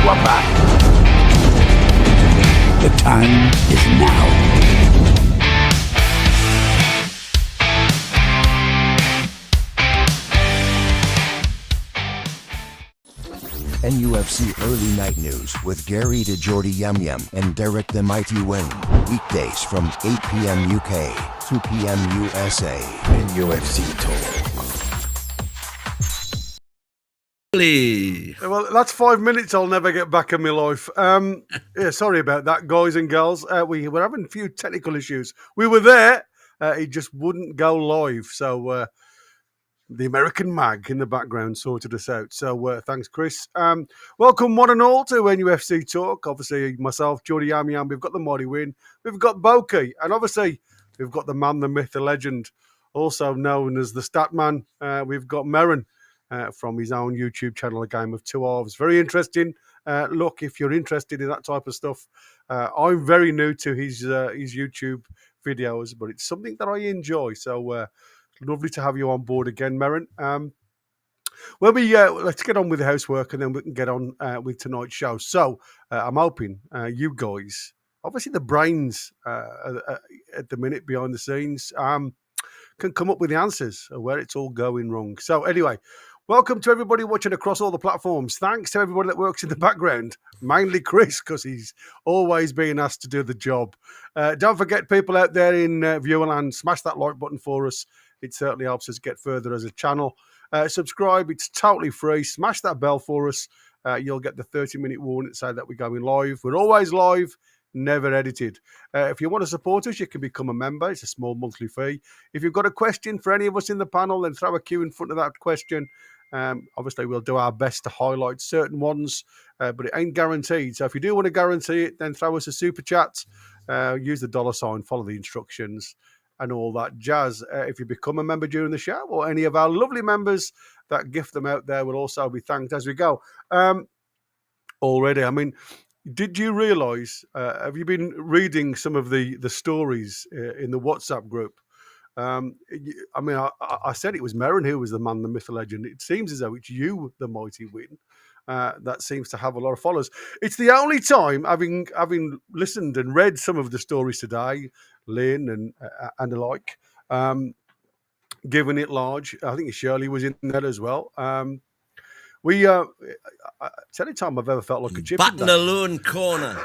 We're back. The time is now. NUFC Early Night News with Gary the Geordie Yam Yam and Derek the Mighty Wing. Weekdays from 8 p.m. UK, 2 p.m. USA. NUFC Talk. Well, that's 5 minutes I'll never get back in my life. Yeah, sorry about that, guys and girls. We were having a few technical issues. We were there. It just wouldn't go live. So the American mag in the background sorted us out. So thanks, Chris. Welcome one and all to NUFC Talk. Obviously, myself, Geordie Yam Yam. We've got the Mighty Win. We've got Boki. And obviously, we've got the man, the myth, the legend, also known as the Statman. We've got Merrin. From his own YouTube channel, A Game of Two Halves. Very interesting. Look, if you're interested in that type of stuff, I'm very new to his YouTube videos, but it's something that I enjoy. So lovely to have you on board again, Merrin. Let's get on with the housework and then we can get on with tonight's show. So I'm hoping you guys, obviously the brains at the minute behind the scenes, can come up with the answers of where it's all going wrong. So anyway, welcome to everybody watching across all the platforms. Thanks to everybody that works in the background, mainly Chris, because he's always being asked to do the job. Don't forget, people out there in Viewerland, smash that like button for us. It certainly helps us get further as a channel. Subscribe, it's totally free. Smash that bell for us. You'll get the 30-minute warning that say that we're going live. We're always live, never edited. If you want to support us, you can become a member. It's a small monthly fee. If you've got a question for any of us in the panel, then throw a Q in front of that question. Obviously, we'll do our best to highlight certain ones, but it ain't guaranteed. So if you do want to guarantee it, then throw us a super chat, use the $, follow the instructions, and all that jazz. If you become a member during the show, or any of our lovely members that gift them out there will also be thanked as we go. Already, I mean, did you realise, have you been reading some of the stories in the WhatsApp group? I mean, I said it was Merrin who was the man, the myth, the legend. It seems as though it's you, the Mighty Win, that seems to have a lot of followers. It's the only time, having listened and read some of the stories today, Lynn and the like, giving it large. I think Shirley was in there as well. It's any time I've ever felt like a chip. Batting alone corner.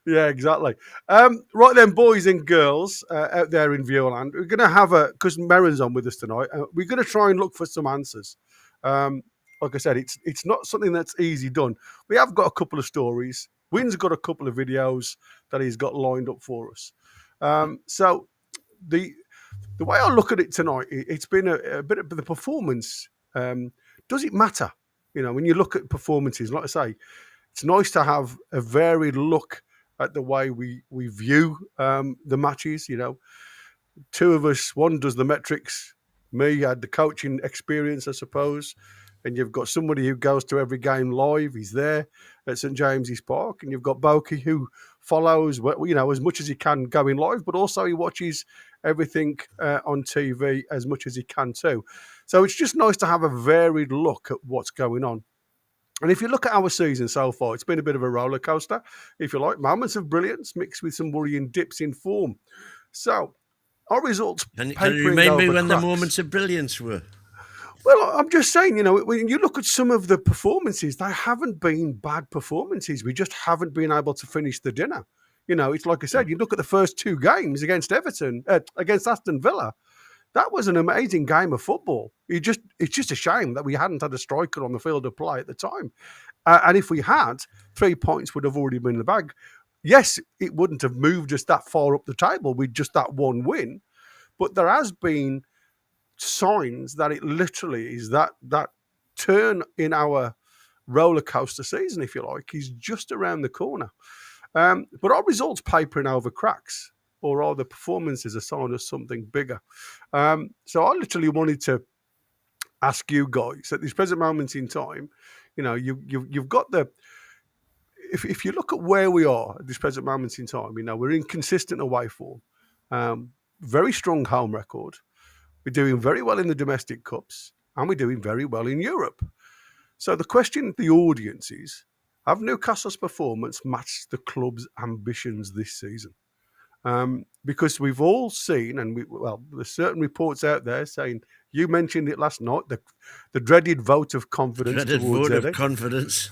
Yeah, exactly. Right then, boys and girls out there in Viewerland, we're going to have because Merrin's on with us tonight, we're going to try and look for some answers. Like I said, it's not something that's easy done. We have got a couple of stories. Wynn's got a couple of videos that he's got lined up for us. So the way I look at it tonight, it's been a bit of the performance. Does it matter? You know, when you look at performances, like I say, it's nice to have a varied look at the way we view the matches. You know, two of us, one does the metrics, me had the coaching experience, I suppose, and you've got somebody who goes to every game live. He's there at St James's Park, and you've got Boki who follows, you know, as much as he can going live, but also he watches everything on TV as much as he can too. So it's just nice to have a varied look at what's going on. And if you look at our season so far, it's been a bit of a roller coaster, if you like, moments of brilliance mixed with some worrying dips in form. So our results. Can you remind me when the moments of brilliance were? Well, I'm just saying, you know, when you look at some of the performances, they haven't been bad performances. We just haven't been able to finish the dinner. You know, it's like I said, you look at the first two games against against Aston Villa. That was an amazing game of football. It's just a shame that we hadn't had a striker on the field of play at the time. And if we had, 3 points would have already been in the bag. Yes, it wouldn't have moved us that far up the table with just that one win. But there has been signs that it literally is that turn in our roller coaster season, if you like, is just around the corner. But our results papering over cracks, or are the performances a sign of something bigger? So I literally wanted to ask you guys at this present moment in time, you know, you've got the, if you look at where we are at this present moment in time, you know, we're in consistent away form, very strong home record. We're doing very well in the domestic cups, and we're doing very well in Europe. So the question to the audience is, have Newcastle's performance matched the club's ambitions this season? Because we've all seen, and there's certain reports out there saying, you mentioned it last night, the dreaded vote of confidence towards Eddie. Confidence.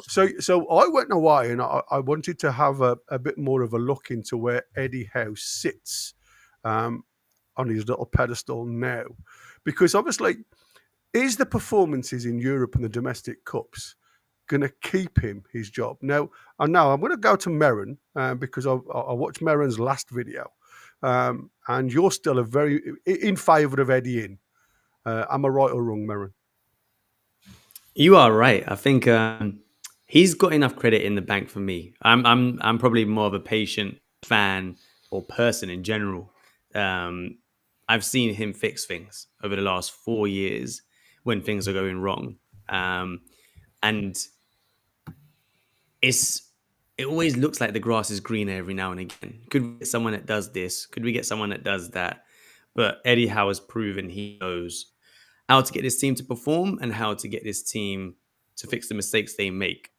So I went away and I wanted to have a bit more of a look into where Eddie Howe sits on his little pedestal now. Because obviously, is the performances in Europe and the domestic cups going to keep him his job? Now, I know I'm going to go to Merrin because I watched Merrin's last video, and you're still very in favour of Eddie in. Am I right or wrong, Merrin? You are right. I think he's got enough credit in the bank for me. I'm probably more of a patient fan or person in general. I've seen him fix things over the last 4 years when things are going wrong, and it always looks like the grass is greener every now and again. Could we get someone that does this? Could we get someone that does that? But Eddie Howe has proven he knows how to get this team to perform and how to get this team to fix the mistakes they make.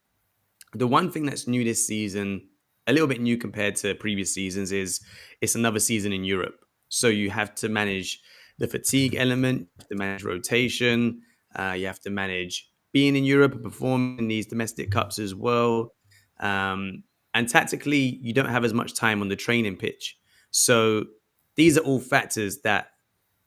The one thing that's new this season, a little bit new compared to previous seasons, is it's another season in Europe. So you have to manage the fatigue element, you have to manage rotation, you have to manage being in Europe and performing in these domestic cups as well. And tactically, you don't have as much time on the training pitch. So these are all factors that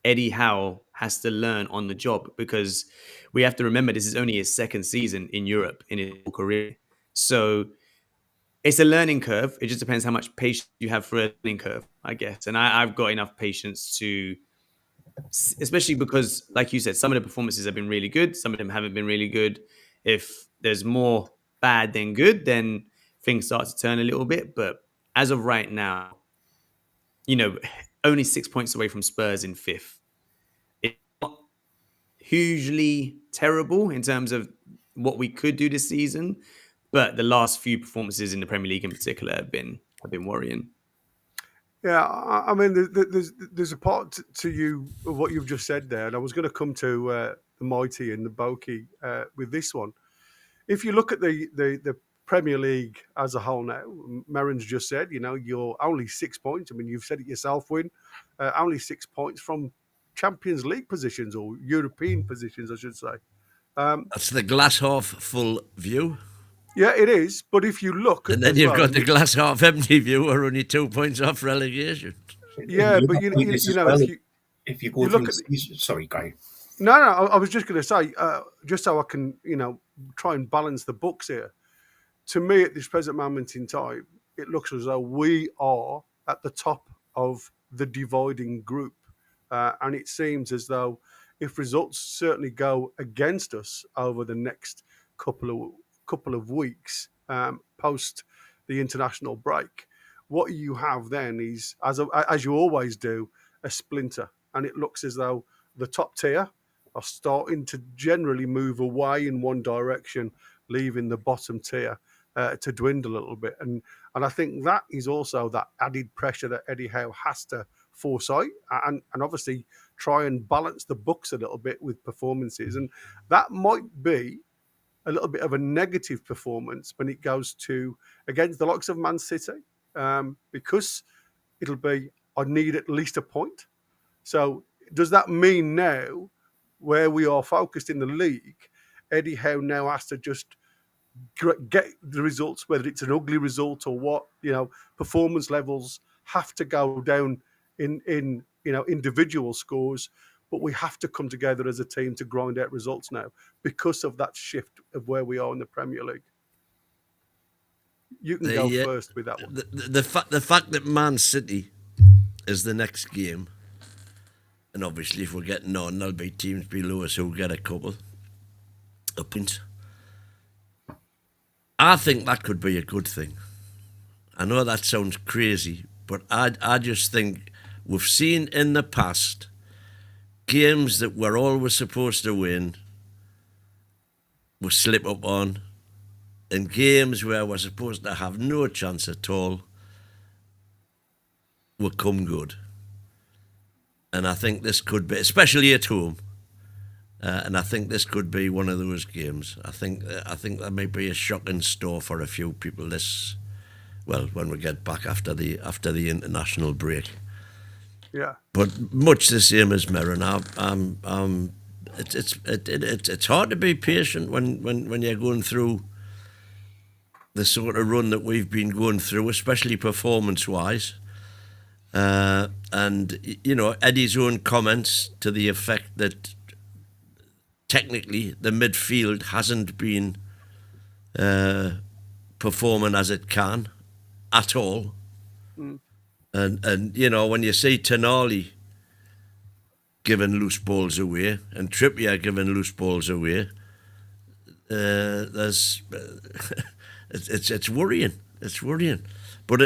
Eddie Howe has to learn on the job, because we have to remember this is only his second season in Europe in his whole career. So it's a learning curve. It just depends how much patience you have for a learning curve, I guess. And I've got enough patience to, especially because, like you said, some of the performances have been really good. Some of them haven't been really good. If there's more bad than good, then things start to turn a little bit. But as of right now, only 6 points away from Spurs in fifth. It's not hugely terrible in terms of what we could do this season, but the last few performances in the Premier League in particular have been worrying. Yeah, I mean, there's a part to you of what you've just said there, and I was going to come to the Mighty and the Bokeh with this one. If you look at the Premier League as a whole now, Merrin's just said, you're only 6 points. I mean, you've said it yourself, Win, only 6 points from Champions League positions or European positions, I should say. That's the glass half full view. Yeah, it is. But if you look, and then you've got the glass half empty view, we're only 2 points off relegation. Yeah, but if you go through the season, sorry, Guy. No, I was just going to say, just so I can, try and balance the books here. To me, at this present moment in time, it looks as though we are at the top of the dividing group. And it seems as though if results certainly go against us over the next couple of weeks post the international break, what you have then is, as you always do, a splinter. And it looks as though the top tier are starting to generally move away in one direction, leaving the bottom tier to dwindle a little bit. And I think that is also that added pressure that Eddie Howe has to foresight and obviously try and balance the books a little bit with performances. And that might be a little bit of a negative performance when it goes to against the likes of Man City, because it'll be, I need at least a point. So does that mean now, where we are focused in the league, Eddie Howe now has to just get the results, whether it's an ugly result or what, performance levels have to go down in individual scores, but we have to come together as a team to grind out results now because of that shift of where we are in the Premier League. You can go first with that one. The fact that Man City is the next game, and obviously if we're getting on, there'll be teams below us who'll get a couple of points. I think that could be a good thing. I know that sounds crazy, but I just think we've seen in the past games that we're always supposed to win, we slip up on, and games where we're supposed to have no chance at all, we come good. And I think this could be, especially at home, And I think this could be one of those games. I think there might be a shock in store for a few people when we get back after the international break. Yeah. But much the same as Merrin. It's hard to be patient when you're going through the sort of run that we've been going through, especially performance-wise. And, Eddie's own comments to the effect that technically the midfield hasn't been performing as it can at all. Mm. And when you see Tonali giving loose balls away and Trippier giving loose balls away, it's worrying. It's worrying. But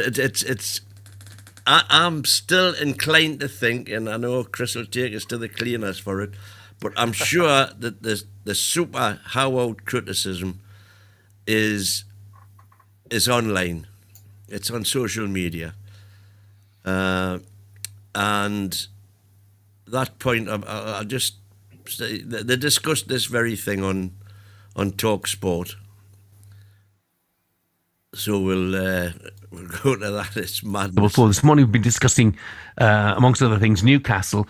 I'm still inclined to think, and I know Chris will take us to the cleaners for it, but I'm sure that the super Howe criticism is online. It's on social media. And that point, I just say, they discussed this very thing on Talk Sport. So we'll go to that. It's madness. Before this morning, we've been discussing, amongst other things, Newcastle,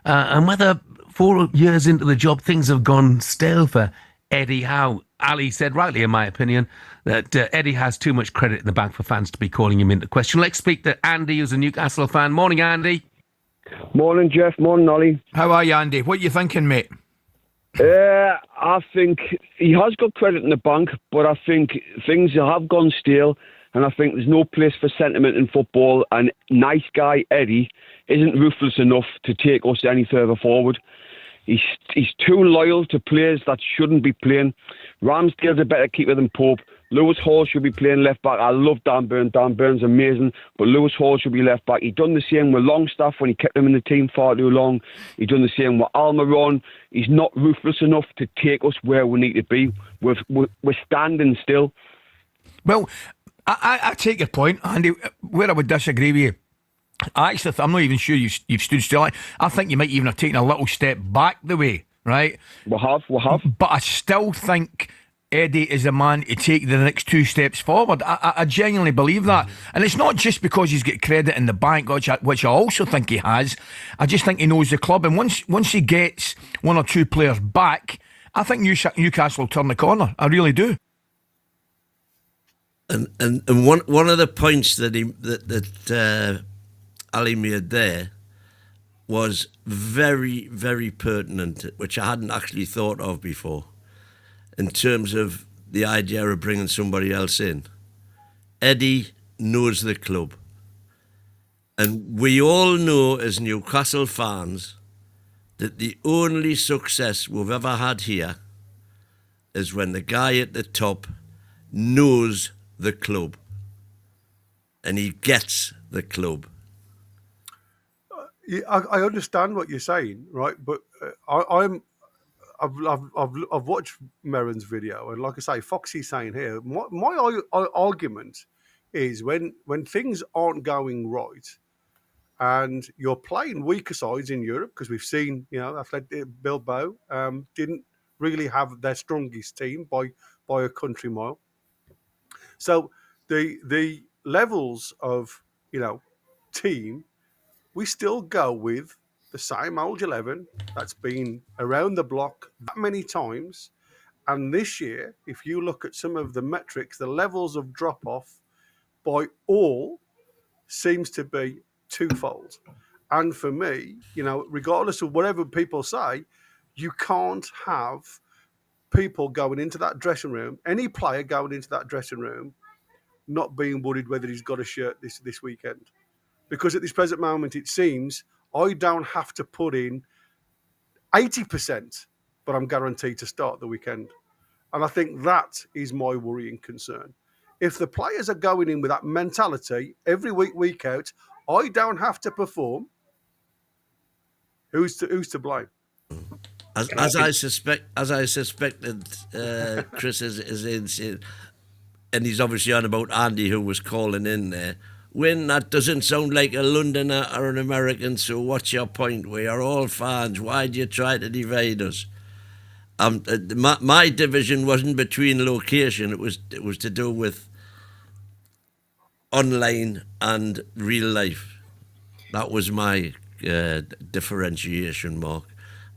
and whether 4 years into the job, things have gone stale for Eddie Howe. Ali said rightly, in my opinion, that Eddie has too much credit in the bank for fans to be calling him into question. Let's speak to Andy, who's a Newcastle fan. Morning, Andy. Morning, Jeff. Morning, Ollie. How are you, Andy? What are you thinking, mate? I think he has got credit in the bank, but I think things have gone stale, and I think there's no place for sentiment in football, and nice guy Eddie isn't ruthless enough to take us any further forward. He's too loyal to players that shouldn't be playing. Ramsdale's a better keeper than Pope. Lewis Hall should be playing left back. I love Dan Burn. Dan Burn's amazing, but Lewis Hall should be left back. He done the same with Longstaff when he kept him in the team far too long. He done the same with Almiron. He's not ruthless enough to take us where we need to be. We're standing still. Well, I take your point, Andy. Where I would disagree with you, I'm not even sure you've stood still. I think you might even have taken a little step back the way, right? We have. But I still think Eddie is the man to take the next 2 steps forward. I genuinely believe that. And it's not just because he's got credit in the bank, which I also think he has. I just think he knows the club. And once he gets 1 or 2 players back, I think Newcastle will turn the corner. I really do. And one of the points that Ali made there was very, very pertinent, which I hadn't actually thought of before, in terms of the idea of bringing somebody else in. Eddie knows the club. And we all know as Newcastle fans that the only success we've ever had here is when the guy at the top knows the club and he gets the club. Yeah, I understand what you're saying, right? But I've watched Merrin's video, and like I say, Foxy's saying here, my argument is when things aren't going right, and you're playing weaker sides in Europe, because we've seen, Athletic Bilbao didn't really have their strongest team by a country mile. So the levels of team, we still go with the same old 11 that's been around the block that many times. And this year, if you look at some of the metrics, the levels of drop-off by all seems to be twofold. And for me, regardless of whatever people say, you can't have people going into that dressing room, any player going into that dressing room, not being worried whether he's got a shirt this weekend. Because at this present moment, it seems I don't have to put in 80%, but I'm guaranteed to start the weekend. And I think that is my worrying concern. If the players are going in with that mentality every week out, I don't have to perform, who's to blame? As I suspected, Chris is in, and he's obviously on about Andy, who was calling in there. Win, that doesn't sound like a Londoner or an American, so what's your point? We are all fans. Why do you try to divide us? my division wasn't between location. It was to do with online and real life. That was my differentiation, Mark.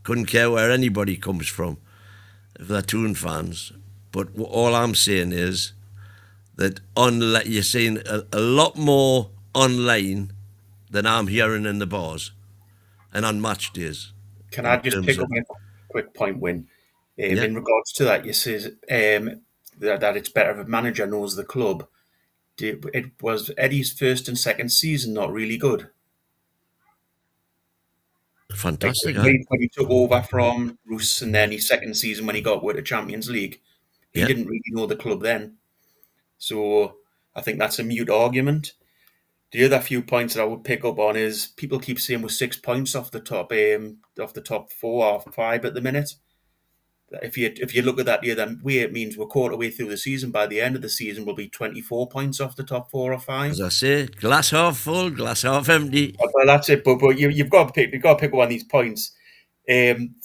Couldn't care where anybody comes from, if they're Toon fans. But all I'm saying is that you're seeing a lot more online than I'm hearing in the bars and on match days. Can I just pick up on a quick point, Win? In regards to that, you say that it's better if a manager knows the club. It was Eddie's first and second season not really good. Fantastic. When he took over from Roos, and then his second season when he got with the Champions League, he didn't really know the club then. So I think that's a mute argument. The other few points that I would pick up on is people keep saying we're 6 points off the top 4 or 5 at the minute. If you look at that the other way, it means we're quarter way through the season. By the end of the season, we'll be 24 points off the top 4 or 5. As I say, glass half full, glass half empty. Well, that's it. But you've got to pick up one of these points. And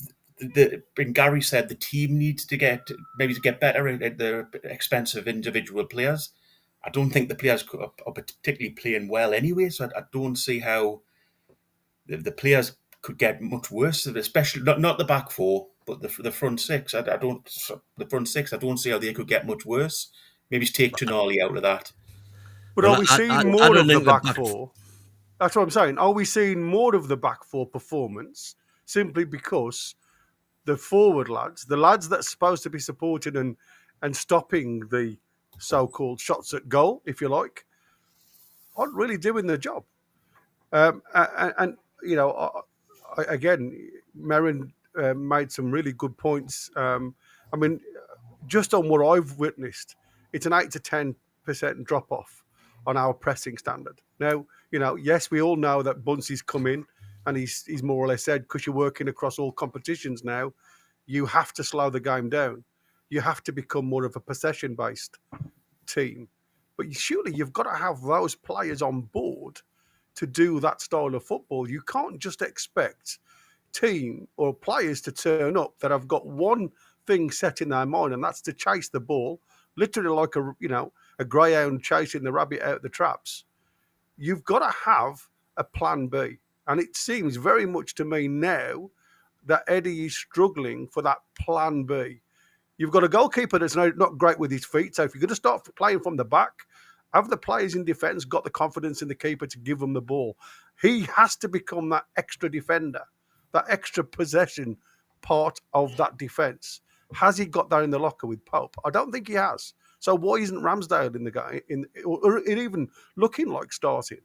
Gary said the team needs to get better at the expense of individual players. I don't think the players are particularly playing well anyway, so I don't see how the players could get much worse, especially not the back four, but the front six. I don't see how they could get much worse. Maybe take Tonali out of that. But are we seeing more of the back four? That's what I'm saying. Are we seeing more of the back four performance simply because the forward lads, the lads that's supposed to be supporting and stopping the so-called shots at goal, if you like, aren't really doing their job? And you know, again, Merrin made some really good points. I mean, just on what I've witnessed, it's an 8 to 10% drop off on our pressing standard. Now, you know, yes, we all know that Bunsey's come in and he's more or less said, because you're working across all competitions now, you have to slow the game down. You have to become more of a possession-based team. But surely you've got to have those players on board to do that style of football. You can't just expect team or players to turn up that have got one thing set in their mind, and that's to chase the ball, literally like a greyhound chasing the rabbit out the traps. You've got to have a plan B. And it seems very much to me now that Eddie is struggling for that plan B. You've got a goalkeeper that's not great with his feet. So if you're going to start playing from the back, have the players in defence got the confidence in the keeper to give them the ball. He has to become that extra defender, that extra possession part of that defence. Has he got that in the locker with Pope? I don't think he has. So why isn't Ramsdale in the game, or even looking like starting?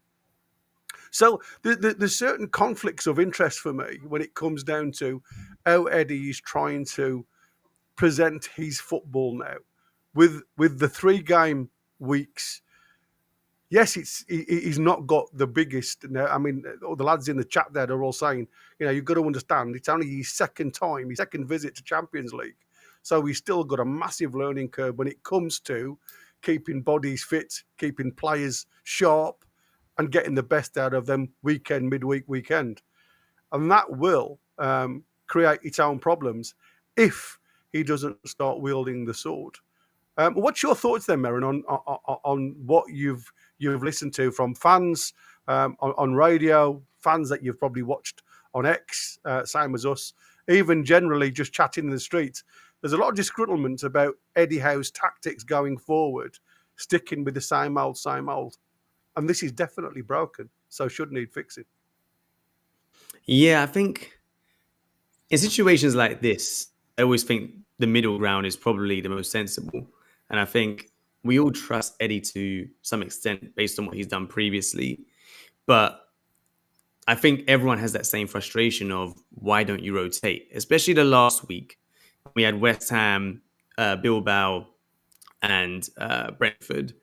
So there's certain conflicts of interest for me when it comes down to how Eddie is trying to present his football now. With the 3-game weeks, yes, he's not got the biggest. I mean, all the lads in the chat there are all saying, you know, you've got to understand, it's only his second visit to Champions League. So he's still got a massive learning curve when it comes to keeping bodies fit, keeping players sharp, and getting the best out of them weekend, midweek, weekend. And that will create its own problems if he doesn't start wielding the sword. What's your thoughts then, Merrin, on what you've listened to from fans on radio, fans that you've probably watched on X, same as us, even generally just chatting in the streets? There's a lot of disgruntlement about Eddie Howe's tactics going forward, sticking with the same old. And this is definitely broken, so should need fixing. Yeah, I think in situations like this, I always think the middle ground is probably the most sensible. And I think we all trust Eddie to some extent based on what he's done previously. But I think everyone has that same frustration of why don't you rotate? Especially the last week. We had West Ham, Bilbao, and Brentford.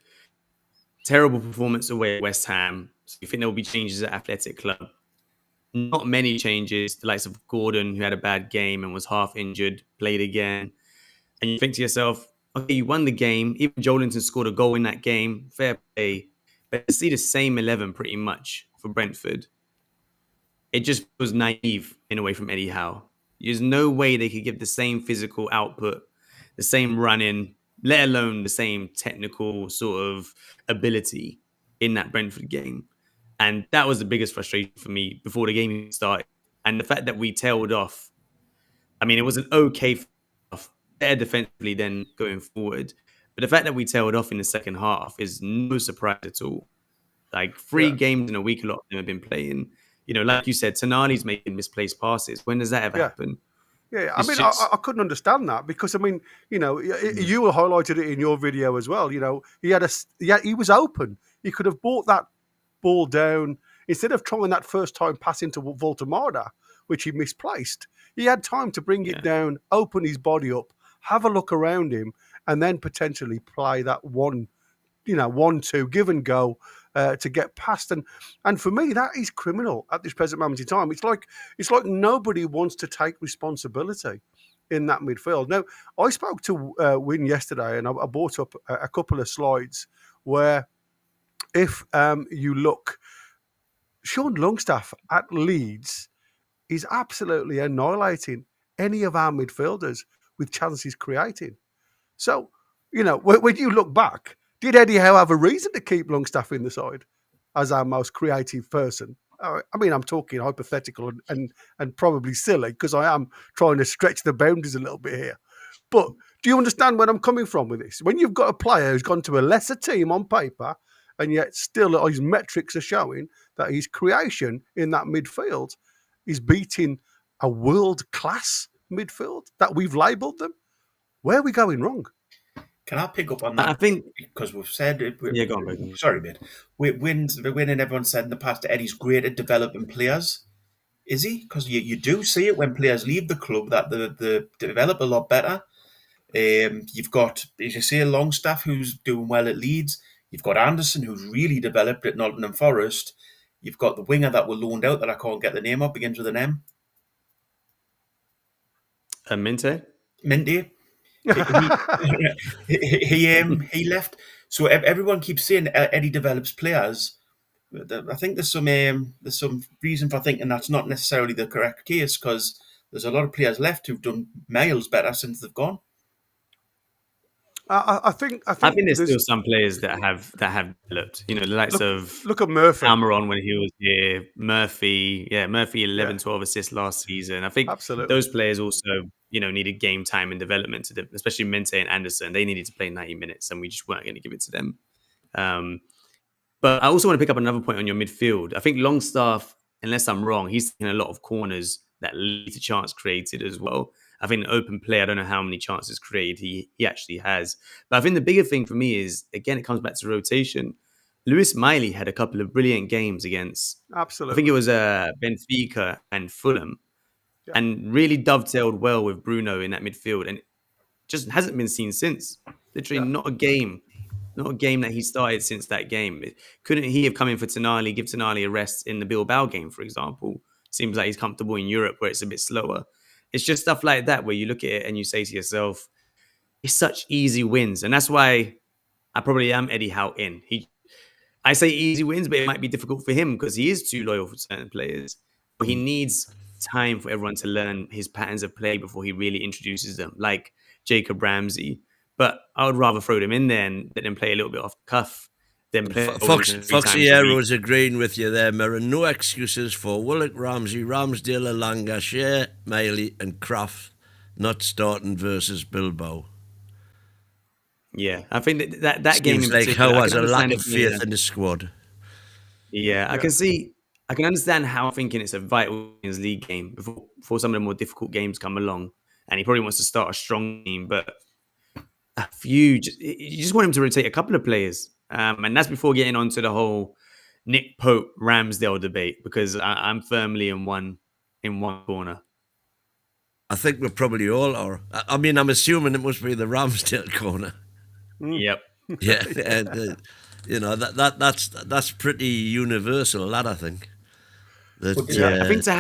Terrible performance away at West Ham. So you think there will be changes at Athletic Club? Not many changes. The likes of Gordon, who had a bad game and was half injured, played again. And you think to yourself, okay, you won the game. Even Joelinton scored a goal in that game. Fair play. But to see the same 11 pretty much for Brentford, it just was naive in a way from Eddie Howe. There's no way they could give the same physical output, the same running, let alone the same technical sort of ability in that Brentford game. And that was the biggest frustration for me before the game even started. And the fact that we tailed off, I mean, it was an okay better defensively than going forward. But the fact that we tailed off in the second half is no surprise at all. Like 3 games in a week, a lot of them have been playing. You know, like you said, Tonali's making misplaced passes. When does that ever happen? Yeah, I mean, I couldn't understand that because, I mean, you know, you highlighted it in your video as well. You know, he was open. He could have brought that ball down instead of trying that first time pass into Voltemada, which he misplaced. He had time to bring it down, open his body up, have a look around him, and then potentially play that 1-2 give and go to get past. And for me, that is criminal at this present moment in time. It's like nobody wants to take responsibility in that midfield. Now, I spoke to Win yesterday, and I brought up a couple of slides where if you look, Sean Longstaff at Leeds is absolutely annihilating any of our midfielders with chances created. So, you know, when you look back, did Eddie Howe have a reason to keep Longstaff in the side as our most creative person? I mean, I'm talking hypothetical and probably silly because I am trying to stretch the boundaries a little bit here. But do you understand where I'm coming from with this? When you've got a player who's gone to a lesser team on paper and yet still his metrics are showing that his creation in that midfield is beating a world-class midfield that we've labelled them, where are we going wrong? Can I pick up on that? I think because we've said it. Yeah, go on, Brendan. Sorry, mate. Win and everyone said in the past that Eddie's great at developing players. Is he? Because you do see it when players leave the club that they develop a lot better. You've got, as you say, Longstaff who's doing well at Leeds. You've got Anderson who's really developed at Nottingham Forest. You've got the winger that were loaned out that I can't get the name of, begins with an M. Minte. He left. So everyone keeps saying Eddie develops players. I think there's some reason for thinking that's not necessarily the correct case because there's a lot of players left who've done miles better since they've gone. I think there's still some players that have developed. You know, the likes of look at Murphy, Almiron when he was here. Murphy 11, 12 assists last season. I think those players also, you know, needed game time and development, especially Mente and Anderson. They needed to play 90 minutes, and we just weren't going to give it to them. But I also want to pick up another point on your midfield. I think Longstaff, unless I'm wrong, he's taking a lot of corners that lead to chance created as well. I think an open play, I don't know how many chances created he actually has. But I think the bigger thing for me is, again, it comes back to rotation. Lewis Miley had a couple of brilliant games against, I think it was Benfica and Fulham, and really dovetailed well with Bruno in that midfield. And it just hasn't been seen since. Literally not a game that he started since that game. Couldn't he have come in for Tonali, give Tonali a rest in the Bilbao game, for example? Seems like he's comfortable in Europe where it's a bit slower. It's just stuff like that where you look at it and you say to yourself, it's such easy wins. And that's why I probably am Eddie Howe in. I say easy wins, but it might be difficult for him because he is too loyal for certain players. But he needs time for everyone to learn his patterns of play before he really introduces them, like Jacob Ramsey. But I would rather throw them in there and let them play a little bit off the cuff. Foxy Arrow's agreeing with you there, Mirror. No excuses for Willock, Ramsey, Ramsdale, Alanga, Shea, Miley and Kraft not starting versus Bilbao. Yeah, I think that game seems in like particular, Howe has a lack of faith in the squad. Yeah, I can understand how thinking it's a vital Champions League game before some of the more difficult games come along, and he probably wants to start a strong team, but you just want him to rotate a couple of players. And that's before getting onto the whole Nick Pope Ramsdale debate, because I'm firmly in one corner. I think we probably all are. I mean, I'm assuming it must be the Ramsdale corner. Yep. Yeah, you know that's pretty universal. That I think. I think to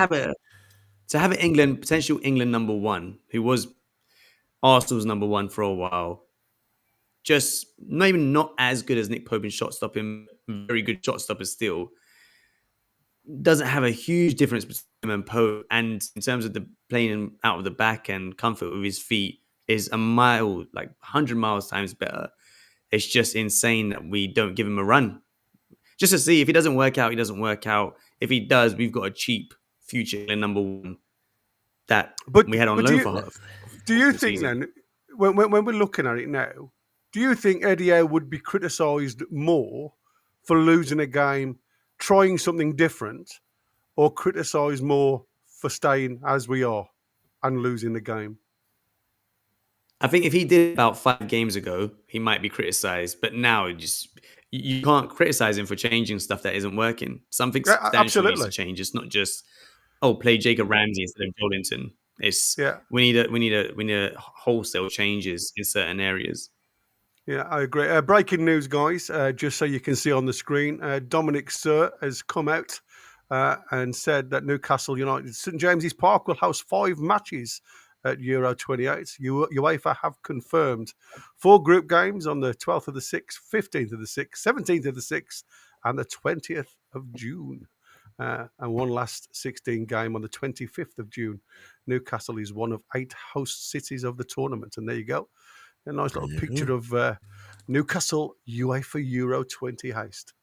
have an England potential England number one, who was Arsenal's number one for a while. Just not as good as Nick Pope in shot stopping, very good shot stopper still. doesn't have a huge difference between him and Pope. And in terms of the playing out of the back and comfort with his feet, is a mile, like 100 miles times better. It's just insane that we don't give him a run. Just to see if he doesn't work out, he doesn't work out. If he does, we've got a cheap future number one that we had on loan for half. Do you think then, when we're looking at it now, do you think Eddie Howe would be criticised more for losing a game, trying something different, or criticised more for staying as we are and losing the game? I think if he did about 5 games ago, he might be criticised. But now, you can't criticise him for changing stuff that isn't working. Something substantial needs to change. It's not just play Jacob Ramsey instead of Jolinton. It's we need a wholesale changes in certain areas. Yeah, I agree. Breaking news, guys, just so you can see on the screen, Dominic Sir has come out and said that Newcastle United St James's Park will host 5 matches at Euro 28. UEFA have confirmed 4 group games on the 12th of the 6th, 15th of the 6th, 17th of the 6th, and the 20th of June. And one last 16 game on the 25th of June. Newcastle is one of 8 host cities of the tournament. And there you go. A nice little picture of Newcastle UEFA Euro 20 host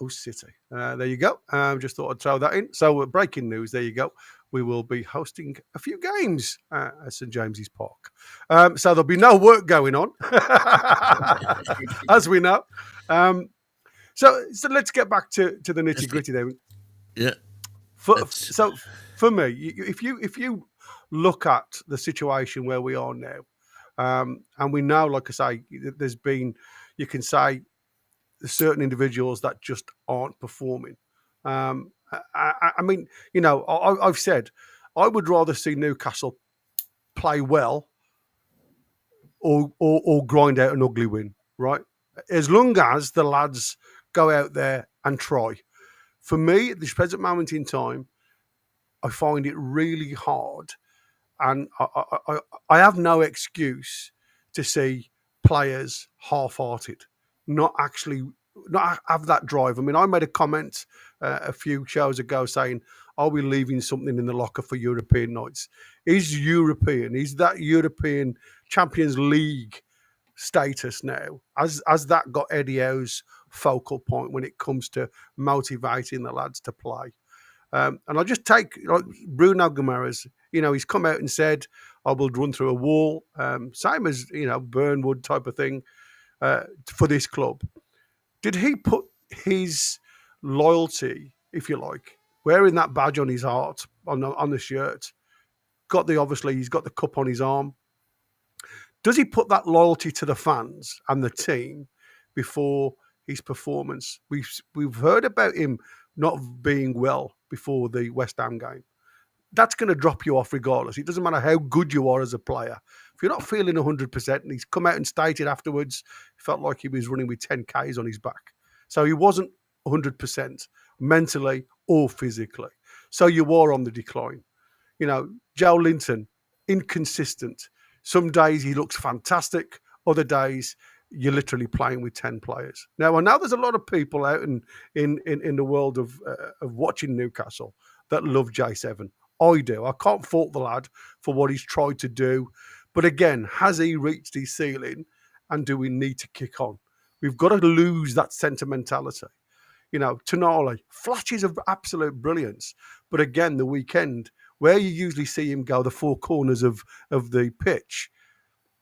city. There you go. Just thought I'd throw that in. So breaking news, there you go. We will be hosting a few games at St James's Park. So there'll be no work going on, as we know. So let's get back to the nitty gritty then. Yeah. So for me, if you look at the situation where we are now, and we know, like I say, there's been, you can say, certain individuals that just aren't performing. I mean, you know, I've said I would rather see Newcastle play well or grind out an ugly win, right? As long as the lads go out there and try. For me, at this present moment in time, I find it really hard, and I have no excuse to see players half-hearted, not have that drive. I mean, I made a comment a few shows ago saying, are we leaving something in the locker for European nights? Is that European Champions League status now, has that got Eddie Howe's focal point when it comes to motivating the lads to play? And I'll just take Bruno Guimaraes. You know, he's come out and said, I will run through a wall, same as, you know, Burnwood type of thing for this club. Did he put his loyalty, if you like, wearing that badge on his heart, on the shirt, obviously he's got the cup on his arm. Does he put that loyalty to the fans and the team before his performance? We've heard about him not being well before the West Ham game. That's going to drop you off regardless. It doesn't matter how good you are as a player. If you're not feeling 100%, and he's come out and stated afterwards, he felt like he was running with 10 Ks on his back. So he wasn't 100% mentally or physically. So you are on the decline. You know, Joe Linton, inconsistent. Some days he looks fantastic. Other days you're literally playing with 10 players. Now, I know there's a lot of people out in the world of watching Newcastle that love J7. I do. I can't fault the lad for what he's tried to do. But again, has he reached his ceiling, and do we need to kick on? We've got to lose that sentimentality. You know, Tonali, flashes of absolute brilliance. But again, the weekend, where you usually see him go the 4 corners of the pitch,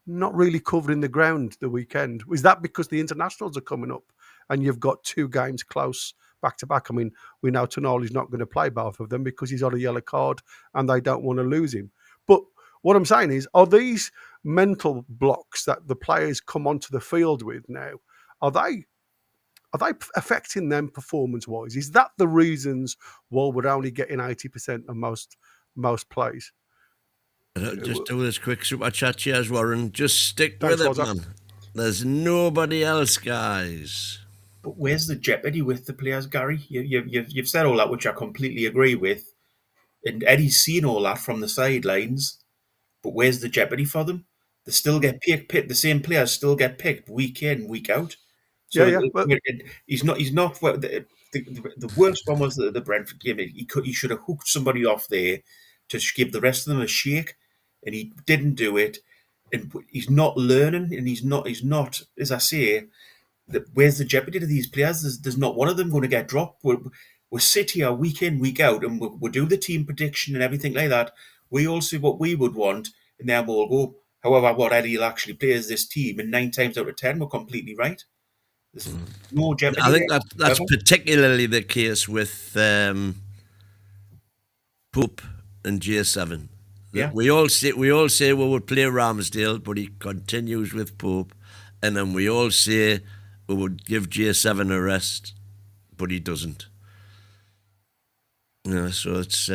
not really covering the ground the weekend. Is that because the internationals are coming up and you've got 2 games close back to back? I mean, we know Tonali's not going to play both of them because he's on a yellow card and they don't want to lose him. But what I'm saying is, are these mental blocks that the players come onto the field with now, are they affecting them performance-wise? Is that the reasons why we're only getting 80% of most plays? Just do this quick super chat, cheers, Warren. Just stick Thanks, with it, Wazza. man. There's nobody else, guys. But where's the jeopardy with the players, Gary? You've said all that, which I completely agree with. And Eddie's seen all that from the sidelines. But where's the jeopardy for them? They still get picked. The same players still get picked week in, week out. So Yeah. he's not. The the worst one was the Brentford game. He should have hooked somebody off there to give the rest of them a shake, and he didn't do it. And he's not learning, and he's not. As I say, where's the jeopardy to these players? There's not one of them going to get dropped. We sit here week in, week out, and we do the team prediction and everything like that. We all see what we would want, and then we'll go. However, what Eddie will actually play is this team, and 9 times out of 10, we're completely right. There's no jeopardy. I think that's particularly the case with Pope and J7. Yeah. We all say we would play Ramsdale, but he continues with Pope, and then we all say we would give J7 a rest, but he doesn't. So it's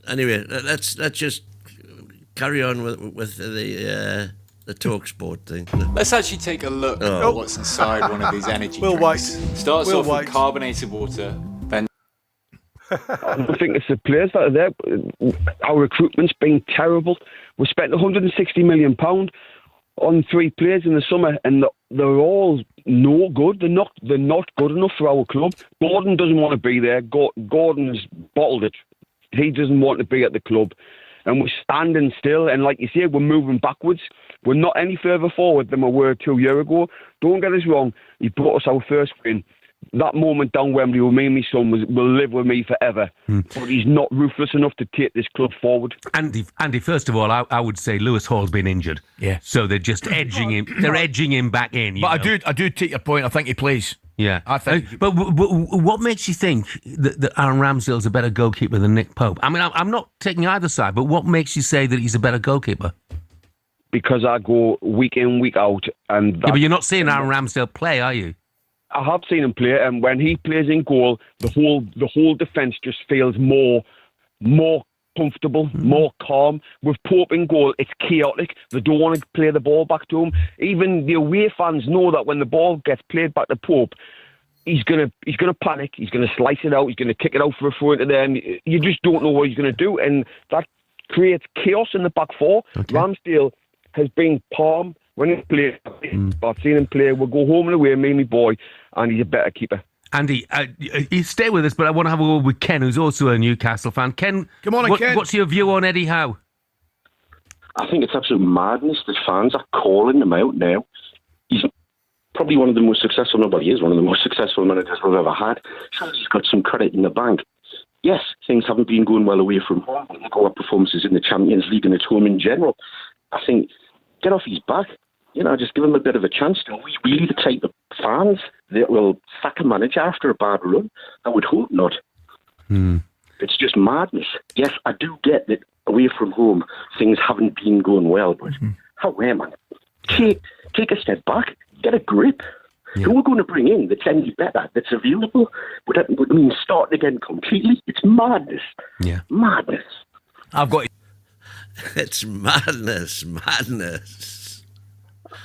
anyway. Let's just carry on with the talk sport thing. Let's actually take a look at what's inside one of these energy We'll drinks. wait. Starts We'll off wait. with carbonated water, then I don't think it's the players that are there. Our recruitment's been terrible. We spent £160 million on 3 players in the summer, and they're all no good. They're not good enough for our club. Gordon doesn't want to be there. Gordon's bottled it. He doesn't want to be at the club. And we're standing still, and like you say, we're moving backwards. We're not any further forward than we were 2 years ago. Don't get us wrong. He brought us our first win. That moment down Wembley with me and my son will live with me forever. But he's not ruthless enough to take this club forward. Andy, first of all, I would say Lewis Hall's been injured. Yeah. So they're just edging him. They're edging him back in. But I do take your point. I think he plays. Yeah. I think. But what makes you think that Aaron Ramsdale's a better goalkeeper than Nick Pope? I mean, I'm not taking either side, but what makes you say that he's a better goalkeeper? Because I go week in, week out. And Yeah, but you're not seeing Aaron Ramsdale play, are you? I have seen him play, and when he plays in goal, the whole defence just feels more comfortable, more calm. With Pope in goal, it's chaotic. They don't want to play the ball back to him. Even the away fans know that when the ball gets played back to Pope, he's gonna panic. He's gonna slice it out. He's gonna kick it out for a throw into them. You just don't know what he's gonna do, and that creates chaos in the back four. Okay. Ramsdale has been calm. When he plays, I've seen him play. We'll go home and away, me and my boy, and he's a better keeper. Andy, you stay with us, but I want to have a word with Ken, who's also a Newcastle fan. Ken, Come on, Ken. What's your view on Eddie Howe? I think it's absolute madness that fans are calling him out now. He's probably one of the most successful, nobody is one of the most successful managers we've ever had. Sure, he's got some credit in the bank. Yes, things haven't been going well away from home, but look at what performances in the Champions League and at home in general. I think, get off his back. Just give him a bit of a chance. Are we really the type of fans that will sack a manager after a bad run? I would hope not. It's just madness. Yes, I do get that away from home, things haven't been going well, but man, take a step back, get a grip. Who we're going to bring in that's any better, that's available? Would that mean starting again completely? It's madness. Yeah. Madness. I've got. It's madness.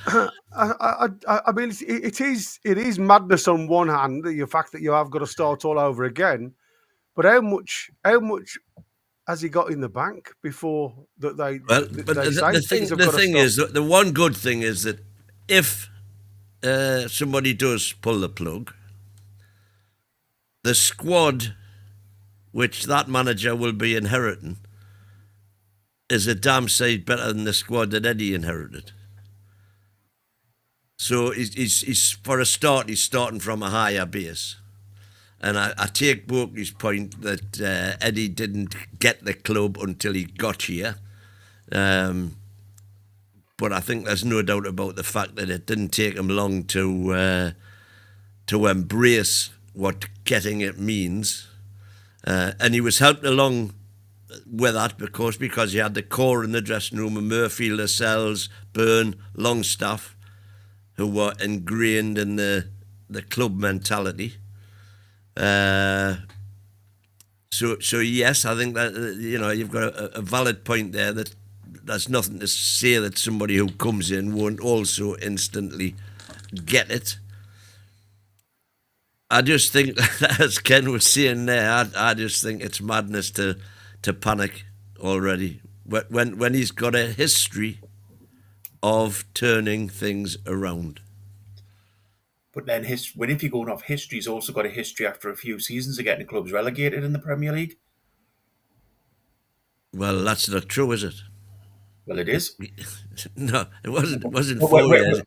I mean, it is madness on one hand, the fact that you have got to start all over again. But how much has he got in the bank before that they? Well, that but they the say thing is, the one good thing is that if somebody does pull the plug, the squad which that manager will be inheriting is a damn sight better than the squad that Eddie inherited. So he's for a start, he's starting from a higher base. And I take Borky's point that Eddie didn't get the club until he got here. But I think there's no doubt about the fact that it didn't take him long to embrace what getting it means. And he was helped along with that because he had the core in the dressing room of Murphy, Lascelles, Byrne, Longstaff, who were ingrained in the club mentality. So yes, I think that you've got a valid point there, that there's nothing to say that somebody who comes in won't also instantly get it. I just think, as Ken was saying there, I just think it's madness to panic already when he's got a history of turning things around. But then if you're going off history, he's also got a history after a few seasons of getting clubs relegated in the Premier League. Well, that's not true, is it? Well, it is. No, it wasn't. It wasn't 4 years.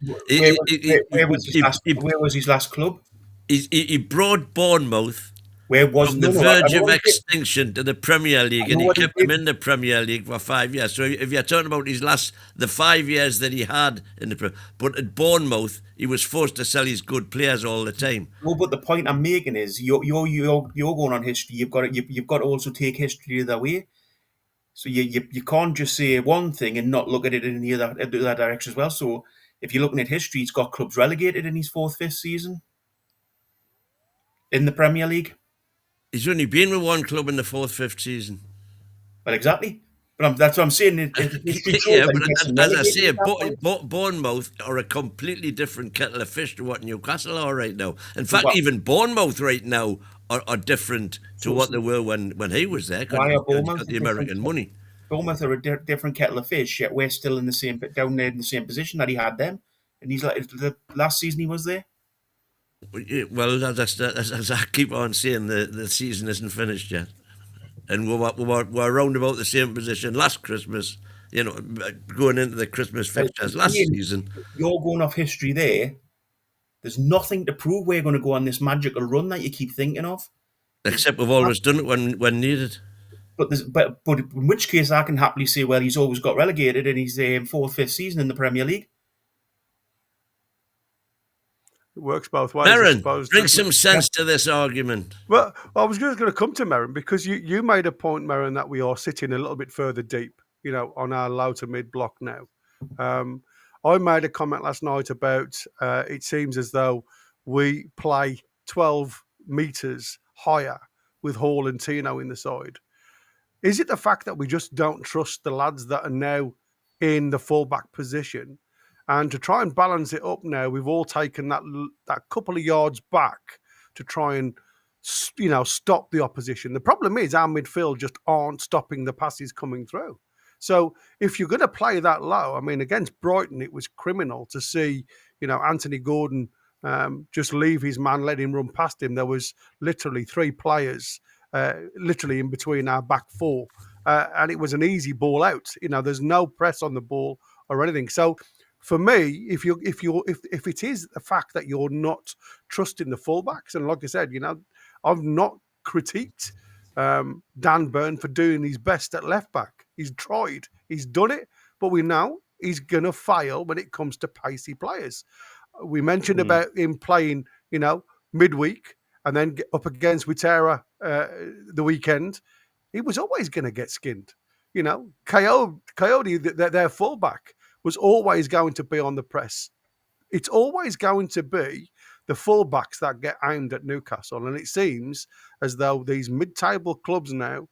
Where was his last club? He brought Bournemouth Where was from the verge of extinction to the Premier League, and he kept him in the Premier League for 5 years. So if you're talking about the 5 years that he had in the Premier, but at Bournemouth, he was forced to sell his good players all the time. No, but the point I'm making is you're going on history. You've got to also take history the other way. So you can't just say one thing and not look at it in the other direction as well. So if you're looking at history, he's got clubs relegated in his 4th, 5th season in the Premier League. He's only been with one club in the 4th, 5th season. Well, exactly. But that's what I'm saying. Yeah, but as I say, Bournemouth are a completely different kettle of fish to what Newcastle are right now. In fact, even Bournemouth right now are different to what they were when he was there. Why are Bournemouth got the American money? Bournemouth are a different kettle of fish, yet we're still in the same down there in the same position that he had them. And he's like the last season he was there. Well, as I keep on saying, the season isn't finished yet. And we're around about the same position last Christmas, going into the Christmas fixtures last season. You're going off history there. There's nothing to prove we're going to go on this magical run that you keep thinking of. Except we've always done it when needed. But in which case I can happily say, well, he's always got relegated in his 4th, 5th season in the Premier League. It works both ways. Merrin, bring some sense to this argument. Well, I was just going to come to Merrin because you made a point, Merrin, that we are sitting a little bit further deep, on our low to mid block now. I made a comment last night about it seems as though we play 12 metres higher with Hall and Tino in the side. Is it the fact that we just don't trust the lads that are now in the fullback position? And to try and balance it up now, we've all taken that couple of yards back to try and, stop the opposition. The problem is our midfield just aren't stopping the passes coming through. So if you're going to play that low, I mean, against Brighton, it was criminal to see, Anthony Gordon just leave his man, let him run past him. There was literally 3 players literally in between our back 4. And it was an easy ball out. There's no press on the ball or anything. So for me, if it is the fact that you're not trusting the fullbacks, and like I said, I've not critiqued Dan Burn for doing his best at left back. He's tried, he's done it, but we know he's gonna fail when it comes to pacey players. We mentioned about him playing, midweek and then get up against Witera the weekend. He was always going to get skinned. Coyote, their fullback, was always going to be on the press. It's always going to be the fullbacks that get aimed at Newcastle. And it seems as though these mid-table clubs now,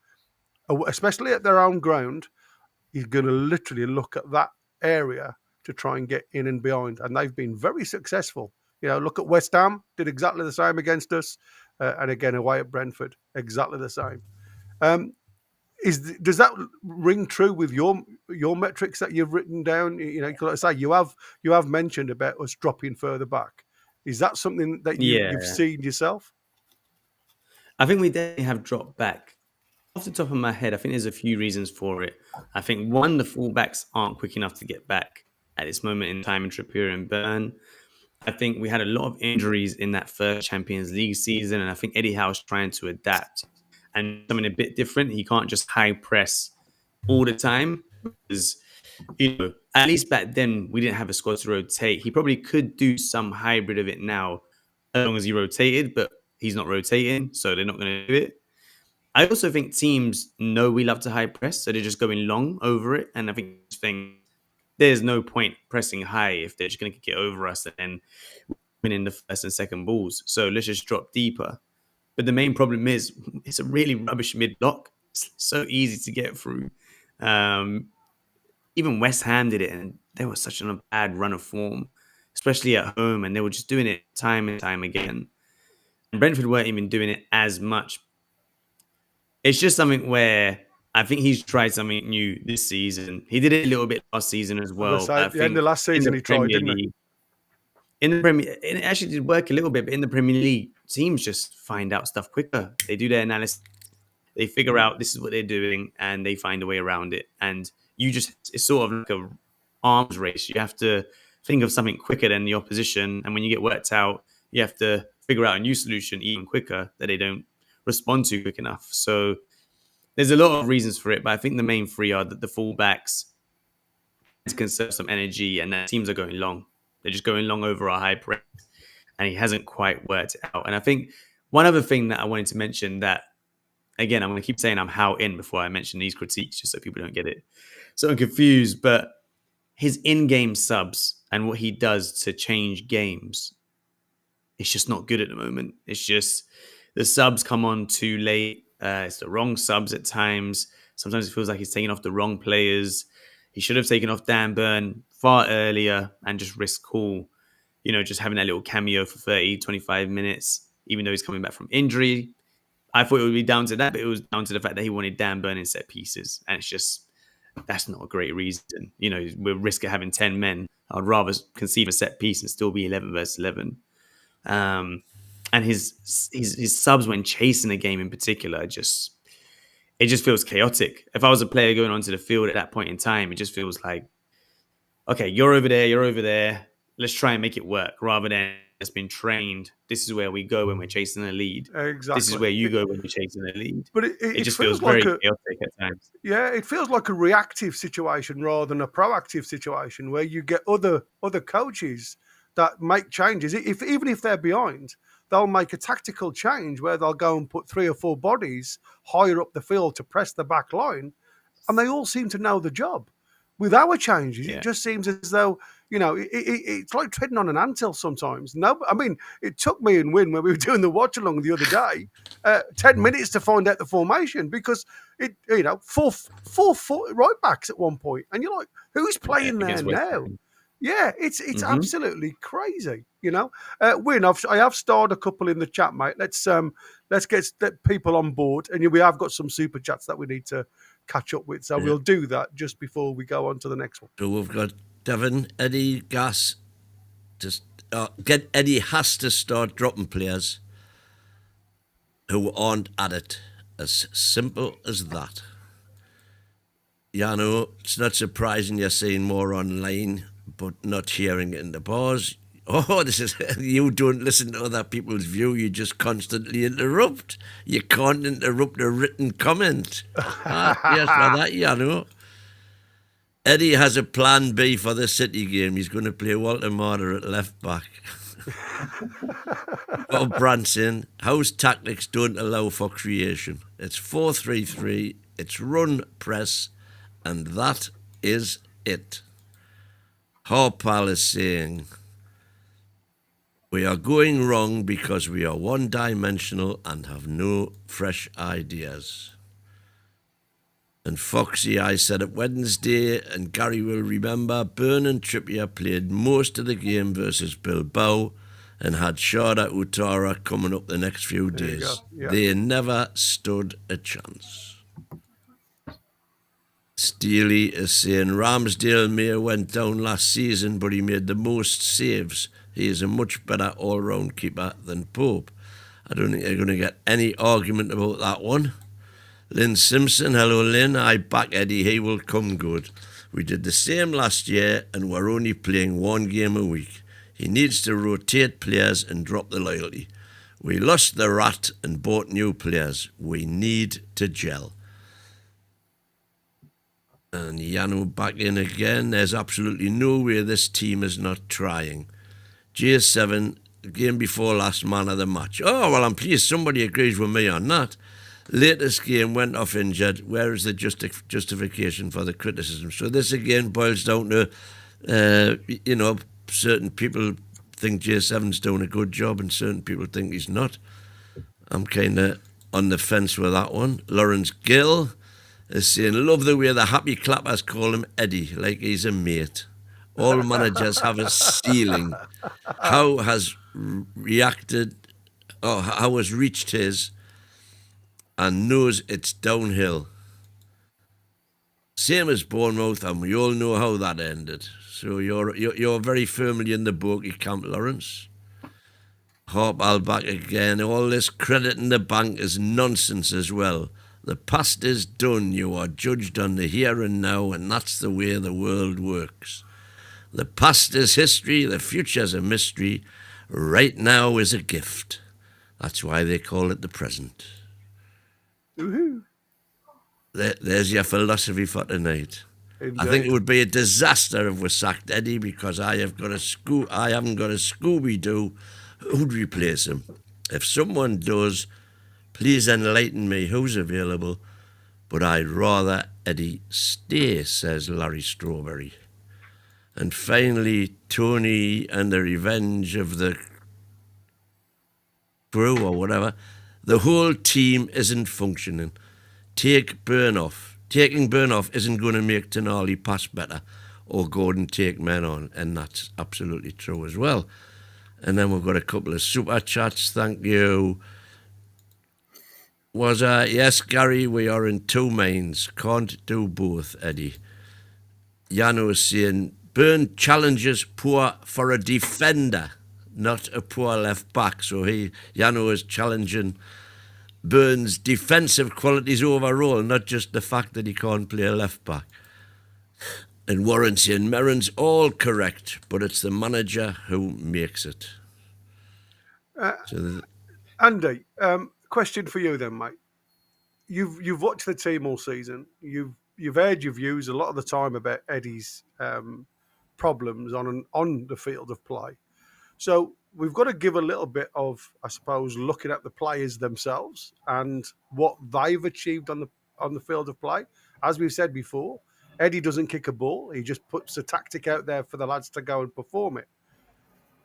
especially at their own ground, is going to literally look at that area to try and get in and behind. And they've been very successful. Look at West Ham, did exactly the same against us. And again, away at Brentford, exactly the same. Does that ring true with your metrics that you've written down? Like I say, you have mentioned about us dropping further back. Is that something that you've seen yourself? I think we definitely have dropped back. Off the top of my head, I think there's a few reasons for it. I think one, the fullbacks aren't quick enough to get back at this moment in time in Trippier and Burn. I think we had a lot of injuries in that first Champions League season, and I think Eddie Howe's trying to adapt and something a bit different. He can't just high press all the time because, at least back then we didn't have a squad to rotate. He probably could do some hybrid of it now as long as he rotated, but he's not rotating, so they're not going to do it. I also think teams know we love to high press, so they're just going long over it. And I think there's no point pressing high if they're just going to get over us and then winning the first and second balls. So let's just drop deeper. But the main problem is it's a really rubbish mid-block. It's so easy to get through. Even West Ham did it, and they were such a bad run of form, especially at home, and they were just doing it time and time again. And Brentford weren't even doing it as much. It's just something where I think he's tried something new this season. He did it a little bit last season as well. At the end of last season, he tried, didn't he? in the Premier, it actually did work a little bit, but in the Premier League, teams just find out stuff quicker. They do their analysis, they figure out this is what they're doing, and they find a way around it. And it's sort of like a arms race. You have to think of something quicker than the opposition, and when you get worked out, you have to figure out a new solution even quicker that they don't respond to quick enough. So there's a lot of reasons for it, but I think the main three are that the fullbacks conserve some energy, and that teams are going long. They're just going long over a high press, and he hasn't quite worked it out. And I think one other thing that I wanted to mention that, again, I'm going to keep saying I'm Howe in before I mention these critiques, just so people don't get it so I'm confused, but his in-game subs and what he does to change games, it's just not good at the moment. It's just the subs come on too late. It's the wrong subs at times. Sometimes it feels like he's taking off the wrong players. He should have taken off Dan Burn far earlier and just risked cool, just having that little cameo for 30, 25 minutes, even though he's coming back from injury. I thought it would be down to that, but it was down to the fact that he wanted Dan Burn in set pieces. And it's just, that's not a great reason. We're risking having 10 men. I'd rather conceive a set piece and still be 11 versus 11. And his subs when chasing a game in particular, it just feels chaotic. If I was a player going onto the field at that point in time, it just feels like, okay, you're over there. Let's try and make it work, rather than it's been trained. This is where we go when we're chasing a lead. Exactly. This is where you go when you're chasing a lead. But it just feels very chaotic at times. Yeah, it feels like a reactive situation rather than a proactive situation where you get other coaches that make changes. Even if they're behind, they'll make a tactical change where they'll go and put 3 or 4 bodies higher up the field to press the back line, and they all seem to know the job. With our changes, it just seems as though, it's like treading on an anthill sometimes. No, I mean, it took me and Win when we were doing the watch along the other day, 10 minutes to find out the formation, because it, 4 right backs at one point, and you're like, who's playing there now? Yeah, it's absolutely crazy. Win, I have starred a couple in the chat, mate. Let's get people on board, and we have got some super chats that we need to catch up with, so we'll do that just before we go on to the next one. So we've got Devon, Eddie, Gas. Eddie has to start dropping players who aren't at it. As simple as that. Yeah, I know it's not surprising you're seeing more online, but not hearing it in the bars. Oh, you don't listen to other people's view, you just constantly interrupt. You can't interrupt a written comment. Yes, for that, you know. Eddie has a plan B for the City game. He's going to play Walter Marder at left back. Bob Branson, Howe's tactics don't allow for creation. It's 4-3-3, it's run, press, and that is it. Harpal is saying, we are going wrong because we are one-dimensional and have no fresh ideas. And Foxy, I said it Wednesday, and Gary will remember, Byrne and Trippier played most of the game versus Bilbao and had Sharda Utara coming up the next few days. Yeah. They never stood a chance. Steely is saying, Ramsdale may have went down last season, but he made the most saves. He is a much better all-round keeper than Pope. I don't think you're going to get any argument about that one. Lynn Simpson, hello Lynn, I back Eddie, he will come good. We did the same last year and we're only playing one game a week. He needs to rotate players and drop the loyalty. We lost the rat and bought new players. We need to gel. And Yano back in again. There's absolutely no way this team is not trying. J7, the game before last, man of the match. Oh, well, I'm pleased somebody agrees with me on that. Latest game went off injured. Where is the justification for the criticism? So this again boils down to, certain people think J7's doing a good job and certain people think he's not. I'm kind of on the fence with that one. Lawrence Gill is saying, love the way the happy clappers call him Eddie, like he's a mate. All managers have a ceiling. How has reacted, or how has reached his, and knows it's downhill. Same as Bournemouth, and we all know how that ended. So you're very firmly in the bogey camp, Lawrence. Hope I'll back again. All this credit in the bank is nonsense as well. The past is done. You are judged on the here and now, and that's the way the world works. The past is history. The future's a mystery. Right now is a gift. That's why they call it the present. Woohoo. There's your philosophy for tonight. Indeed. I think it would be a disaster if we sacked Eddie because I haven't got a Scooby-Doo who'd replace him. If someone does, please enlighten me who's available, but I'd rather Eddie stay, says Larry Strawberry. And finally, Tony and the Revenge of the Crew or whatever, the whole team isn't functioning. Taking Burn off isn't going to make Tonali pass better or Gordon take men on, and that's absolutely true as well. And then we've got a couple of super chats. Thank you. Yes, Gary, we are in two minds. Can't do both, Eddie. Yano is saying, Burn challenges poor for a defender, not a poor left back. So Yano is challenging Burn's defensive qualities overall, not just the fact that he can't play a left back. And Warren saying, Merrin's all correct, but it's the manager who makes it. Andy, question for you then, mate. You've watched the team all season. You've heard your views a lot of the time about Eddie's problems on the field of play. So we've got to give a little bit of, I suppose, looking at the players themselves and what they've achieved on the field of play. As we've said before, Eddie doesn't kick a ball. He just puts a tactic out there for the lads to go and perform it.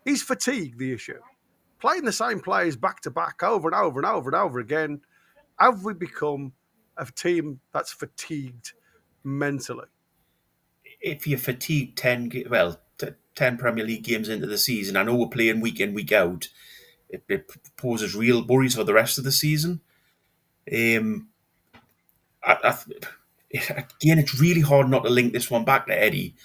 Is fatigue the issue? Playing the same players back to back over and over and over and over again, have we become a team that's fatigued mentally? If you're fatigued 10 Premier League games into the season, I know we're playing week in, week out, it poses real worries for the rest of the season. Again, it's really hard not to link this one back to Eddie.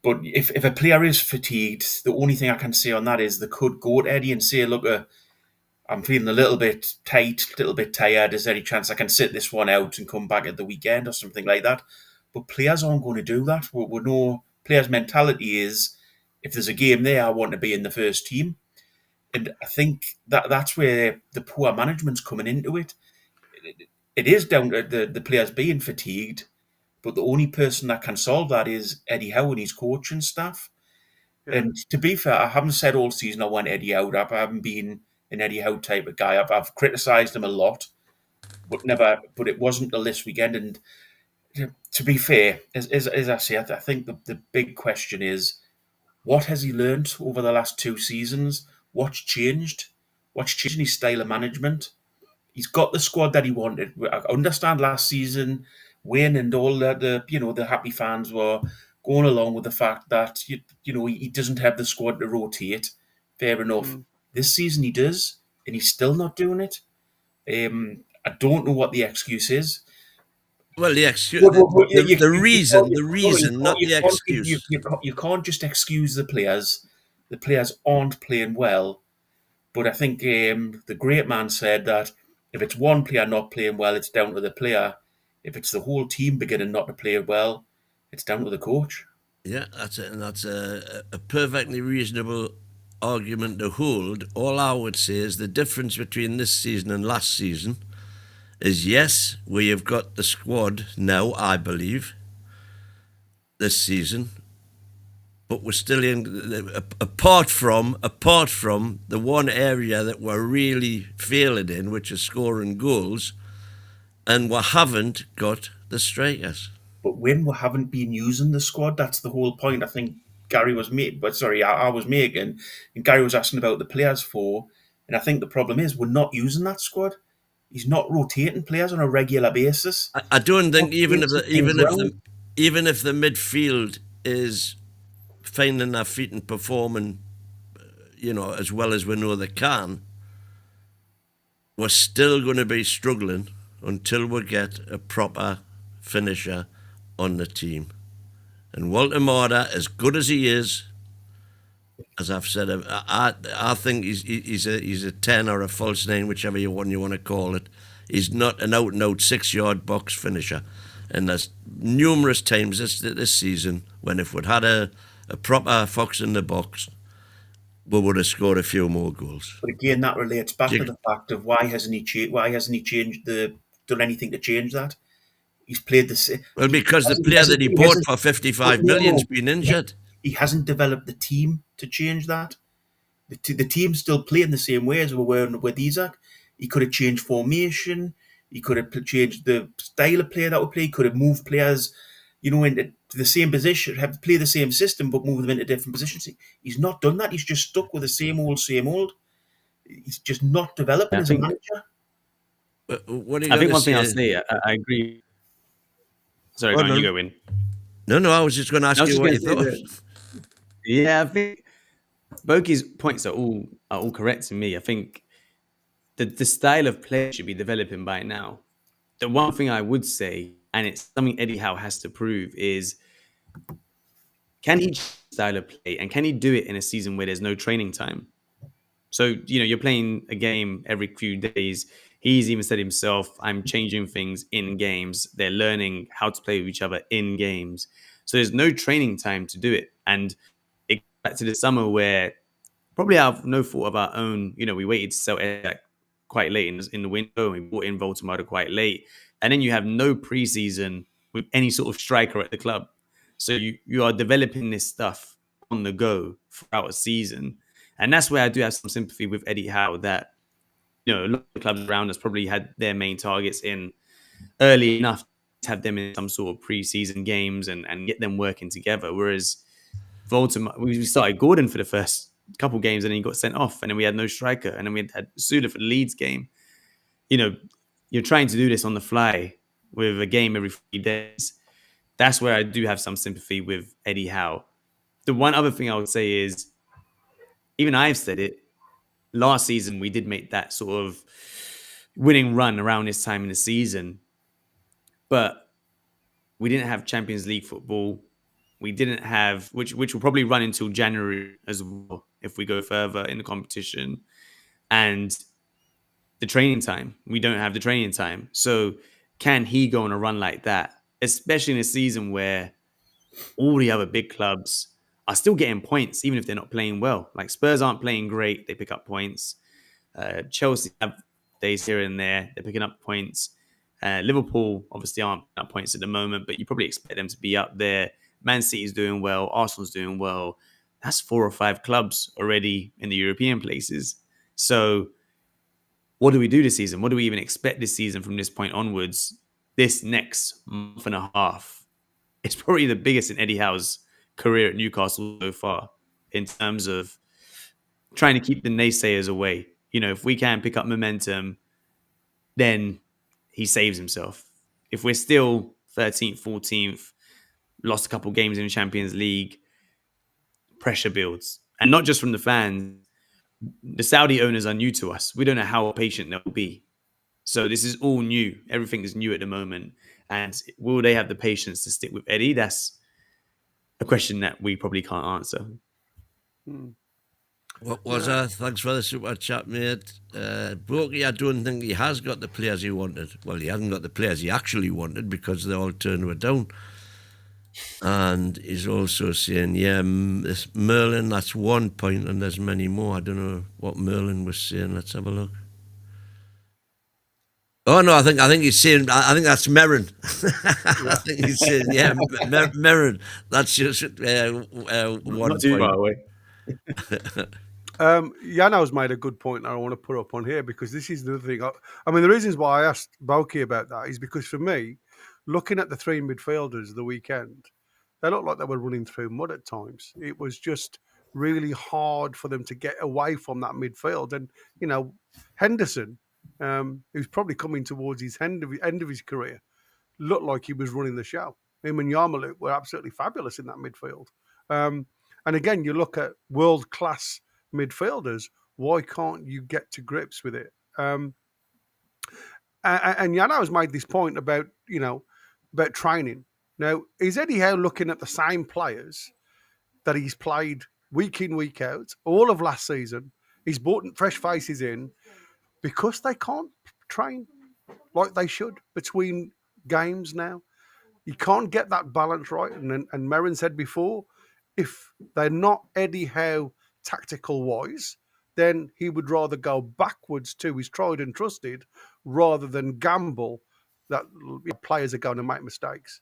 But if a player is fatigued, the only thing I can say on that is they could go to Eddie and say, look, I'm feeling a little bit tight, a little bit tired. Is there any chance I can sit this one out and come back at the weekend or something like that? But players aren't going to do that. We know players' mentality is, if there's a game there, I want to be in the first team. And I think that's where the poor management's coming into it. It is down to the players being fatigued, but the only person that can solve that is Eddie Howe and his coaching staff. Yeah. And to be fair, I haven't said all season I want Eddie out. I haven't been an Eddie Howe type of guy. I've criticised him a lot, but it wasn't till this weekend. And to be fair, as I say, I think the big question is, what has he learned over the last two seasons? What's changed? What's changed in his style of management? He's got the squad that he wanted. I understand last season, Wayne and all the happy fans were going along with the fact that he doesn't have the squad to rotate. Fair enough. This season he does, and he's still not doing it. I don't know what the excuse is. Well, the excuse, the reason, not the excuse. You can't just excuse the players. The players aren't playing well. But I think the great man said that if it's one player not playing well, it's down to the player. If it's the whole team beginning not to play well, it's down to the coach. Yeah, that's it, and that's a perfectly reasonable argument to hold. All I would say is the difference between this season and last season is, yes, we have got the squad now, I believe, this season, but we're still in, apart from the one area that we're really failing in, which is scoring goals, and we haven't got the strikers. But when we haven't been using the squad, that's the whole point. I think Gary was making, I was making, and Gary was asking about the players for, and I think the problem is we're not using that squad. He's not rotating players on a regular basis. I don't think even if the midfield is finding their feet and performing, as well as we know they can, we're still going to be struggling until we get a proper finisher on the team. And Walter Marder, as good as he is, as I've said, I think he's a 10 or a false 9, whichever one you want to call it. He's not an out-and-out 6-yard box finisher. And there's numerous times this season when if we'd had a proper fox in the box, we would have scored a few more goals. But again, that relates back to the fact of why hasn't he done anything to change that? He's played the same. Well, because the player that he bought for 55 million's been injured. He hasn't developed the team to change that. The team's still playing the same way as we were with Isaac. He could have changed formation. He could have changed the style of play that we play. He could have moved players, into the same position, have play the same system, but move them into different positions. He's not done that. He's just stuck with the same old. He's just not developing as a manager. What are you I think one say? thing I'll say, I agree. Sorry, you go in. No, I was just going to ask you what you thought. Yeah, I think Boki's points are all correct to me. I think the style of play should be developing by now. The one thing I would say, and it's something Eddie Howe has to prove, is can he style of play and can he do it in a season where there's no training time? So, you're playing a game every few days. He's even said himself, I'm changing things in games. They're learning how to play with each other in games. So there's no training time to do it. And it goes back to the summer where probably out of no fault of our own, we waited to sell Eddie quite late in the window. And we brought in Voltemada quite late. And then you have no preseason with any sort of striker at the club. So you are developing this stuff on the go throughout a season. And that's where I do have some sympathy with Eddie Howe that, a lot of the clubs around us probably had their main targets in early enough to have them in some sort of pre-season games and get them working together. Whereas Voltemada, we started Gordon for the first couple games and then he got sent off and then we had no striker and then we had Suda for the Leeds game. You're trying to do this on the fly with a game every 3 days. That's where I do have some sympathy with Eddie Howe. The one other thing I would say is, even I've said it, last season we did make that sort of winning run around this time in the season, but we didn't have Champions League football. We didn't have, which will probably run until January as well if we go further in the competition. And the training time, we don't have the training time. So can he go on a run like that, especially in a season where all the other big clubs are still getting points, even if they're not playing well? Like Spurs aren't playing great, they pick up points. Chelsea have days here and there, they're picking up points. Liverpool obviously aren't picking up points at the moment, but you probably expect them to be up there. Man City's doing well, Arsenal's doing well. That's 4 or 5 clubs already in the European places. So what do we do this season? What do we even expect this season from this point onwards? This next month and a half, it's probably the biggest in Eddie Howe's career at Newcastle so far in terms of trying to keep the naysayers away. If we can pick up momentum, then he saves himself. If we're still 13th, 14th, lost a couple games in the Champions League, pressure builds. And not just from the fans. The Saudi owners are new to us. We don't know how patient they'll be. So this is all new. Everything is new at the moment. And will they have the patience to stick with Eddie? That's a question that we probably can't answer. What was that? Thanks for the super chat, mate. Brokey, I don't think he has got the players he wanted. Well, he hasn't got the players he actually wanted because they all turned her down. And he's also saying, this Merlin, that's 1 point and there's many more. I don't know what Merlin was saying. Let's have a look. Oh, no, I think he's saying, I think that's Merrin. I think he's saying, Merrin. That's just 1 Not too far away. Yano's made a good point that I want to put up on here because this is the thing. I mean, the reasons why I asked Boki about that is because for me, looking at the 3 midfielders the weekend, they looked like they were running through mud at times. It was just really hard for them to get away from that midfield. And, Henderson, who's probably coming towards his end of his career, looked like he was running the show. Him and Yarmouk were absolutely fabulous in that midfield. And again, you look at world-class midfielders, why can't you get to grips with it? And Yano's made this point about, about training. Now, is Eddie Howe looking at the same players that he's played week in, week out, all of last season? He's brought fresh faces in because they can't train like they should between games now. You can't get that balance right. And Merrin said before, if they're not Eddie Howe tactical wise, then he would rather go backwards to his tried and trusted rather than gamble that players are going to make mistakes.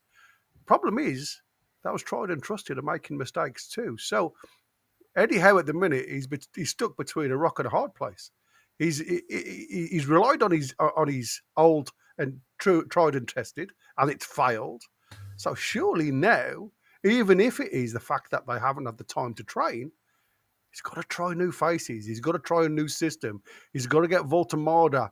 Problem is, that was tried and trusted and making mistakes too. So Eddie Howe at the minute, he's stuck between a rock and a hard place. He's relied on his old and tried and tested, and it's failed. So surely now, even if it is the fact that they haven't had the time to train, he's got to try new faces. He's got to try a new system. He's got to get Voltemada,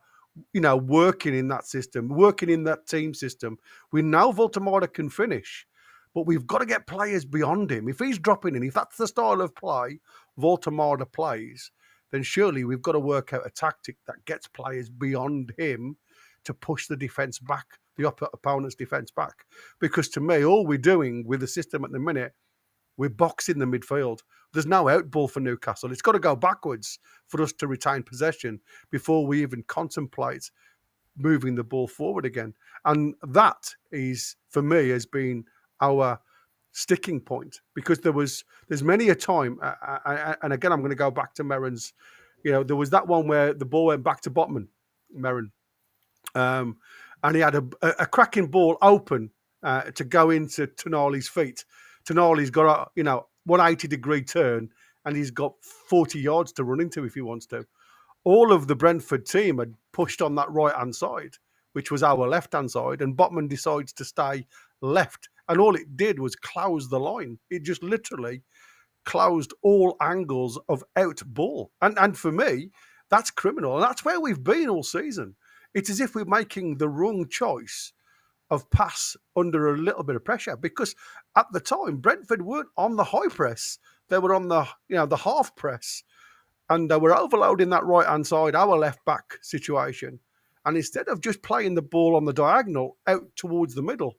working in that system, working in that team system. We know Voltemada can finish, but we've got to get players beyond him. If he's dropping in, if that's the style of play Voltemada plays, then surely we've got to work out a tactic that gets players beyond him to push the defence back, the opponent's defence back. Because to me, all we're doing with the system at the minute, we're boxing the midfield. There's no outball for Newcastle. It's got to go backwards for us to retain possession before we even contemplate moving the ball forward again. And that is, for me, has been our sticking point, because there's many a time, and again, I'm going to go back to Merrin's, there was that one where the ball went back to Botman, Merrin, and he had a cracking ball open to go into Tonali's feet. Tonali's got a 180-degree turn, and he's got 40 yards to run into if he wants to. All of the Brentford team had pushed on that right-hand side, which was our left-hand side, and Botman decides to stay left. And all it did was close the line. It just literally closed all angles of out ball. And for me, that's criminal. And that's where we've been all season. It's as if we're making the wrong choice of pass under a little bit of pressure, because at the time, Brentford weren't on the high press. They were on the half press, and they were overloading that right-hand side, our left-back situation. And instead of just playing the ball on the diagonal out towards the middle,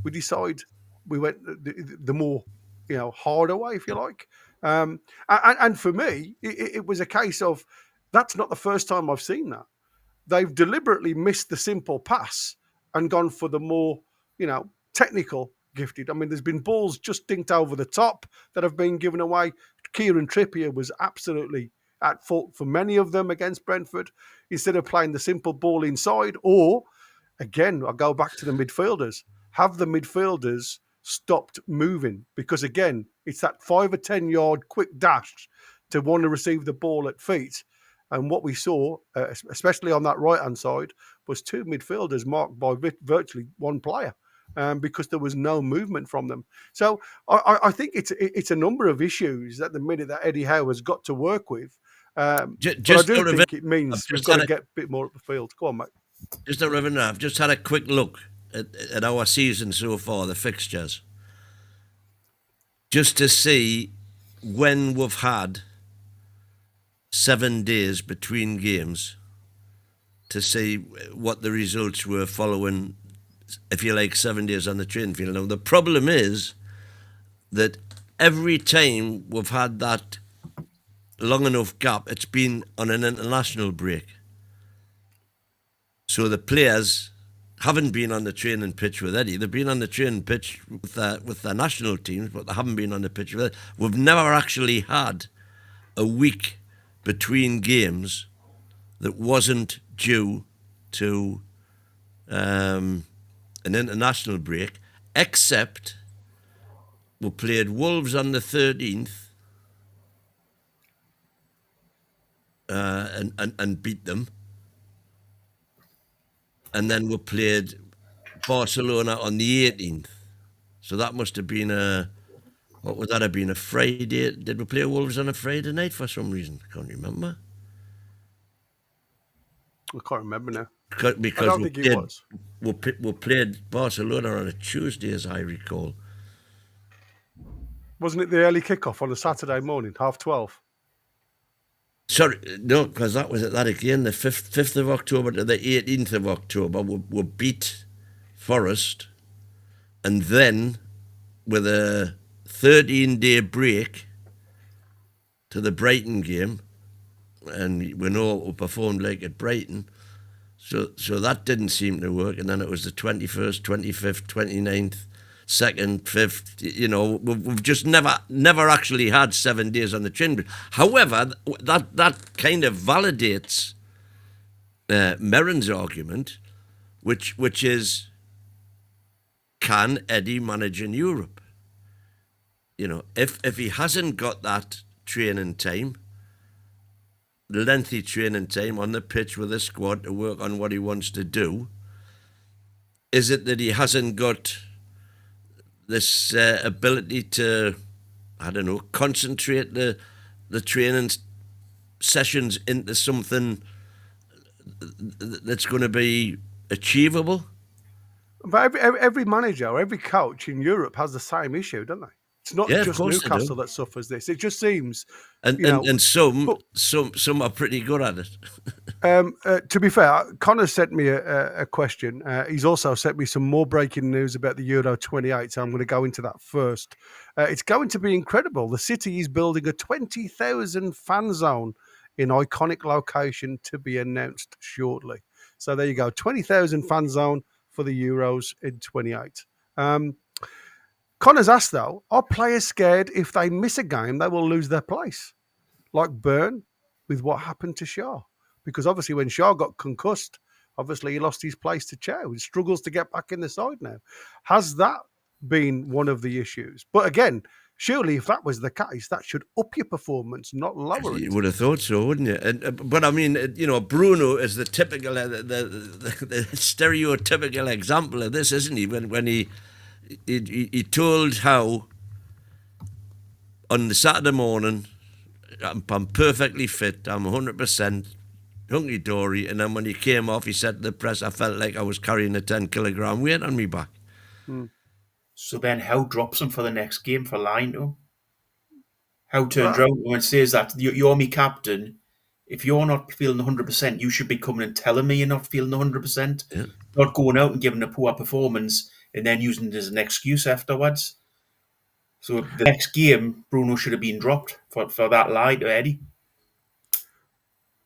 we went the more, harder way, if you like. And for me, it was a case of, that's not the first time I've seen that. They've deliberately missed the simple pass and gone for the more, technical gifted. I mean, there's been balls just dinked over the top that have been given away. Kieran Trippier was absolutely at fault for many of them against Brentford. Instead of playing the simple ball inside, or, again, I go back to the midfielders. Have the midfielders stopped moving? Because, again, it's that 5 or 10 yard quick dash to want to receive the ball at feet. And what we saw, especially on that right-hand side, was two midfielders marked by virtually one player, because there was no movement from them. So I think it's a number of issues at the minute that Eddie Howe has got to work with. But I do think it means we've got to get a bit more up the field. Go on, mate. Just a revenue. I've just had a quick look at our season so far, the fixtures, just to see when we've had 7 days between games, to see what the results were following, if you like, 7 days on the training field. Now, the problem is that every time we've had that long enough gap, it's been on an international break. So the players haven't been on the training pitch with Eddie. They've been on the training pitch with their national teams, but they haven't been on the pitch with Eddie. We've never actually had a week between games that wasn't due to an international break, except we played Wolves on the 13th and beat them. And then we played Barcelona on the 18th. So that must have been what would that have been, a Friday? Did we play Wolves on a Friday night for some reason? I can't remember. I can't remember now. Because I don't think it was. We played Barcelona on a Tuesday, as I recall. Wasn't it the early kickoff on a Saturday morning, 12:30? Sorry, no, because that was at that again, the 5th of October to the 18th of October. We beat Forest and then with a 13-day break to the Brighton game, and we know we performed like at Brighton, so that didn't seem to work. And then it was the 21st, 25th, 29th, 2nd, 5th. You know, we've just never actually had 7 days on the training. However, that kind of validates Merrin's argument, which is, can Eddie manage in Europe? You know, if he hasn't got that training time, lengthy training time on the pitch with the squad to work on what he wants to do, is it that he hasn't got this ability to, I don't know, concentrate the training sessions into something that's going to be achievable? But every manager or every coach in Europe has the same issue, don't they? It's not just Newcastle that suffers this. It just seems, and some are pretty good at it. To be fair, Connor sent me a question. He's also sent me some more breaking news about the Euro 28, so I'm going to go into that first. It's going to be incredible. The city is building a 20,000 fan zone in iconic location to be announced shortly. So there you go, 20,000 fan zone for the Euros in 28. Connor's asked, though, are players scared if they miss a game, they will lose their place? Like Byrne with what happened to Shaw. Because obviously when Shaw got concussed, obviously he lost his place to Chow. He struggles to get back in the side now. Has that been one of the issues? But again, surely if that was the case, that should up your performance, not lower it. You would have thought so, wouldn't you? But I mean, Bruno is the typical, the stereotypical example of this, isn't he? When he told Howe on the Saturday morning, I'm perfectly fit, I'm 100%, hunky-dory, and then when he came off, he said to the press, I felt like I was carrying a 10-kilogram weight on me back. So then Howe drops him for the next game for lying to him. Howe turns around and says that, you're me captain, if you're not feeling 100%, you should be coming and telling me you're not feeling 100%, not going out and giving a poor performance and then using it as an excuse afterwards. So the next game, Bruno should have been dropped for that lie to Eddie.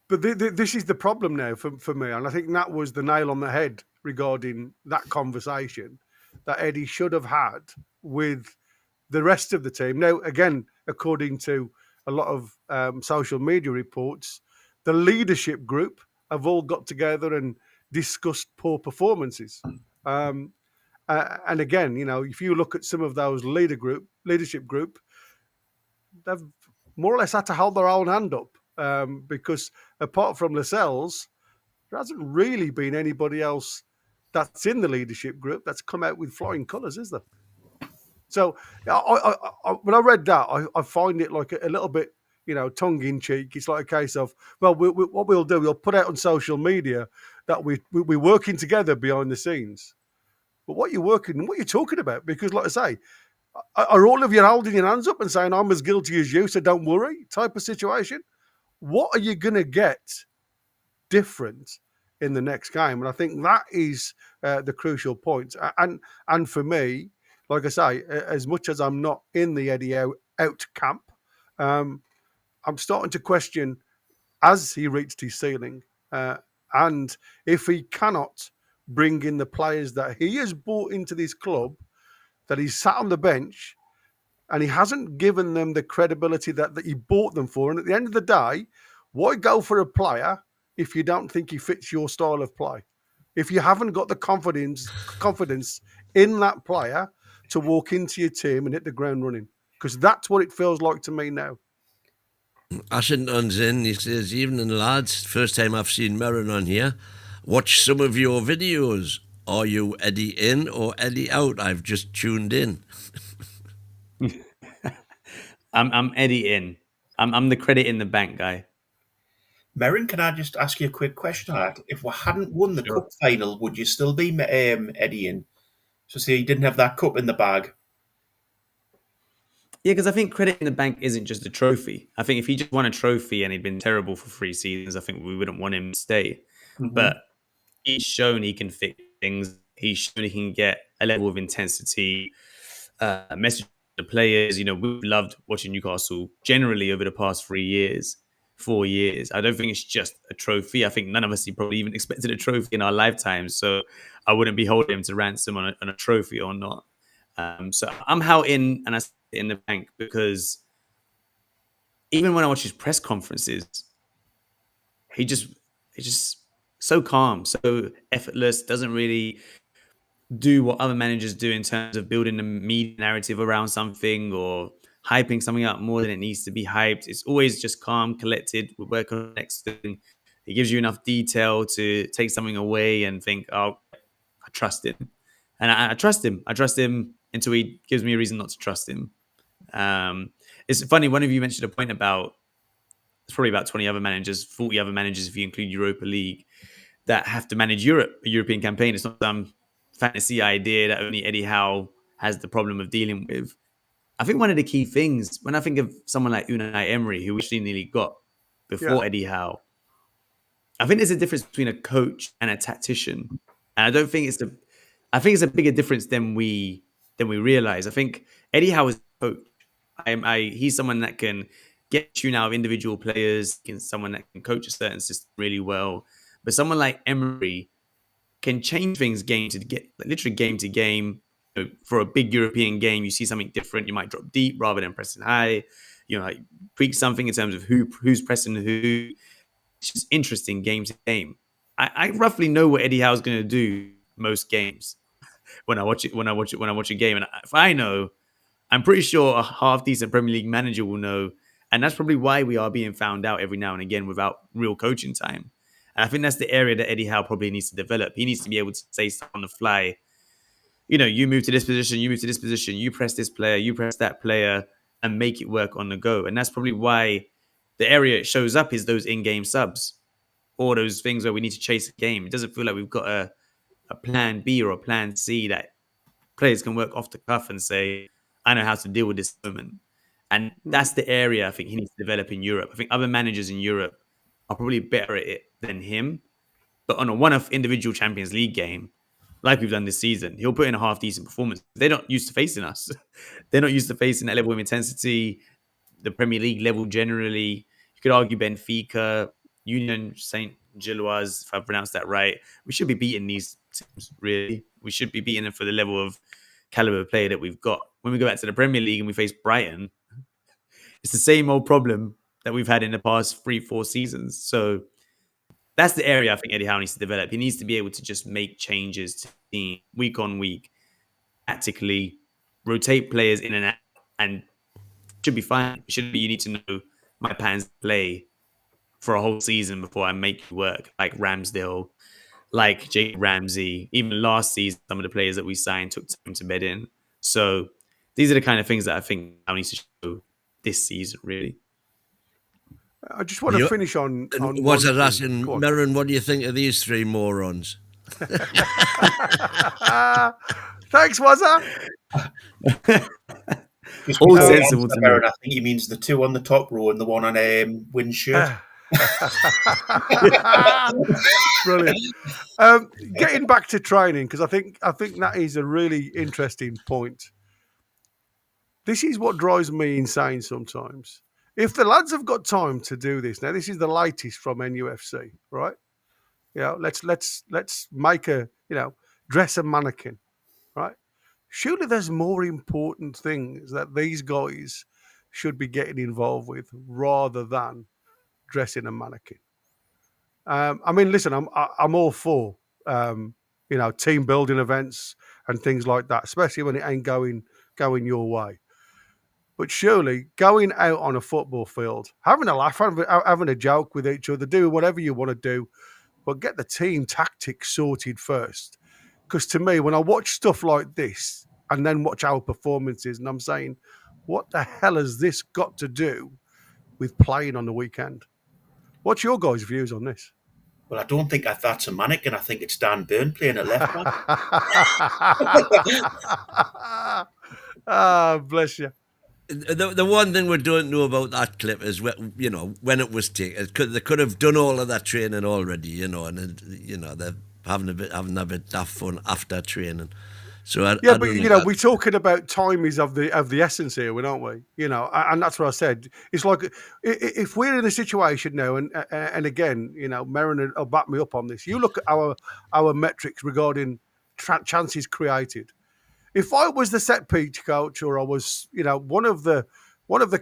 But this is the problem now for me, and I think that was the nail on the head regarding that conversation that Eddie should have had with the rest of the team. Now, again, according to a lot of social media reports, the leadership group have all got together and discussed poor performances. And again, if you look at some of those leadership group, they've more or less had to hold their own hand up because apart from Lascelles, there hasn't really been anybody else that's in the leadership group that's come out with flying colours, is there? So I when I read that, I find it like a little bit, tongue-in-cheek. It's like a case of, well, what we'll do, we'll put out on social media that we're working together behind the scenes. But what you're talking about? Because, like I say, are all of you holding your hands up and saying, I'm as guilty as you, so don't worry, type of situation? What are you going to get different in the next game? And I think that is the crucial point. And for me, like I say, as much as I'm not in the Eddie Howe out camp, I'm starting to question, has he reached his ceiling? And if he cannot bring in the players that he has brought into this club, that he's sat on the bench and he hasn't given them the credibility that he bought them for. And at the end of the day, why go for a player if you don't think he fits your style of play? If you haven't got the confidence in that player to walk into your team and hit the ground running, because that's what it feels like to me now. Ashington's in, he says, evening lads, first time I've seen Merrin on here. Watch some of your videos. Are you Eddie in or Eddie out? I've just tuned in. I'm Eddie in. I'm the credit in the bank guy. Merrin, can I just ask you a quick question? If we hadn't won the cup final, would you still be Eddie in? So say you didn't have that cup in the bag. Yeah, because I think credit in the bank isn't just a trophy. I think if he just won a trophy and he'd been terrible for 3 seasons, I think we wouldn't want him to stay. Mm-hmm. But he's shown he can fix things. He's shown he can get a level of intensity, message to the players. You know, we've loved watching Newcastle generally over the past 4 years. I don't think it's just a trophy. I think none of us probably even expected a trophy in our lifetimes. So I wouldn't be holding him to ransom on a trophy or not. So I'm Howe in, and I sit in the bank, because even when I watch his press conferences, he's just so calm, so effortless, doesn't really do what other managers do in terms of building a media narrative around something or hyping something up more than it needs to be hyped. It's always just calm, collected. We work on the next thing. He gives you enough detail to take something away and think, oh, I trust him. And I trust him. I trust him until he gives me a reason not to trust him. It's funny, one of you mentioned a point about, it's probably about 20 other managers, 40 other managers if you include Europa League, that have to manage a European campaign. It's not some fantasy idea that only Eddie Howe has the problem of dealing with. I think one of the key things, when I think of someone like Unai Emery, who we actually nearly got before Eddie Howe, I think there's a difference between a coach and a tactician. And I think it's a bigger difference than we realize. I think Eddie Howe is a coach. He's someone that can get you out of individual players, someone that can coach a certain system really well. But someone like Emery can change things literally game to game. You know, for a big European game, you see something different. You might drop deep rather than pressing high. You know, like tweak something in terms of who's pressing who. It's just interesting game to game. I roughly know what Eddie Howe's going to do most games when I watch a game. And if I know, I'm pretty sure a half decent Premier League manager will know. And that's probably why we are being found out every now and again without real coaching time. And I think that's the area that Eddie Howe probably needs to develop. He needs to be able to say stuff on the fly. You know, you move to this position, you press this player, you press that player, and make it work on the go. And that's probably why the area it shows up is those in-game subs, or those things where we need to chase a game. It doesn't feel like we've got a plan B or a plan C that players can work off the cuff and say, I know how to deal with this moment. And that's the area I think he needs to develop in Europe. I think other managers in Europe are probably better at it than him. But on a one-off individual Champions League game, like we've done this season, he'll put in a half-decent performance. They're not used to facing us. They're not used to facing that level of intensity, the Premier League level generally. You could argue Benfica, Union Saint-Gilloise, if I pronounced that right. We should be beating these teams, really. We should be beating them for the level of caliber player that we've got. When we go back to the Premier League and we face Brighton, it's the same old problem that we've had in the past 3-4 seasons. So that's the area I think Eddie Howe needs to develop. He needs to be able to just make changes to the team week on week, tactically, rotate players in and out, and should be fine. It shouldn't be you need to know my plans to play for a whole season before I make it work, like Ramsdale, like Jake Ramsey. Even last season, some of the players that we signed took time to bed in. So these are the kind of things that I think Howe needs to show this season, really. I just want to finish on what's it asking, Merrin, what do you think of these three morons? Thanks, Wazza. All sensible to me. I think he means the two on the top row and the one on Wynn's shirt. Brilliant. Getting back to training, because I think that is a really interesting point. This is what drives me insane sometimes. If the lads have got time to do this, now this is the latest from NUFC, right? Let's make dress a mannequin, right? Surely there's more important things that these guys should be getting involved with rather than dressing a mannequin. I mean, listen, I'm all for team building events and things like that, especially when it ain't going your way. But surely going out on a football field, having a laugh, having a joke with each other, doing whatever you want to do, but get the team tactics sorted first. Because to me, when I watch stuff like this and then watch our performances, and I'm saying, what the hell has this got to do with playing on the weekend? What's your guys' views on this? Well, I don't think that's a mannequin. I think it's Dan Byrne playing at left back. Bless you. The one thing we don't know about that clip is, when it was taken. They could have done all of that training already, and they're having a bit daft fun after training. So I but don't you know, we're talking about time is of the essence here, aren't we? You know, and that's what I said. It's like if we're in a situation now, and again, you know, Merrin will back me up on this. You look at our metrics regarding chances created. If I was the set piece coach, or I was, you know, one of the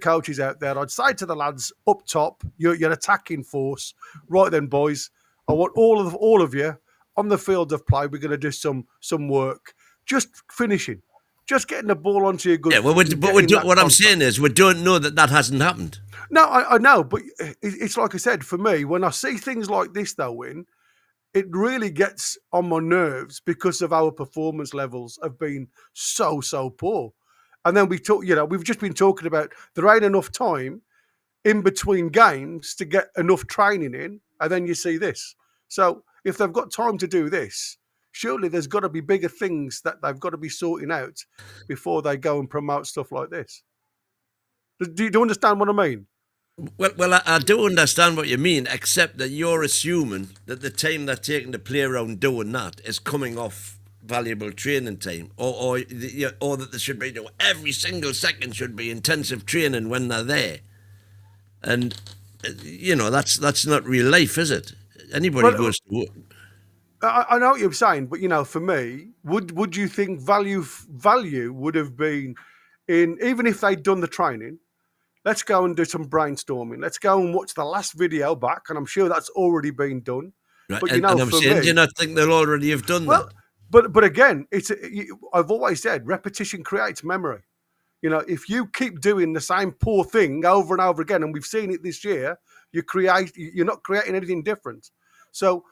coaches out there, I'd say to the lads up top, you're attacking force, right then, boys. I want all of you on the field of play. We're going to do some work. Just finishing, just getting the ball onto your good. Yeah, well, what I'm saying is we don't know that hasn't happened. No, I know, but it's like I said, for me, when I see things like this, though, Win, it really gets on my nerves because of our performance levels have been so poor. And then we've just been talking about there ain't enough time in between games to get enough training in, and then you see this. So if they've got time to do this, surely there's got to be bigger things that they've got to be sorting out before they go and promote stuff like this. Do you understand what I mean? Well, I do understand what you mean, except that you're assuming that the time they're taking to play around doing that is coming off valuable training time, or that there should be every single second should be intensive training when they're there, and you know that's not real life, is it? Anybody goes to work. I know what you're saying, but you know, for me, would you think value would have been in, even if they'd done the training? Let's go and do some brainstorming. Let's go and watch the last video back, and I'm sure that's already been done. Right. But you know, and I'm saying, do you not think they'll already have done that? But again, I've always said repetition creates memory. You know, if you keep doing the same poor thing over and over again, and we've seen it this year, you're not creating anything different. So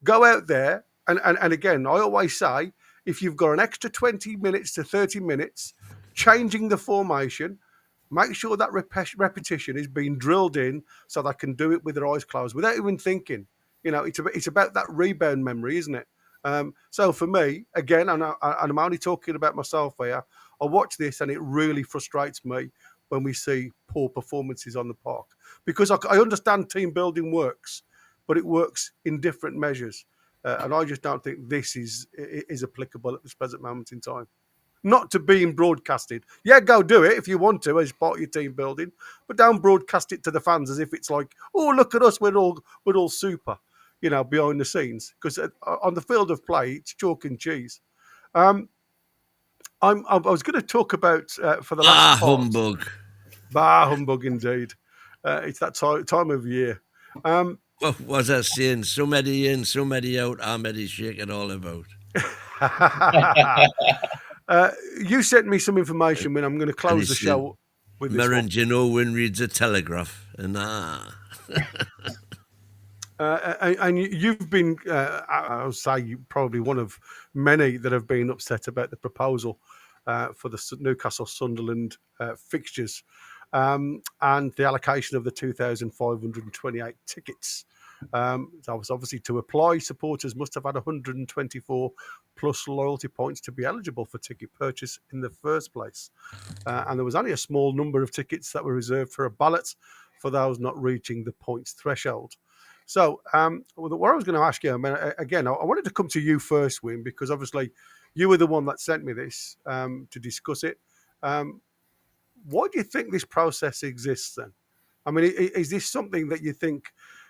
go out there, and again, I always say, if you've got an extra 20 minutes to 30 minutes, changing the formation, make sure that repetition is being drilled in so they can do it with their eyes closed without even thinking. You know, it's about that rebound memory, isn't it? So for me, again, and I'm only talking about myself here, I watch this and it really frustrates me when we see poor performances on the park, because I understand team building works, but it works in different measures. And I just don't think this is applicable at this present moment in time. Not to being broadcasted. Yeah, go do it if you want to as part of your team building, but don't broadcast it to the fans as if it's like, oh, look at us, we're all super, you know, behind the scenes. Because on the field of play, it's chalk and cheese. I was going to talk about for the last part. Humbug. Bah humbug, indeed. It's that time of year. What was I saying? So many in, so many out. How many shake it all about? You sent me some information when I'm going to close the show with this Merrin, do you know when reads a telegraph? And and you've been, I'll say, probably one of many that have been upset about the proposal for the Newcastle Sunderland fixtures and the allocation of the 2,528 tickets. That was obviously to apply. Supporters must have had 124 plus loyalty points to be eligible for ticket purchase in the first place. And there was only a small number of tickets that were reserved for a ballot for those not reaching the points threshold. So what I was going to ask you, I mean, again, I wanted to come to you first, Wim, because obviously you were the one that sent me this to discuss it. Why do you think this process exists then? I mean, is this something that you think,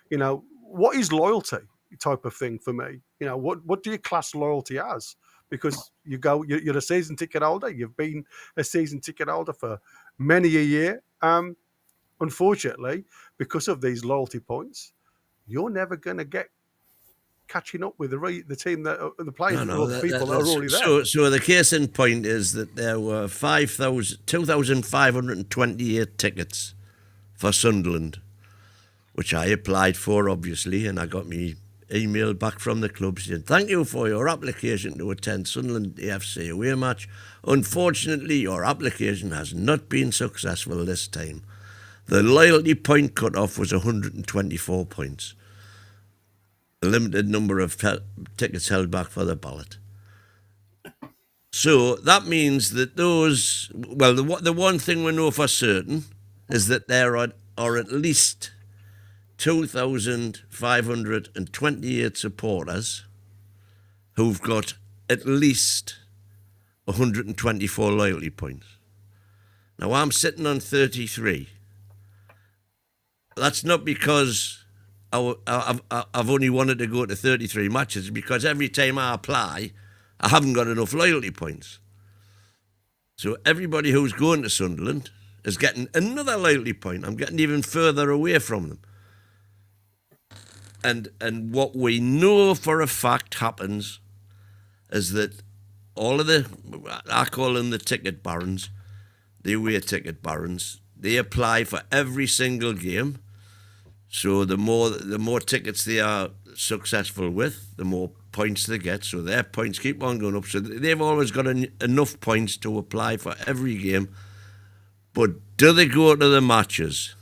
you know, what is loyalty type of thing for me? You know, what do you class loyalty as? Because you're a season ticket holder. You've been a season ticket holder for many a year. Unfortunately, because of these loyalty points, you're never going to get catching up with the team that the players, people that are already there. So the case in point is that there were 2,528 tickets for Sunderland, which I applied for, obviously, and I got me email back from the club saying, thank you for your application to attend Sunderland FC away match. Unfortunately, your application has not been successful this time. The loyalty point cut-off was 124 points. A limited number of tickets held back for the ballot. So that means that the one thing we know for certain is that there are at least 2,528 supporters who've got at least 124 loyalty points. Now, I'm sitting on 33. That's not because I've only wanted to go to 33 matches, because every time I apply, I haven't got enough loyalty points. So everybody who's going to Sunderland is getting another loyalty point. I'm getting even further away from them. And what we know for a fact happens is that all of I call them the ticket barons, the away ticket barons, they apply for every single game. So the more tickets they are successful with, the more points they get. So their points keep on going up. So they've always got enough points to apply for every game. But do they go to the matches?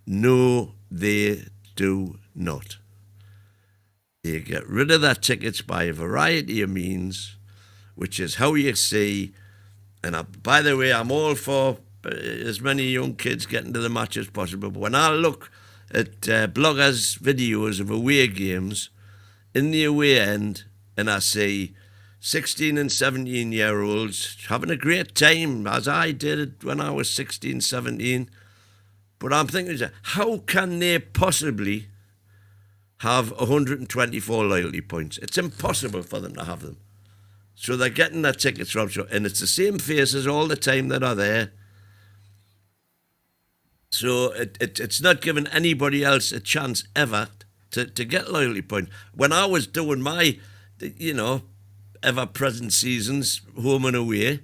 No, they do not. They get rid of their tickets by a variety of means, which is how you see. And by the way, I'm all for as many young kids getting to the match as possible. But when I look at bloggers' videos of away games in the away end, and I see 16 and 17-year-olds having a great time, as I did when I was 16, 17. But I'm thinking, how can they possibly have 124 loyalty points? It's impossible for them to have them. So they're getting their tickets from, and it's the same faces all the time that are there. So it's not giving anybody else a chance ever to get loyalty points. When I was doing my, ever-present seasons, home and away,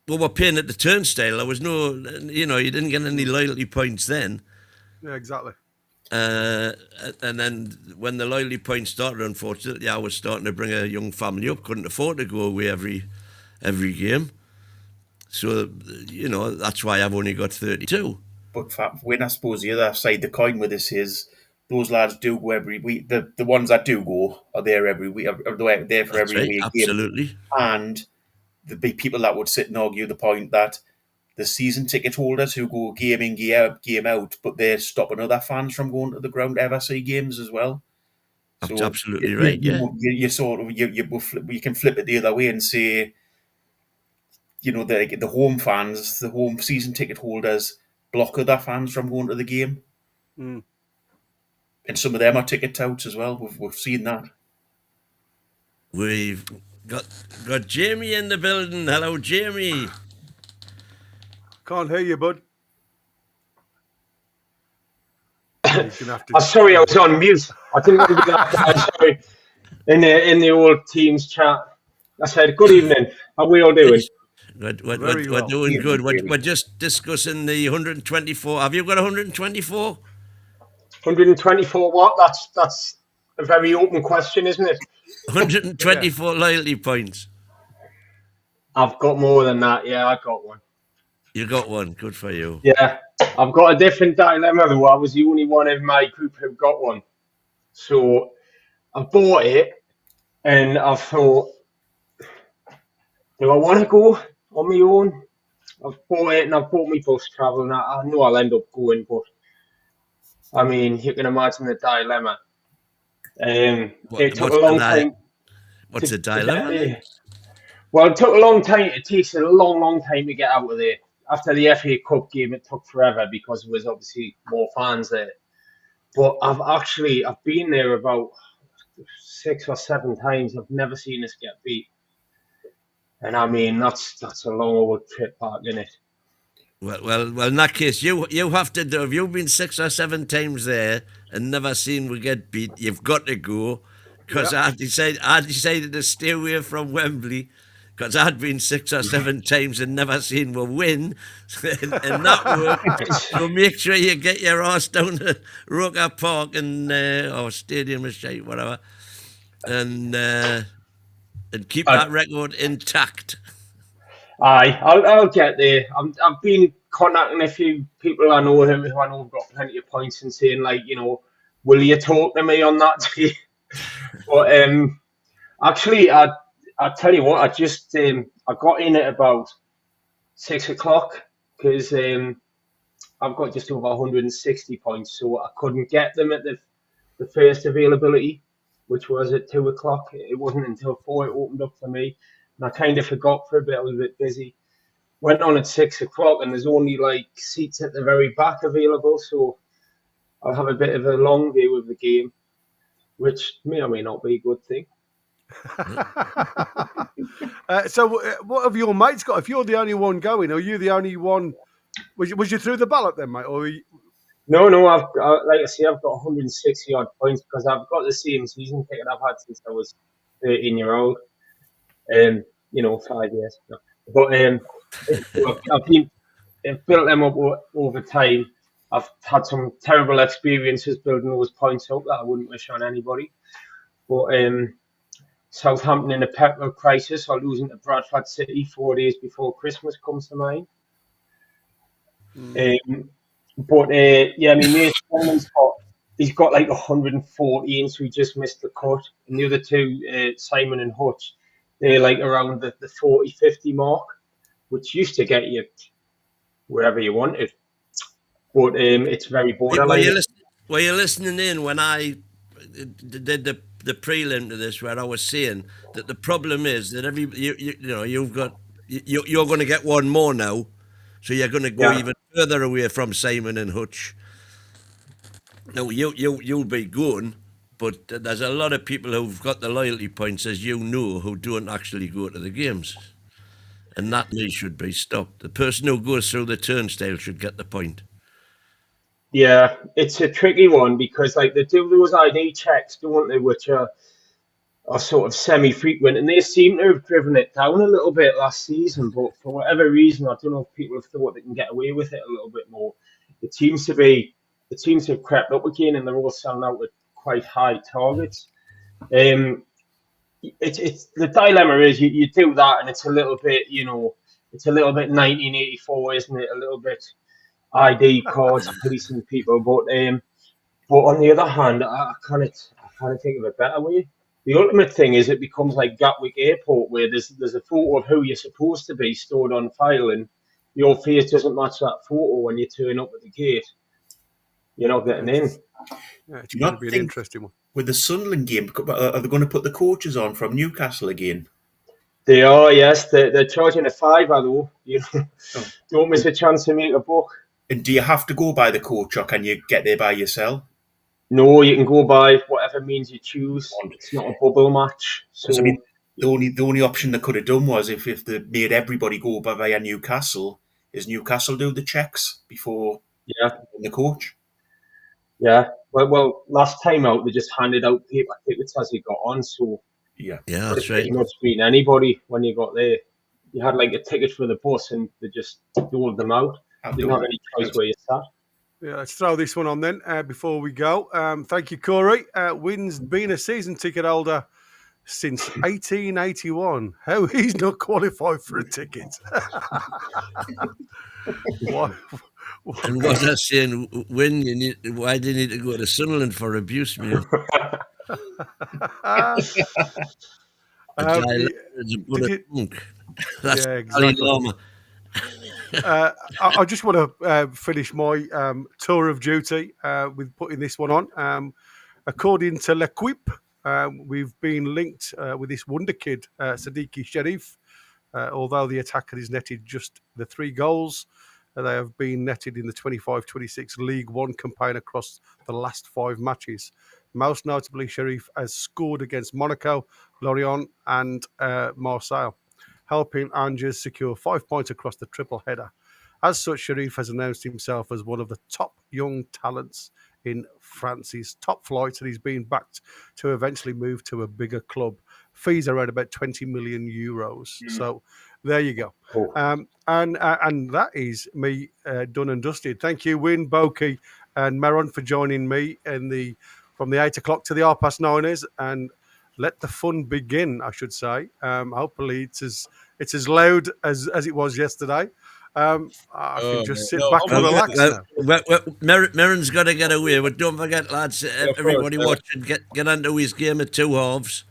we were paying at the turnstile. There was no, you didn't get any loyalty points then. Yeah, exactly. And then when the loyalty points started, unfortunately, I was starting to bring a young family up, couldn't afford to go away every game. So, that's why I've only got 32. But when I suppose the other side of the coin with this is those lads do go every week. The ones that do go are there every week, are there for every week. Absolutely. Game. And the big people that would sit and argue the point that the season ticket holders who go game in, game out, but they're stopping other fans from going to the ground to ever see games as well. That's absolutely right, yeah. You can flip it the other way and say, the home fans, the home season ticket holders block other fans from going to the game. Mm. And some of them are ticket touts as well. We've seen that. We've got Jamie in the building. Hello, Jamie. Can't hear you, bud. Sorry, I was on mute. I didn't want to do that. Sorry. In the old Teams chat, I said, "Good evening. How are we all doing?" We're doing good. We're just discussing the 124. Have you got 124? 124 what? That's a very open question, isn't it? 124 loyalty points. I've got more than that. Yeah, I got one. You got one. Good for you. Yeah, I've got a different dilemma though. I was the only one in my group who got one. So I bought it and I thought, do I want to go on my own? I've bought it and I've bought my bus travel and I know I'll end up going, but I mean, you can imagine the dilemma. It took a long time. What's the dilemma? Well, it took a long time. It takes a long time to get out of there. After the FA Cup game, it took forever because there was obviously more fans there. But I've been there about 6 or 7 times. I've never seen us get beat. And I mean, that's a long old trip back, isn't it? Well. In that case, you have to do. If you've been 6 or 7 times there and never seen we get beat, you've got to go. Because I decided to stay away from Wembley because I'd been 6 or 7 times and never seen we win, and that worked. So make sure you get your ass down to Roker Park or Stadium of Shite, whatever, and keep that record intact. Aye, I'll get there. I've been contacting a few people I know who I know have got plenty of points and saying, like, will you talk to me on that day? But actually, I tell you what, I just I got in at about 6 o'clock because I've got just over 160 points, so I couldn't get them at the first availability. which was at 2 o'clock. It wasn't until 4 it opened up for me. And I kind of forgot for a bit. I was a bit busy. Went on at 6 o'clock, and there's only like seats at the very back available. So I'll have a bit of a long view of the game, which may or may not be a good thing. So what have your mates got? If you're the only one going, are you the only one? Was you through the ballot then, mate? Or No, like I say, I've got 160 odd points because I've got the same season ticket I've had since I was 13-year-old. 5 years. But I've built them up over time. I've had some terrible experiences building those points up that I wouldn't wish on anybody. But Southampton in a petrol crisis or losing to Bradford City 4 days before Christmas comes to mind. He's got like 114, so he just missed the cut. And the other two, Simon and Hutch, they're like around the 40, 50 mark, which used to get you wherever you wanted. But it's very borderline. Were you listening in when I did the prelim to this, where I was saying that the problem is that you're going to get one more now, so you're going to go even further away from Simon and Hutch. Now you'll be going, but there's a lot of people who've got the loyalty points, as you know, who don't actually go to the games, and that should be stopped. The person who goes through the turnstile should get the point. Yeah, it's a tricky one because like they do those ID checks, don't they, which are sort of semi-frequent, and they seem to have driven it down a little bit last season. But for whatever reason, I don't know if people have thought they can get away with it a little bit more. It seems to have crept up again, and they're all selling out with quite high targets. It's the dilemma is you do that, and it's a little bit 1984, isn't it? A little bit ID cards, policing people, but on the other hand, I kind of think of a better way. The ultimate thing is it becomes like Gatwick Airport, where there's a photo of who you're supposed to be stored on file, and your face doesn't match that photo when you turn up at the gate. You're not getting in. Yeah, it's going to be an interesting one. With the Sunderland game, are they going to put the coaches on from Newcastle again? They are, yes. They're charging a £5 though. You don't miss a chance to make a buck. And do you have to go by the coach, or can you get there by yourself? No, you can go by whatever means you choose. It's not a bubble match. So I mean, the only option they could have done was if they made everybody go by via Newcastle, is Newcastle do the checks before the coach? Yeah. Well, last time out they just handed out paper tickets as you got on. So yeah, that's right. Pretty much being anybody when you got there. You had like a ticket for the bus, and they just doled them out. You didn't have any choice where you sat. Yeah, let's throw this one on then before we go. Thank you, Corey. Wynn's been a season ticket holder since 1881. How he's not qualified for a ticket? Why? And what I saying, Wynn, why do you need to go to Sunderland for abuse, man? That's exactly. I just want to finish my tour of duty with putting this one on. According to L'Equipe, we've been linked with this wonder kid, Siddiqui Sharif. Although the attacker has netted just the 3 goals, they have been netted in the 25-26 League One campaign across the last 5 matches. Most notably, Sharif has scored against Monaco, Lorient and Marseille, helping Angers secure 5 points across the triple header. As such, Sharif has announced himself as one of the top young talents in France's top flight, and he's been backed to eventually move to a bigger club. Fees around about 20 million euros. So there you go. Cool. And that is me done and dusted. Thank you, Wynn, Boki and Meron for joining me from the 8 o'clock to the 9:30, and let the fun begin, I should say. Hopefully it's as loud as it was yesterday. I can just sit back and relax now. Meron's got to get away, but don't forget, lads, everybody watching, get into his game at 2 halves.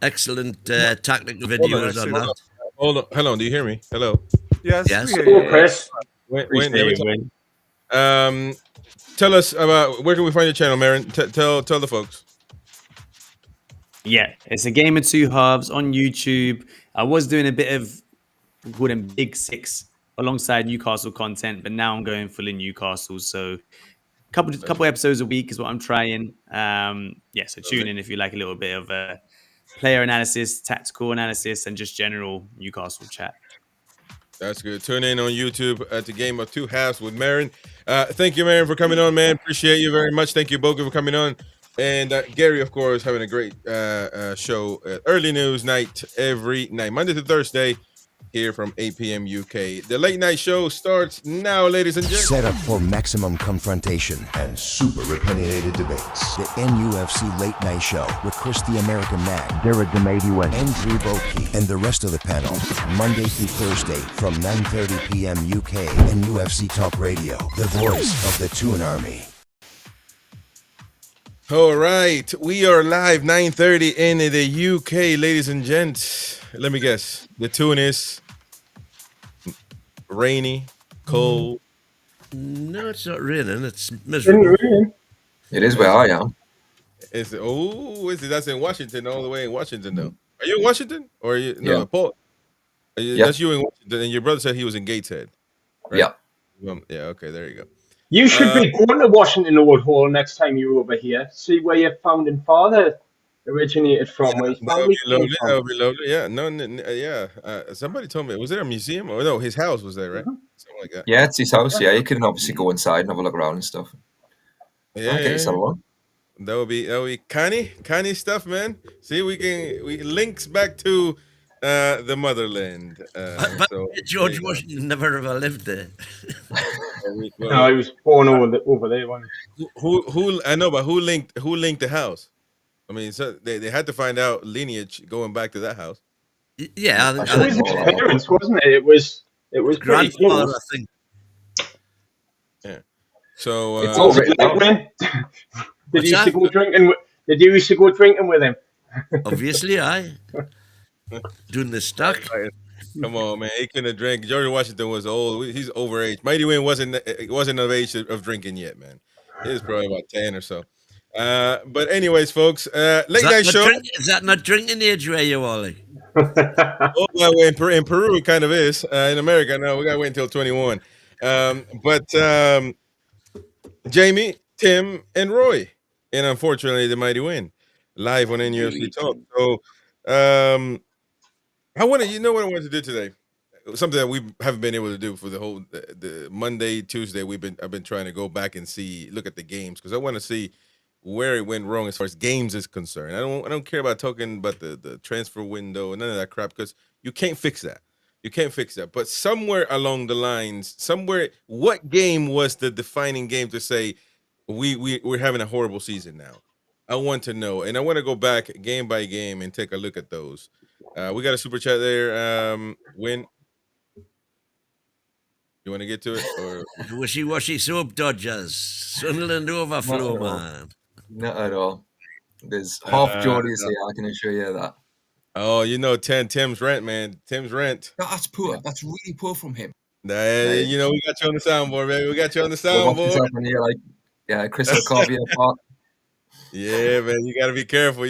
Excellent tactical videos on that. Hold on. Hello, do you hear me? Hello. Yes. Chris. Tell us about, where can we find your channel, Meron? Tell the folks. Yeah, it's a game of two halves on YouTube. I was doing a bit of, we call them Big Six alongside Newcastle content, but now I'm going full in Newcastle. So couple episodes a week is what I'm trying. So tune in if you like a little bit of player analysis, tactical analysis, and just general Newcastle chat. That's good. Tune in on YouTube at the Game of Two Halves with Marin. Thank you, Marin, for coming on, man. Appreciate you very much. Thank you, Boga, for coming on. And Gary, of course, having a great show. Early news night every night, Monday to Thursday, here from 8 p.m. UK. The late night show starts now, ladies and gentlemen. Set up for maximum confrontation and super opinionated debates. The NUFC Late Night Show with Chris the American Man, Derek DeMadiwan, Andrew Boki, and the rest of the panel. Monday through Thursday from 9:30 p.m. UK and UFC Talk Radio, the voice of the Toon Army. All right, we are live 9:30 in the UK, ladies and gents. Let me guess. The tune is rainy, cold. No, it's not raining. It's miserable. It is where I am. Is it? That's in Washington, all the way in Washington, though. Are you in Washington, or are you? No, Yeah. Paul. Yeah. That's you in Washington, and your brother said he was in Gateshead. Right? Yeah. Yeah. Okay. There you go. You should be going to Washington Old Hall next time you're over here. See where your founding father originated from. Where his That would family be came lovely. from. That would be lovely. Yeah. No. Somebody told me. Was there a museum? Or no, his house was there, right? Something like that. Yeah, it's his house. Yeah, you can obviously go inside and have a look around and stuff. Yeah. I'll get yourself along. That would be canny stuff, man. See, we links back to the motherland. But George Washington never ever lived there. No, he was born over there. One. Who I know, but who linked the house? I mean, so they had to find out lineage going back to that house. Yeah, It was his parents, wasn't it? It was pretty grandfather, close. I think. Yeah. So It's all written Like down. when? Did What's you used to that? go drinking? Did you used to go drinking with him? Obviously, doing the stock. Come on, man. He couldn't have drank. George Washington was old. He's overage. Mighty Wayne wasn't of age of drinking yet, man. He was probably about 10 or so. But anyways, folks, late night show. Is that not drinking age where you, Ollie? Oh, well, in Peru, it kind of is. In America, no, we got to wait until 21. But Jamie, Tim, and Roy, and unfortunately, the Mighty Win, live on NUFC Talk. So, you know what I wanted to do today? Something that we haven't been able to do for the whole the Monday, Tuesday. I've been trying to go back and look at the games because I want to see where it went wrong as far as games is concerned. I don't care about talking about the transfer window and none of that crap because you can't fix that. You can't fix that. But somewhere along the lines, what game was the defining game to say we're having a horrible season now? I want to know, and I want to go back game by game and take a look at those. We got a super chat there. Win. You want to get to it? Or Wishy-washy soap Dodgers. Sunderland overflow, man. Not at all. There's half Geordie's here, I can assure you that. Oh, Tim's rent, man. Tim's rent. That's poor. That's really poor from him. We got you on the soundboard, baby. We got you on the soundboard. Crystal Carvia Park. Yeah, man. You got to be careful.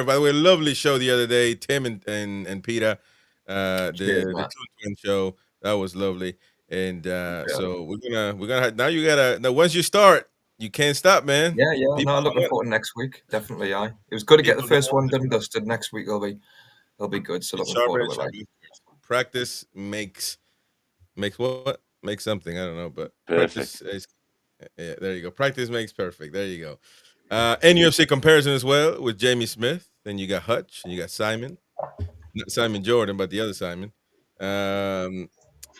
By the way, lovely show the other day. Tim and Peter, the Toon Twin show. That was lovely. And so we're gonna now once you start, you can't stop, man. Yeah. No, looking forward to next week. Definitely, It was good to get the first one done and dusted. Next week it'll be good. So looking forward to it. Practice makes what? Makes something. I don't know, but perfect. There you go. Practice makes perfect. There you go. NUFC comparison as well with Jamie Smith. Then you got Hutch and you got Simon, not Simon Jordan, but the other Simon.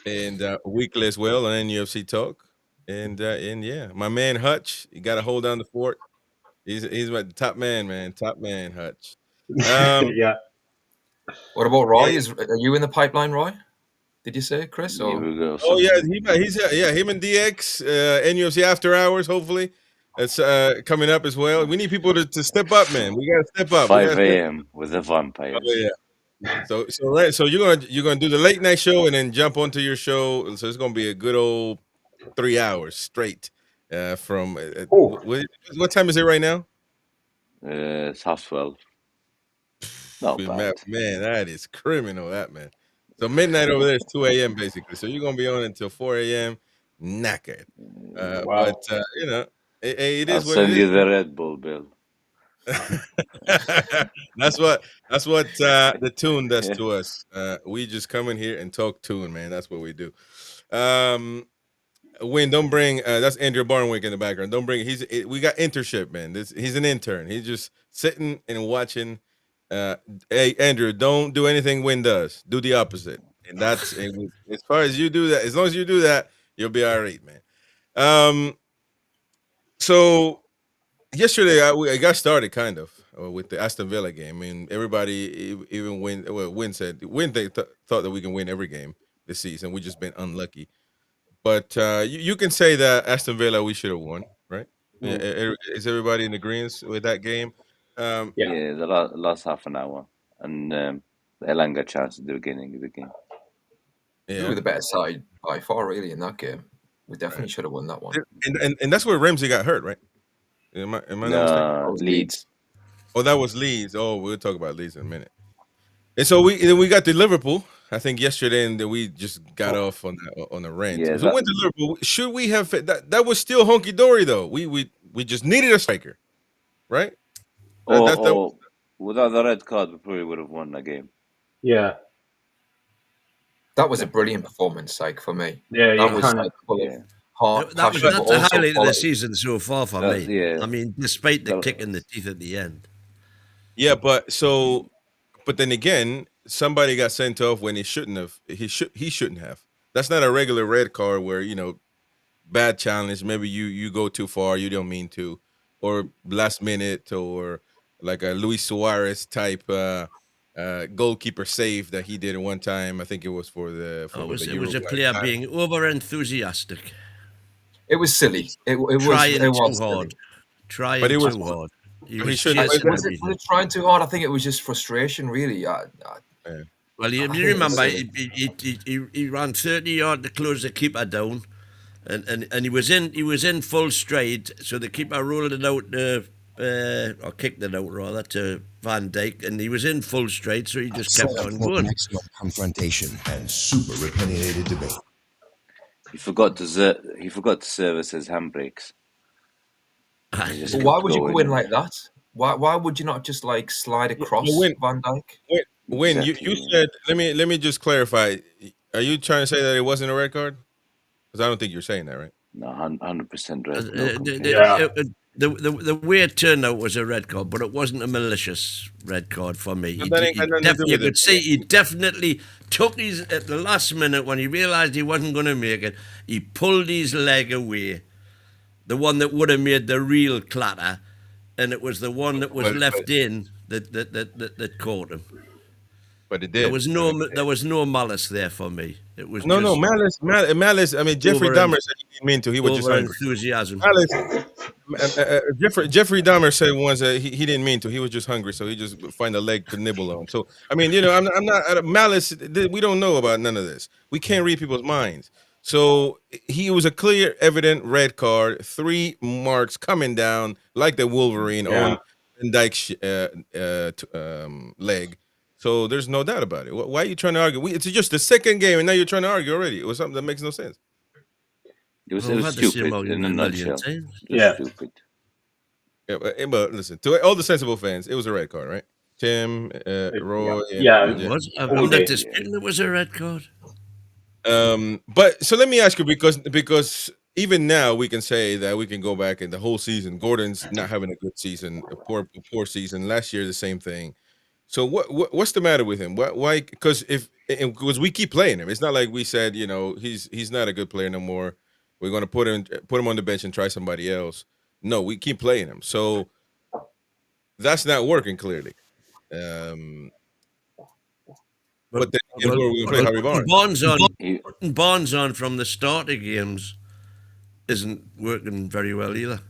And weekly as well on NUFC Talk. And yeah, my man Hutch, you got to hold down the fort. He's my top man, Hutch. Yeah. What about Roy? Are you in the pipeline, Roy? Did you say, Chris? Or? Oh yeah, him and DX, NUFC After Hours. Hopefully, that's coming up as well. We need people to step up, man. We got to step up. 5 a.m. with the vampires. Oh yeah. So you're gonna do the late night show and then jump onto your show. So it's gonna be a good old 3 hours straight. From what time is it right now? It's 12:30. Not Man, that is criminal, that, man. So midnight over there is 2 a.m. basically. So you're going to be on until 4 a.m. knackered. Wow. But, you know, it I'll is what it send is. you the Red Bull bill. That's what the Toon does to us. We just come in here and talk Toon, man. That's what we do. Win, don't bring that's Andrew Barnwick in the background. Don't bring we got internship, man. He's an intern. He's just sitting and watching. Hey, Andrew, don't do anything Win does. Do the opposite. And that's as far as you do that, as long as you do that, you'll be all right, man. So yesterday I got started kind of with the Aston Villa game. I mean, everybody, even Win they thought that we can win every game this season. We just been unlucky. But you can say that Aston Villa we should have won, right? Is everybody in agreement with that game? Yeah, the last half an hour, and the Elanga chance at the beginning of the game. We were the better side by far, really, in that game. We definitely should have won that one. And that's where Ramsey got hurt, right? Am I not mistaken? Leeds. Oh, that was Leeds. Oh, we'll talk about Leeds in a minute. And so we got to Liverpool, I think yesterday, and then we just got off on the rant. Yeah, so we went to Liverpool. Should we have that was still honky dory though. We just needed a striker, right? Without the red card, we probably would have won the game. Yeah. That was a brilliant performance, Syke, for me. Yeah, that was like full of heart. That's passion, the but highlight also of the season so far for me. Yeah. I mean, despite the kick in the teeth at the end. Yeah, but then again, somebody got sent off when he shouldn't have. He shouldn't have. That's not a regular red card where, you know, bad challenge. Maybe you go too far, you don't mean to, or last minute, or like a Luis Suarez type goalkeeper save that he did at one time. I think it was for the. It was a player being over enthusiastic. It was silly. It was too hard. Trying too hard. Was it trying too hard? I think it was just frustration, really. Well, you remember he ran 30 yards to close the keeper down, and he was in full stride. So the keeper rolled it out, or kicked it out rather, to Van Dijk, and he was in full stride. So he just kept on going. Maximum confrontation and super opinionated debate. He forgot to service his handbrakes. But why would you go in like that? Why would you not just like slide across Van Dijk? When you said, let me just clarify. Are you trying to say that it wasn't a red card? Because I don't think you're saying that, right? No, 100% red. The way it turned out was a red card, but it wasn't a malicious red card for me. You could see he definitely took his, at the last minute when he realised he wasn't going to make it, he pulled his leg away, the one that would have made the real clatter, and it was the one that was left in that caught him. But it did. There was no malice there for me. It was malice. I mean, Jeffrey Dahmer said he didn't mean to. He was just hungry. Enthusiasm. Jeffrey Dahmer said once that he didn't mean to. He was just hungry, so he just find a leg to nibble on. So I mean, you know, I'm not malice. We don't know about none of this. We can't read people's minds. So he was a clear, evident red card. 3 marks coming down like the Wolverine on Van Dijk's leg. So there's no doubt about it. Why are you trying to argue? It's just the second game, and now you're trying to argue already. It was something that makes no sense. It was stupid in a nutshell. Stupid. Yeah, but listen, to all the sensible fans, it was a red card, right? Tim, Roy. It was. I'm not disputing it was a red card. But so let me ask you, because even now we can say that we can go back in the whole season. Gordon's not having a good season, a poor season. Last year, the same thing. So what's the matter with him? Why? Because because we keep playing him. It's not like we said, you know, he's not a good player no more. We're going to put him on the bench and try somebody else. No, we keep playing him. So that's not working clearly. But then we play Harvey Barnes. Barnes on from the start of games isn't working very well either.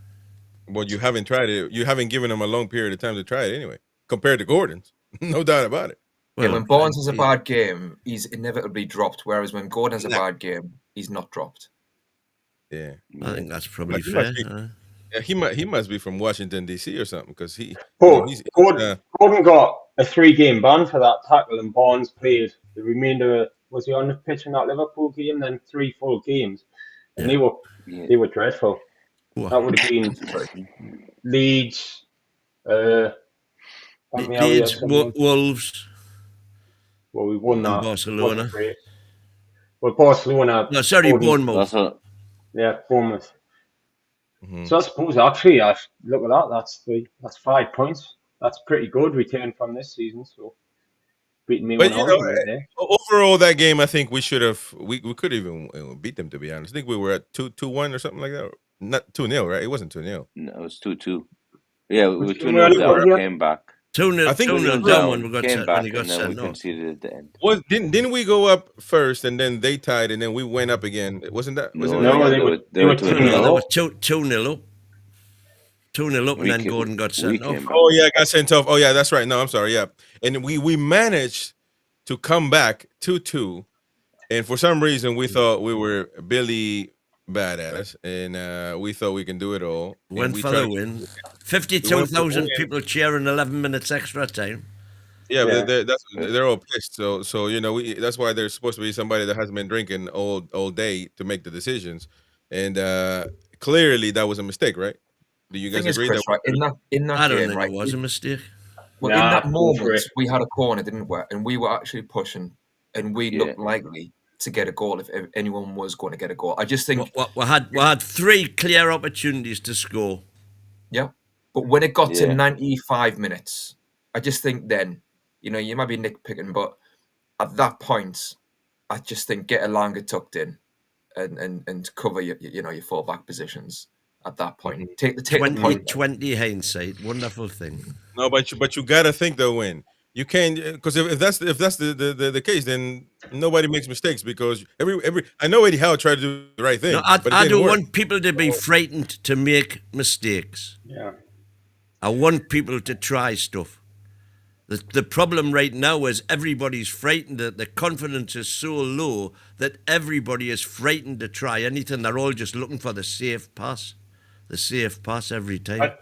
Well, you haven't tried it. You haven't given him a long period of time to try it anyway, compared to Gordon's. No doubt about it. Yeah, when Barnes has a bad game, he's inevitably dropped. Whereas when Gordon has a bad game, he's not dropped. Yeah, I think that's probably fair. Yeah, he must be from Washington D.C. or something, because Gordon got a 3-game ban for that tackle, and Barnes played the remainder. Was he on the pitch in that Liverpool game? Then 3 full games, and they were dreadful. Wow. That would have been Leeds, Leeds, Wolves. Well, we won that. Barcelona. Well, Barcelona. No, sorry, Bournemouth. Yeah, Bournemouth. So I suppose actually, look at that. That's 5 points. That's pretty good return from this season. So beating me. But overall, that game, I think we should have. We could even beat them. To be honest, I think we were at 2-1 or something like that. Not 2-0, right? It wasn't 2-0. No, it was 2-2. Yeah, we were 2-0 down. Came back. 2-0. I think 2-0 down when we got came set. back, When he got and then set we off. conceded at the end. Didn't we go up first and then they tied and then we went up again? Wasn't that? No, they were 2-0 They were up. 2-0 up. 2-0 up, and then Gordon got sent off. Oh yeah, got sent off. Oh yeah, that's right. No, I'm sorry. Yeah, and we managed to come back 2-2, and for some reason we thought we were Billy badass, and we thought we can do it all. Went for the win. 52,000 people cheering 11 minutes extra time. Yeah, but they're all pissed. So you know, that's why there's supposed to be somebody that hasn't been drinking all day to make the decisions, and clearly that was a mistake, right? Do you guys agree? Chris, right? In that I don't game, think right? it was a mistake. Well, in that moment, we had a corner, didn't we? And we were actually pushing, and we looked likely to get a goal if anyone was going to get a goal. I just think we had 3 clear opportunities to score. Yeah, but when it got to 95 minutes, I just think then, you know, you might be nitpicking, but at that point, I just think get Elanga tucked in and cover your fullback positions. At that point, take the 20 hindsight, wonderful thing. No, but you gotta think though, when you can't, because if that's the case, then nobody makes mistakes, because every I know Eddie Howe tried to do the right thing. No, I don't want people to be frightened to make mistakes. Yeah, I want people to try stuff. The problem right now is everybody's frightened. That the confidence is so low that everybody is frightened to try anything. They're all just looking for the safe pass. The safe pass every time.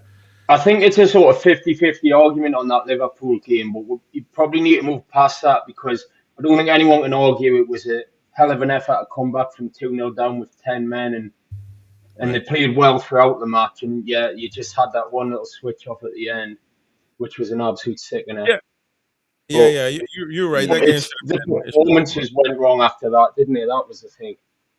I think it's a sort of 50-50 argument on that Liverpool game, but you probably need to move past that, because I don't think anyone can argue it was a hell of an effort to come back from 2-0 down with 10 men, and they played well throughout the match, and you just had that one little switch off at the end, which was an absolute sickener. Yeah, you're right. That game the performances went wrong after that, didn't it? That was the thing.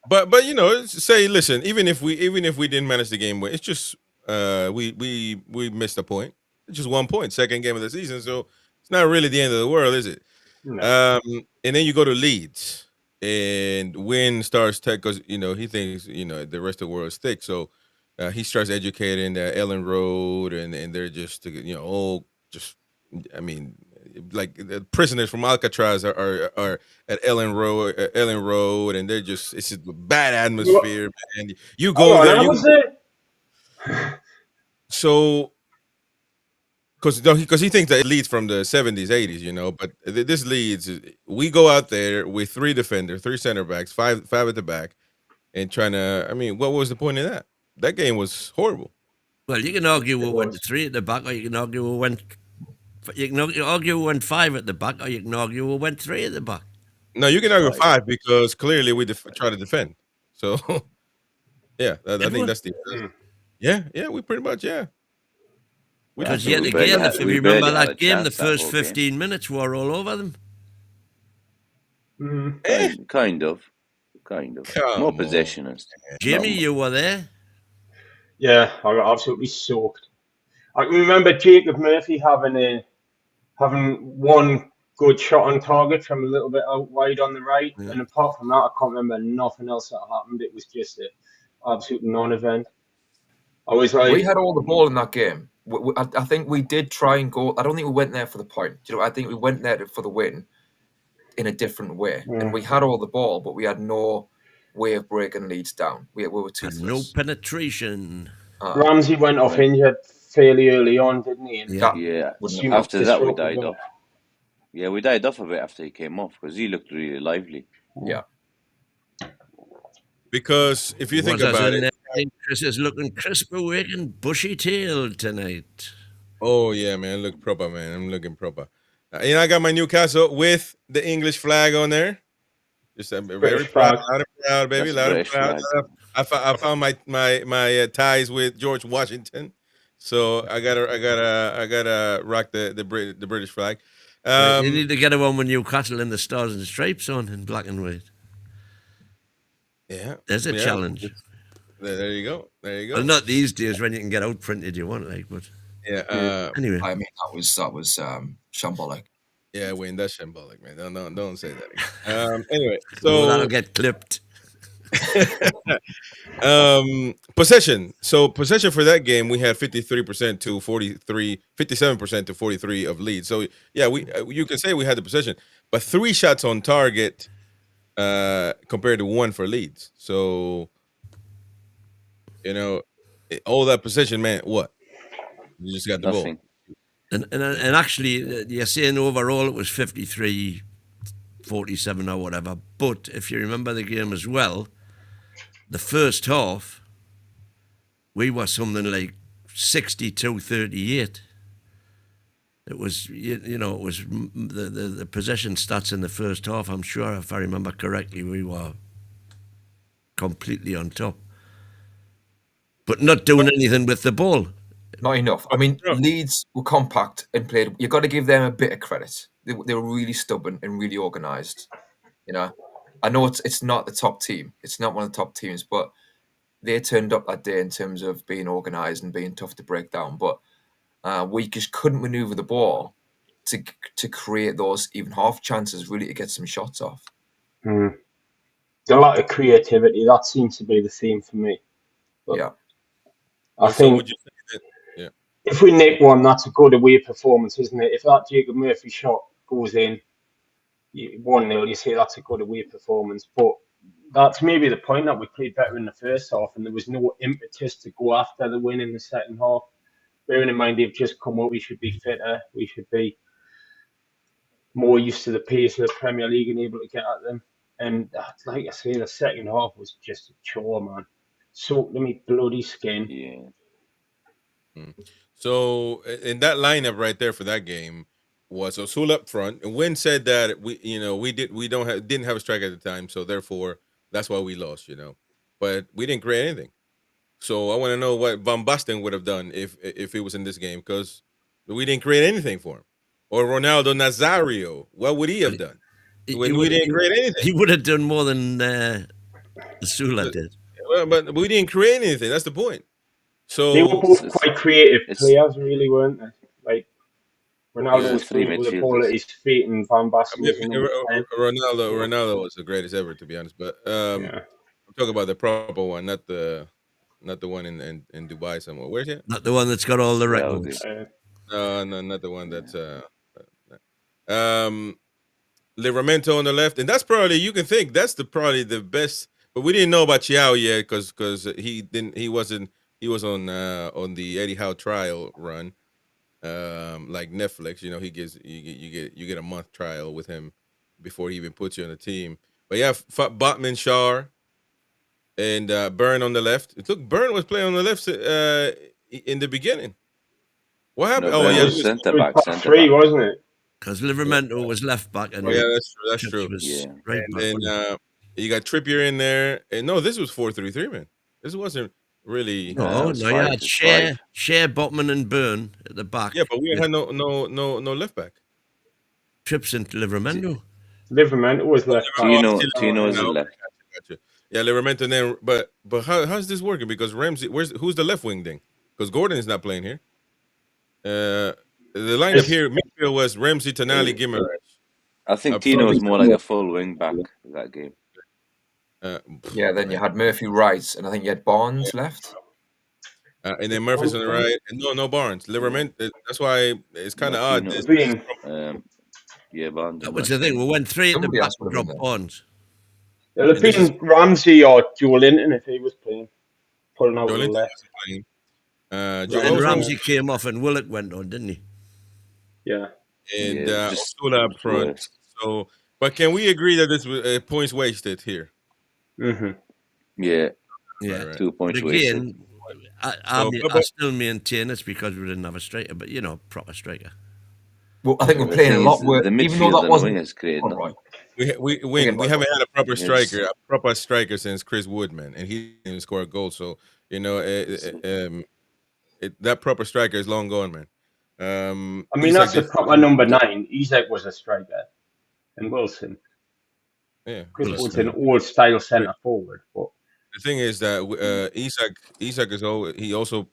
But you know, listen, even if we didn't manage the game, it's just we missed a point. It's just 1 point, second game of the season, so it's not really the end of the world, is it? No. And then you go to Leeds, and Wynn starts because you know he thinks the rest of the world is thick, so he starts educating Ellen Road, and they're just like the prisoners from Alcatraz are at Ellen Road, and they're just, it's just a bad atmosphere, man. You go there, so because he thinks that it leads from the 70s, 80s, but this leads. We go out there with 3 defenders, 3 center backs, five at the back, and trying to. I mean, what was the point of that? That game was horrible. Well, you can argue we went 3 at the back, or you can argue we went. You can argue we went 5 at the back, or you can argue we went 3 at the back. No, you can argue 5 because clearly we try to defend. So, yeah, I think that's the. Yeah, we pretty much Because yet again, if you remember that game, the first 15 minutes were all over them. Kind of. More possession and stuff. Jamie, you were there. Yeah, I got absolutely soaked. I can remember Jacob Murphy having one good shot on target from a little bit out wide on the right, and apart from that, I can't remember nothing else that happened. It was just an absolute non-event. We had all the ball in that game. I think we did try and go. I don't think we went there for the point. I think we went there for the win in a different way, and we had all the ball, but we had no way of breaking Leeds down. We were toothless. No penetration. Ramsey went off injured fairly early on, didn't he? Yeah. After that, we died off. Yeah, we died off a bit after he came off because he looked really lively. Yeah. Because if you think about it, Chris is looking crisp awake and bushy-tailed tonight. Oh yeah, man, look proper, man. I'm looking proper. I got my Newcastle with the English flag on there. Just very British proud, flag. loud and proud, baby, That's loud and British proud. flag. I found my ties with George Washington, so I gotta rock the British flag. You need to get a one with Newcastle and the Stars and Stripes on in black and white. Yeah, There's a challenge. There you go. There you go. Well, not these days when you can get out printed you want, like, but yeah. Anyway, I mean, that was shambolic. Yeah, Wayne, that's shambolic, man. Don't say that again. Anyway, so that'll get clipped. Possession. So possession for that game, we had 53% to 43, 57% to 43 of lead. So yeah, you can say we had the possession, but 3 shots on target compared to 1 for leads. So all that possession, man. What? You just got the ball. And actually, you're saying overall it was 53, 47 or whatever. But if you remember the game as well, the first half, we were something like 62-38. It was, it was the possession stats in the first half. I'm sure, if I remember correctly, we were completely on top, but not doing anything with the ball. Not enough. I mean, Leeds were compact and played. You've got to give them a bit of credit. They were really stubborn and really organised. I know it's not the top team. It's not one of the top teams, but they turned up that day in terms of being organised and being tough to break down. But we just couldn't manoeuvre the ball to create those even half chances, really, to get some shots off. A lot of creativity. That seems to be the theme for me. But yeah. I think if we nick one, that's a good away performance, isn't it? If that Jacob Murphy shot goes in 1-0, you say that's a good away performance. But that's maybe the point, that we played better in the first half and there was no impetus to go after the win in the second half. Bearing in mind they've just come up, we should be fitter, we should be more used to the pace of the Premier League and able to get at them. And like I say, the second half was just a chore, man. Soaked to me bloody skin. Yeah. So in that lineup right there for that game was Osul up front, and Wynn said that we didn't have a strike at the time, so therefore that's why we lost, But we didn't create anything. So I want to know what Van Basten would have done if he was in this game, because we didn't create anything for him. Or Ronaldo Nazario, what would he have done? We didn't create anything. He would have done more than Sula did. Well, but we didn't create anything. That's the point. So they were both quite creative players, really, weren't they? Like Ronaldo was playing with the ball at his feet, and Van Basten Ronaldo was the greatest ever, to be honest. But I'm talking about the proper one, not the one in Dubai somewhere. Where's it? Not the one that's got all the records. No, not the one that's Livramento on the left, and that's probably, you can think that's probably the best. But we didn't know about Chiao yet because he was on the Eddie Howe trial run, like Netflix. He gives you get a month trial with him before he even puts you on the team. But yeah, Botman, Shar, and Byrne on the left. Look, Byrne was playing on the left in the beginning. What happened? No, he was centre back, wasn't it? Because Livramento was left back, and that's true. Right and back. then you got Trippier in there, and no, this was 4-3-3, man. This wasn't really. No, you had Share, Botman, and Byrne at the back. Yeah, but we had no left back. Trips into Livramento. Livramento was left back. Tino is left. Gotcha. Yeah, Livramento. Then, but how's this working? Because Ramsey, who's the left wing thing? Because Gordon is not playing here. The lineup here, midfield was Ramsey, Tonali, Guimaraes. I think Tino was more like a full wing back that game. Then you had Murphy right, and I think you had Barnes left. And then Murphy's on the right, and no Barnes. Livramento. That's why it's kind of odd. Barnes. That was the thing. We went 3 at the back, dropped Barnes. It would have been Ramsey or Joe Linton if he was playing, pulling out to the left. And Ramsey came off and Willock went on, didn't he? Yeah. And Sula up front. So, but can we agree that this was points wasted here? Mm-hmm. Yeah. Yeah. 2 points but again, wasted. I still maintain it's because we didn't have a striker, but proper striker. Well, I think we're The playing a thing lot is, worse, the even though midfield that and the wasn't. wingers create Oh, nothing. right. We Again, haven't had a proper Yes. striker since Chris Woodman, and he didn't even score a goal. So that proper striker is long gone, man. I mean, that's a proper number 9. Isak was a striker, and Wilson. Yeah, Chris Wood's an old style centre forward, but the thing is that Isak is he also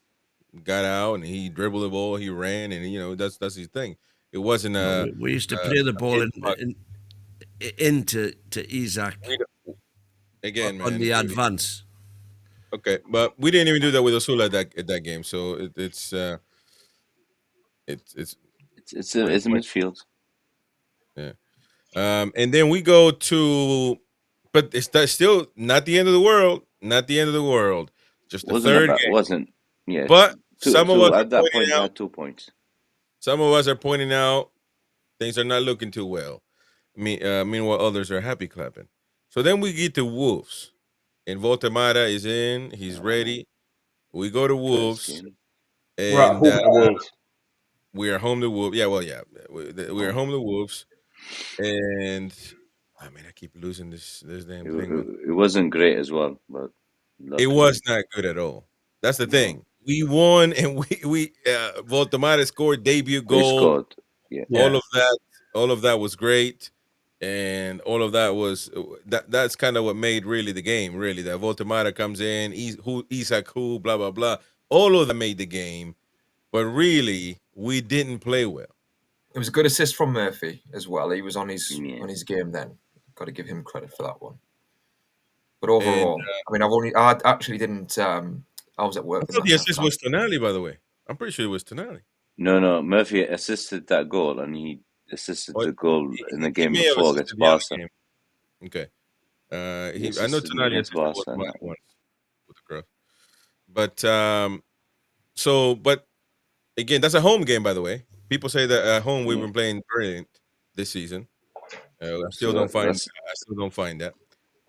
got out and he dribbled the ball, he ran, and that's his thing. It wasn't we used to play the ball into Isak again, man, on the advance. Okay, but we didn't even do that with Osula at that game, so it's a midfield. Yeah, and then we go to, but it's still not the end of the world. Not the end of the world. Just the third game. Wasn't. Yeah. But some of us at that point out, had 2 points. Some of us are pointing out things are not looking too well. Meanwhile, others are happy clapping. So then we get to Wolves. And Voltemada is in. He's ready. We go to Wolves. And we are home to Wolves. Yeah, well, yeah. We are home to Wolves. And, I keep losing this damn thing. It wasn't great as well. But it was not good at all. That's the thing. We won, and we Voltemada scored debut goal. We scored. Yeah. All of that was great. And all of that was that's kind of what made really the game, really. That Voltemada comes in, Isak, blah, blah, blah. All of that made the game. But really, we didn't play well. It was a good assist from Murphy as well. He was on his game then. Got to give him credit for that one. But overall, I actually didn't. I was at work. I thought the assist was Tonali, by the way. I'm pretty sure it was Tonali. No. Murphy assisted that goal, and he assisted the goal in the game before against Barca. Okay. I know Tonali against Barca once with the cross. But but again, that's a home game, by the way. People say that at home we've been playing brilliant this season. I still don't find that.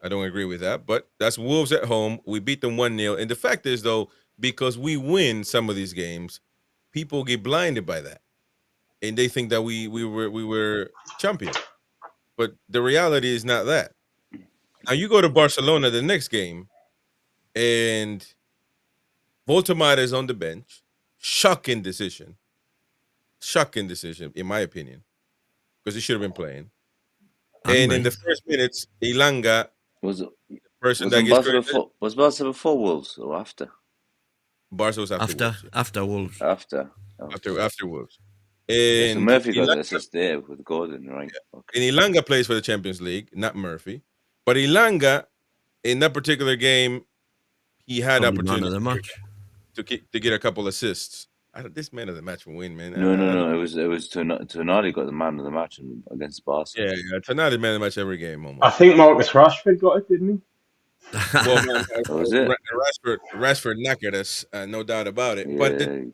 I don't agree with that. But that's Wolves at home. We beat them 1-0. And the fact is, though, because we win some of these games, people get blinded by that. And they think that we were champion. But the reality is not that. Now you go to Barcelona the next game, and Voltemada is on the bench. Shocking decision, in my opinion, because he should have been playing. And in the first minutes, Ilanga was the person that gets was Barca before Wolves or after? Barca was after Wolves. After Wolves. And so Murphy got the assist there with Gordon, right? Yeah. Okay. And Ilanga plays for the Champions League, not Murphy. But Ilanga, in that particular game, he had opportunity to get a couple assists. This man of the match will win, man. No. It was Tonali got the man of the match against Barca. Yeah. Tonali man of the match every game almost. I think Marcus Rashford got it, didn't he? Well, man, was it? Rashford knackered us, no doubt about it. Yeah, but the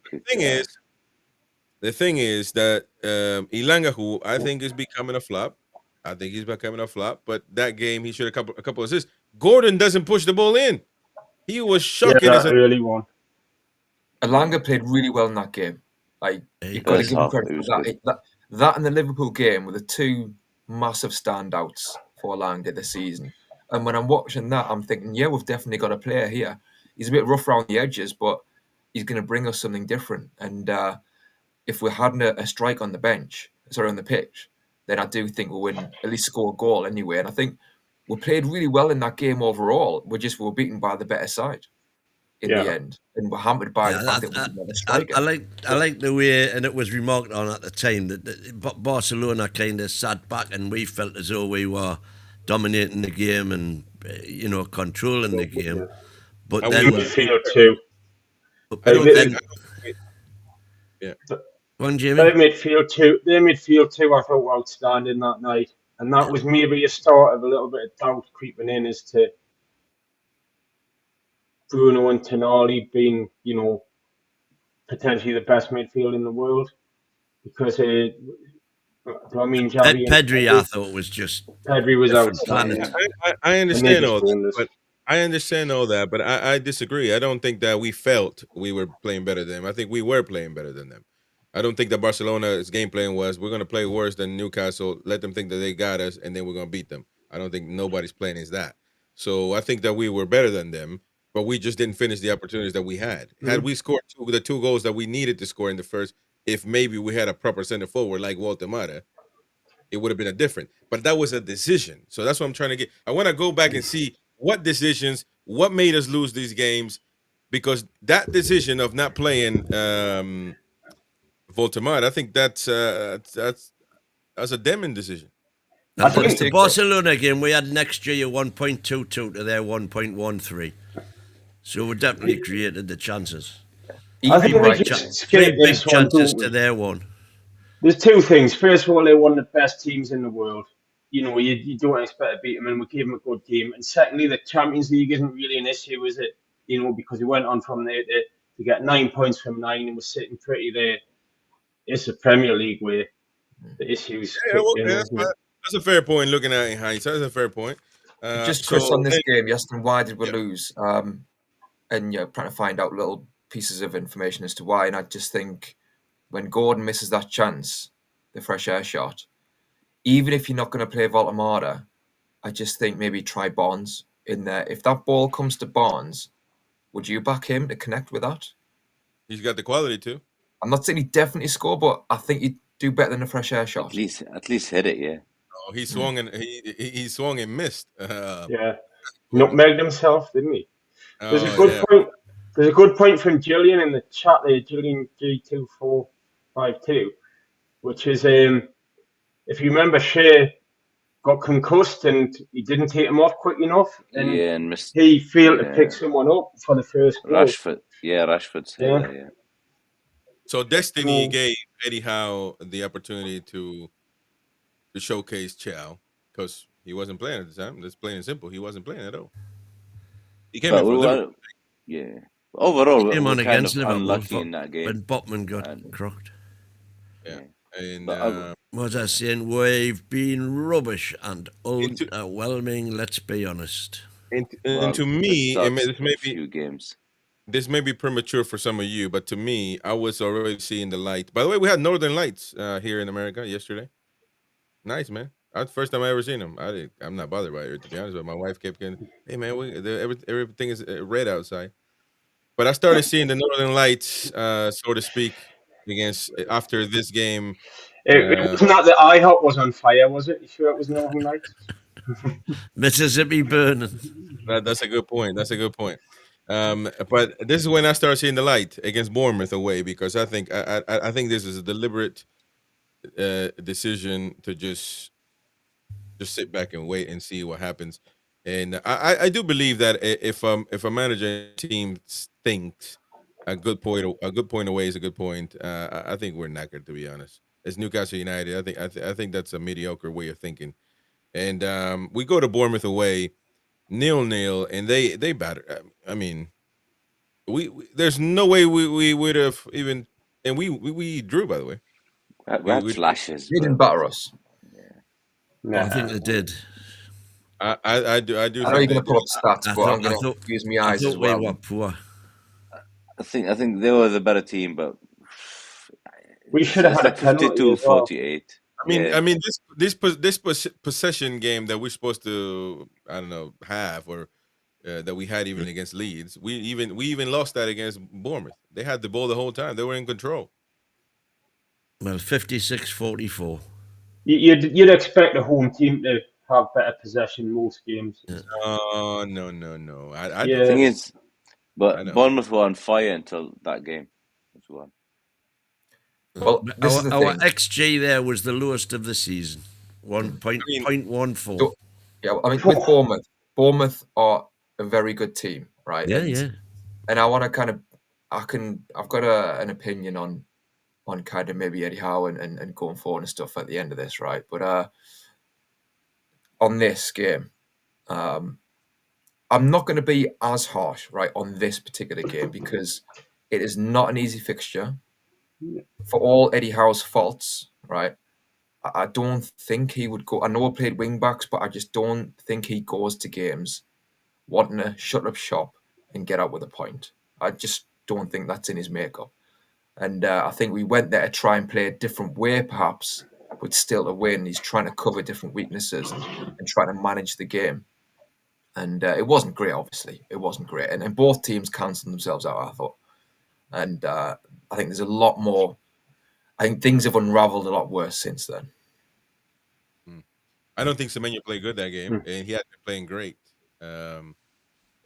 thing is that Ilanga, who I think is becoming a flop, but that game he should have a couple assists. Gordon doesn't push the ball in. He was shocking. Yeah, that really won. Ilanga played really well in that game. Like you've got to give him credit for that. That and the Liverpool game were the two massive standouts for Ilanga this season. And when I'm watching that, I'm thinking, yeah, we've definitely got a player here. He's a bit rough around the edges, but he's going to bring us something different. And if we're having a strike on the pitch, then I do think we'll win, at least score a goal anyway. And I think we played really well in that game overall. We were beaten by the better side in the end, and we're hampered by the fact that we didn't have a striker. I like the way, and it was remarked on at the time that Barcelona kind of sat back, and we felt as though we were dominating the game and controlling the game. But then midfield too. Yeah. One, Jimmy. Their midfield too. I thought were outstanding that night, and that was maybe a start of a little bit of doubt creeping in as to Bruno and Tonali being, potentially the best midfield in the world, because Pedri, I thought was just Pedri was outstanding. I understand all that, but I disagree. I don't think that we felt we were playing better than them. I think we were playing better than them. I don't think that Barcelona's game plan was we're going to play worse than Newcastle, let them think that they got us, and then we're going to beat them. I don't think nobody's plan is that. So I think that we were better than them, but we just didn't finish the opportunities that we had. Had we scored the 2 goals that we needed to score in the first, if maybe we had a proper center forward like Walter Mata, it would have been a different. But that was a decision. So that's what I'm trying to get. I want to go back and see what decisions, what made us lose these games, because that decision of not playing Voltemade, I think that's a Demon decision. And the Barcelona game, we had an XG of 1.22 to their 1.13. So we definitely created the chances. I think we just skip big this one, chances don't we? to their one. There's 2 things. First of all, they're one of the best teams in the world. You know, you don't expect to beat them, and we gave them a good game. And secondly, the Champions League isn't really an issue, is it? You know, because we went on from there to get 9 points from 9 and we're sitting pretty there. It's the Premier League where the issues. That's a fair point. Looking at it in hindsight, that's a fair point. Just Chris, on this game, you asked them why did we lose, and you're trying to find out little pieces of information as to why. And I just think when Gordon misses that chance, the fresh air shot, even if you're not going to play Voltemade, I just think maybe try Barnes in there. If that ball comes to Barnes, would you back him to connect with that? He's got the quality too. I'm not saying he definitely score, but I think he'd do better than a fresh air shot. At least hit it, yeah. Oh, he swung and he swung and missed. Yeah, nutmegged himself, didn't he? There's a Oh, good yeah. point. There's a good point from Gillian in the chat there, Gillian G2452, which is if you remember, Shea got concussed and he didn't take him off quick enough, and Yeah, and missed. he failed to pick someone up for the first goal. Rashford's hit Yeah. it, yeah. So Destiny gave Eddie Howe the opportunity to showcase Chow because he wasn't playing at the time. That's plain and simple. He wasn't playing at all. He came in for Liverpool. Yeah. Overall, Came we're on kind against of Liverpool unlucky in that game. when Botman got crocked. Yeah. And what was I saying? We've been rubbish and underwhelming, let's be honest. And to me, games. This may be premature for some of you, but to me, I was already seeing the light. By the way, we had Northern Lights here in America yesterday. Nice, man. That's the first time I ever seen them. I'm not bothered by it, to be honest. But my wife kept getting, "Hey, man, everything is red outside." But I started seeing the Northern Lights, so to speak, after this game. It wasn't that the IHOP was on fire, was it? You sure it was Northern Lights? Mississippi burning. That's a good point. That's a good point. But this is when I started seeing the light against Bournemouth away, because I think this is a deliberate decision to just sit back and wait and see what happens. And I do believe that if a manager team thinks a good point away is a good point, I think we're knackered, to be honest. It's Newcastle United. I think that's a mediocre way of thinking. And we go to Bournemouth away, 0-0, and they batter. I mean, we there's no way we would have even, and we drew, by the way. We had flashes. They didn't batter us. I think they did. I do. I know you're going to pull up stats, but I'm going to use my eyes as well. We were poor. I think they were the better team, but we should have had a penalty as well. 52-48. I mean, this possession game that we're supposed to, I don't know, have, or that we had even against Leeds. We even lost that against Bournemouth. They had the ball the whole time. They were in control. Well, 56-44. You'd expect the home team to have better possession most games. Oh, no. The thing is, but Bournemouth were on fire until that game as well. Well, our XG there was the lowest of the season, 1.14. Yeah, I mean, with Bournemouth are a very good team, right? Yeah. And I want to I've got an opinion on kind of maybe Eddie Howe and going forward and stuff at the end of this, right? But on this game, I'm not going to be as harsh, right, on this particular game, because it is not an easy fixture. For all Eddie Howe's faults, right, I don't think he would go. I know he played wing backs, but I just don't think he goes to games wanting to shut up shop and get out with a point. I just don't think that's in his makeup. And I think we went there to try and play a different way, perhaps, but still to win. He's trying to cover different weaknesses and trying to manage the game. And it wasn't great, obviously. It wasn't great. And both teams cancelled themselves out, I thought. And I think there's a lot more. I think things have unravelled a lot worse since then. I don't think Semenyo played good that game, and he had been playing great. And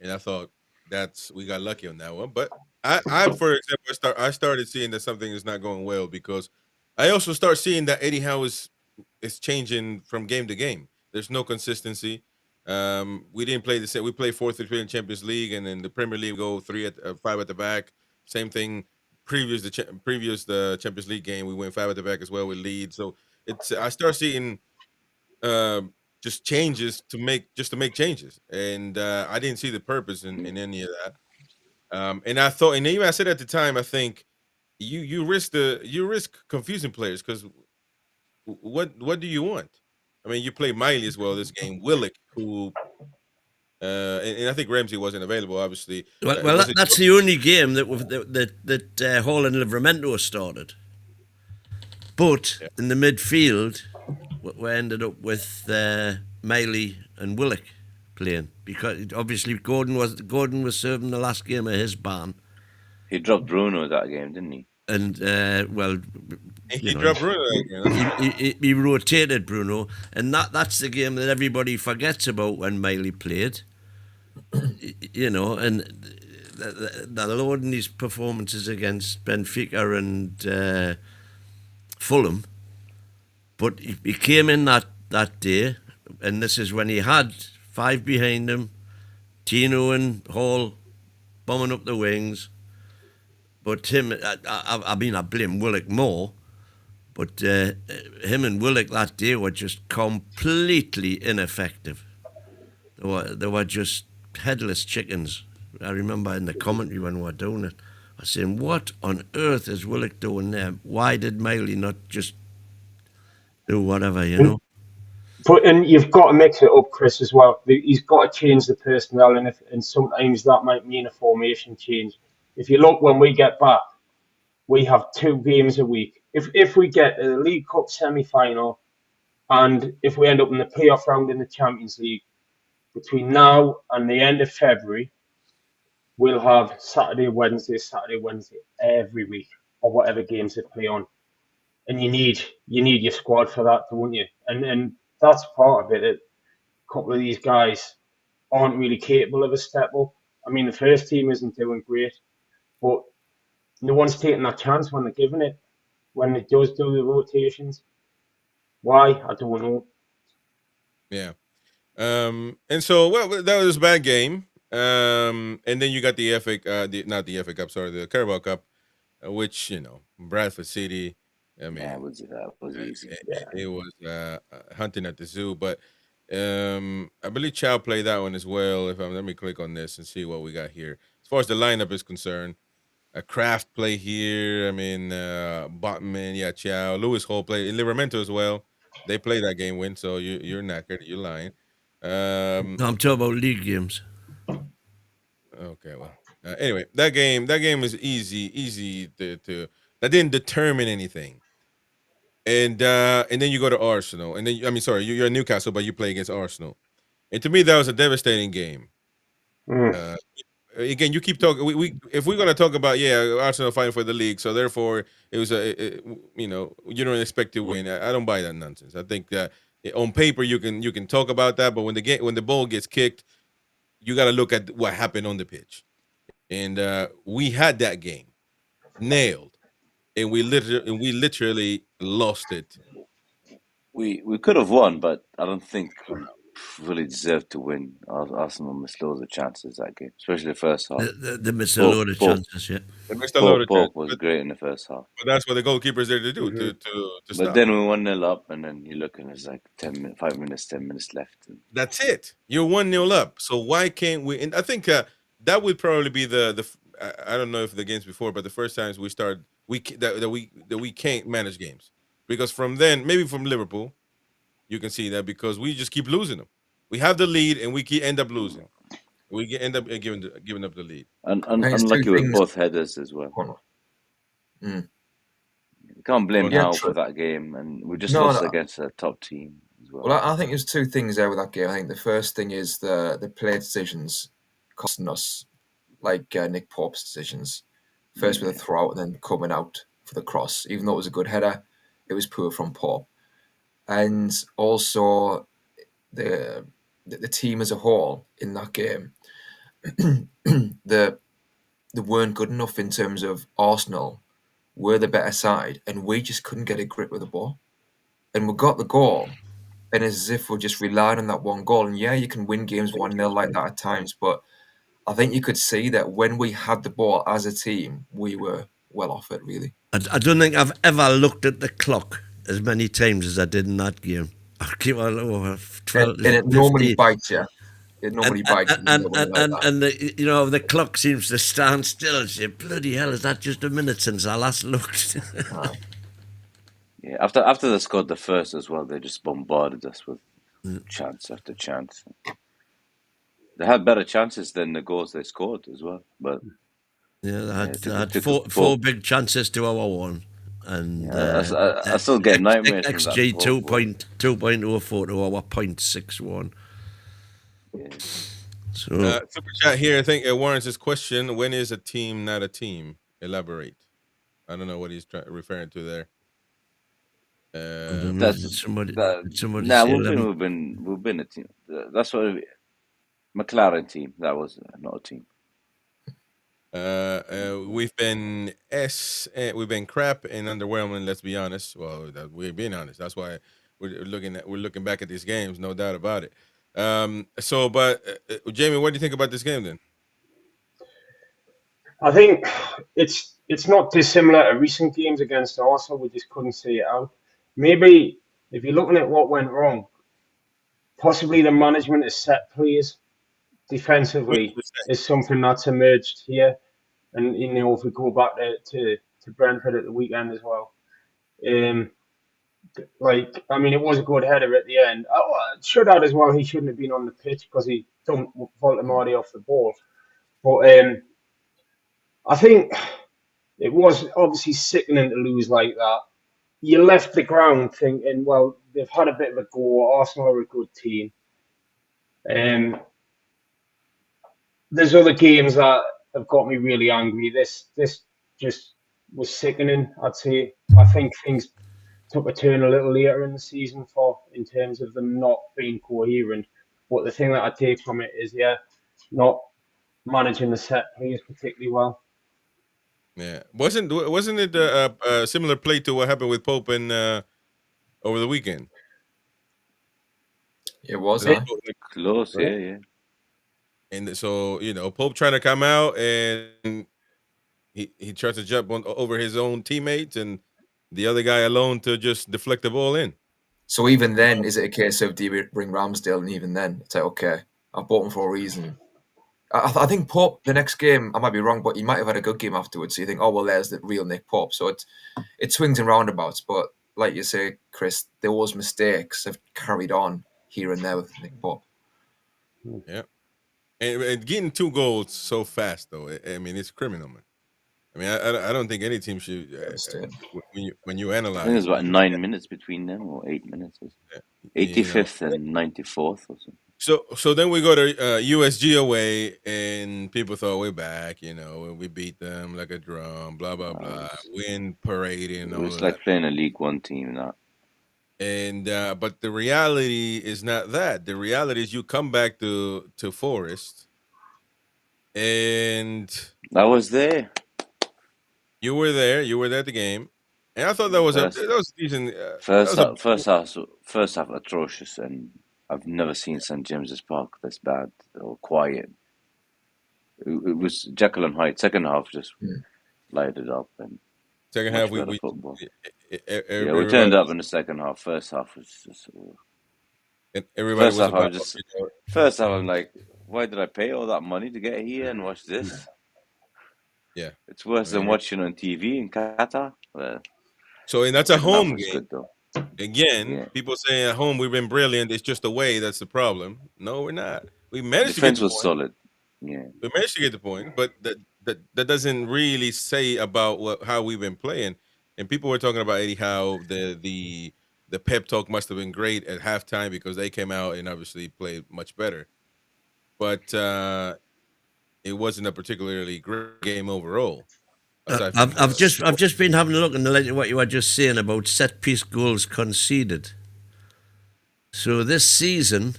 I thought we got lucky on that one. But I for example, I started seeing that something is not going well because I also start seeing that Eddie Howe is changing from game to game. There's no consistency. We didn't play the same. We play 4-3 in Champions League, and in the Premier League, we go 5 at the back. Same thing. The Champions League game, we went 5 at the back as well with Leeds. So I start seeing just changes to make changes, and I didn't see the purpose in any of that. And I thought, and even I said at the time, I think you risk confusing players because what do you want? I mean, you play Miley as well this game, Willock, who and I think Ramsey wasn't available, obviously. Well, that's the only game that Hall and Livramento started. But in the midfield, we ended up with Miley and Willock playing because obviously Gordon was serving the last game of his ban. He dropped Bruno that game, didn't he? And he dropped Bruno that game. He rotated Bruno, and that's the game that everybody forgets about when Miley played. And the Lord in his performances against Benfica and Fulham, but he came in that day, and this is when he had 5 behind him, Tino and Hall bombing up the wings. But him, I blame Willock more, but him and Willock that day were just completely ineffective. They were just headless chickens. I remember in the commentary when we were doing it, I was saying, what on earth is Willock doing there? Why did Miley not just do whatever, And you've got to mix it up, Chris, as well. He's got to change the personnel, and sometimes that might mean a formation change. If you look, when we get back, we have 2 games a week. If we get a League Cup semi-final, and if we end up in the playoff round in the Champions League, between now and the end of February, we'll have Saturday, Wednesday every week, or whatever games they play on. And you need your squad for that, don't you? And that's part of it. A couple of these guys aren't really capable of a step up. I mean, the first team isn't doing great, but no one's taking that chance when they're given it, when it does do the rotations. Why? I don't know. Yeah. And so, that was a bad game. And then you got the not the FA Cup, sorry, the Carabao Cup, which, Bradford City, I mean, that was easy. It was hunting at the zoo, but I believe Chow played that one as well. Let me click on this and see what we got here. As far as the lineup is concerned, Kraft play here. I mean, Botman, Chow, Lewis Hall play, Livramento as well. They play that game win, so you're knackered. You're lying. No, I'm talking about league games. Okay, well, anyway, that game is easy to that didn't determine anything. And then you go to Arsenal, and then you're in Newcastle, but you play against Arsenal. And to me, that was a devastating game. Again, you keep talking. If we're going to talk about Arsenal fighting for the league, so therefore it was you don't expect to win. I don't buy that nonsense. I think that on paper you can talk about that, but when the ball gets kicked, you got to look at what happened on the pitch. And we had that game nailed, and we literally lost it. We could have won, but I don't think we really deserved to win. Arsenal missed loads of chances that game, especially the first half. They missed a load of chances, yeah. They missed a load of chances. Was great in the first half. But that's what the goalkeeper's there to do, to stop. But then we 1-0 up, and then you look and it's like 10 minutes left. That's it. You're 1-0 up. So why can't we? And I think that would probably be the I don't know if the games before, but the first times we can't manage games, because from then, maybe from Liverpool, you can see that, because we just keep losing them. We have the lead and we end up losing. We end up giving up the lead. And unlucky with both headers as well. Mm. You can't blame Yeah, Howe true. for that game, and we just No, lost no. against a top team as well. Well, I think there's two things there with that game. I think the first thing is the play decisions costing us, like Nick Pope's decisions. First with a throw out and then coming out for the cross. Even though it was a good header, it was poor from Pope. And also the team as a whole in that game, they weren't good enough in terms of Arsenal were the better side, and we just couldn't get a grip with the ball. And we got the goal, and it's as if we're just relying on that one goal. And yeah, you can win games 1-0 like that at times, but I think you could see that when we had the ball as a team, we were well off it, really. I don't think I've ever looked at the clock as many times as I did in that game. I keep on over 12, and it normally bites you. It normally bites you. And the, the clock seems to stand still and say, bloody hell, is that just a minute since I last looked? Yeah, after they scored the first as well, they just bombarded us with chance after chance. They had better chances than the goals they scored as well, but yeah, they had four big chances to our one, and I still get nightmares. XG 2.04 to our 0.61. Yeah. So super chat here. I think Warren's his question: when is a team not a team? Elaborate. I don't know what he's referring to there. That's somebody. Nah, we've been a team. That's what McLaren team. That was not a team. We've been we've been crap and underwhelming. Let's be honest. Well, we're being honest. That's why we're looking back at these games. No doubt about it. Jamie, what do you think about this game then? I think it's not dissimilar to recent games against Arsenal. We just couldn't see it out. Maybe if you're looking at what went wrong, possibly the management of set plays defensively is something that's emerged here. And if we go back to Brentford at the weekend as well, it was a good header at the end. Should add as well, he shouldn't have been on the pitch because he dumped Voldemort off the ball. But I think it was obviously sickening to lose like that. You left the ground thinking, well, they've had a bit of a go. Arsenal are a good team. There's other games that have got me really angry. This just was sickening, I'd say. I think things took a turn a little later in the season in terms of them not being coherent. But the thing that I take from it is, not managing the set plays particularly well. Yeah, wasn't it a similar play to what happened with Pope and over the weekend? It was close, yeah. And so Pope trying to come out and he tries to jump over his own teammates and the other guy alone to just deflect the ball in. So even then, is it a case of do you bring Ramsdale? And even then, it's like, okay, I bought him for a reason. I think Pope, the next game, I might be wrong, but he might have had a good game afterwards. So you think, oh, well, there's the real Nick Pope. So it swings and roundabouts. But like you say, Chris, those mistakes have carried on here and there with Nick Pope. Yeah. And getting 2 goals so fast, though, I mean, it's criminal, man. I mean, I don't think any team should, when you analyze. I think there's about 9 minutes between them, or 8 minutes. 85th and 94th or something. So then we go to USG away, and people thought we're back, we beat them like a drum, blah, blah, blah, win parade and all that. It was like playing a League One team now. And but the reality is not that. The reality is you come back to Forest, and I was there. You were there. You were there at the game, and I thought that was a decent. First half atrocious, and I've never seen St James's Park this bad or quiet. It was Jekyll and Hyde. Second half just lighted up, and second half we turned up in the second half. First half was just. First half I'm like, why did I pay all that money to get here and watch this? Yeah, it's worse than watching on TV in Qatar. And that's a home game. Again, people saying at home we've been brilliant. It's just away that's the problem. No, we're not. We managed. Defense was solid. Yeah. We managed to get the point, but that doesn't really say about how we've been playing. And people were talking about Eddie Howe. The pep talk must have been great at halftime because they came out and obviously played much better. But it wasn't a particularly great game overall. I've just been having a look and what you were just saying about set piece goals conceded. So this season,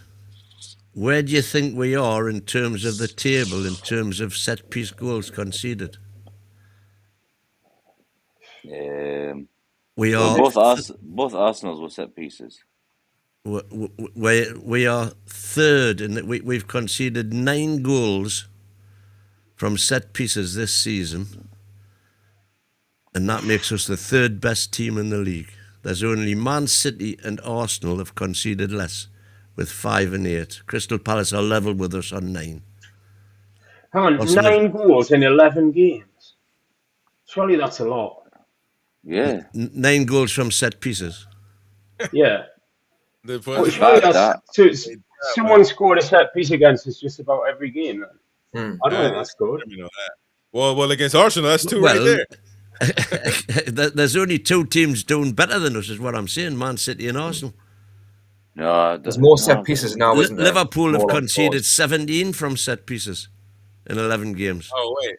where do you think we are in terms of the table, in terms of set piece goals conceded? We are both Arsenals were set pieces. We are third, and we've conceded 9 goals from set pieces this season, and that makes us the third best team in the league. There's only Man City and Arsenal have conceded less, with 5 and 8. Crystal Palace are level with us on 9. Hang on, 9 goals in 11 games. Surely that's a lot. Yeah. 9 goals from set pieces. Yeah. That. Someone scored a set piece against us just about every game. Then. I don't think that's good. Well, against Arsenal, that's 2 right there. There's only 2 teams doing better than us, is what I'm saying. Man City and Arsenal. No, there's more set pieces now, isn't there? Liverpool have conceded 17 from set pieces in 11 games. Oh wait,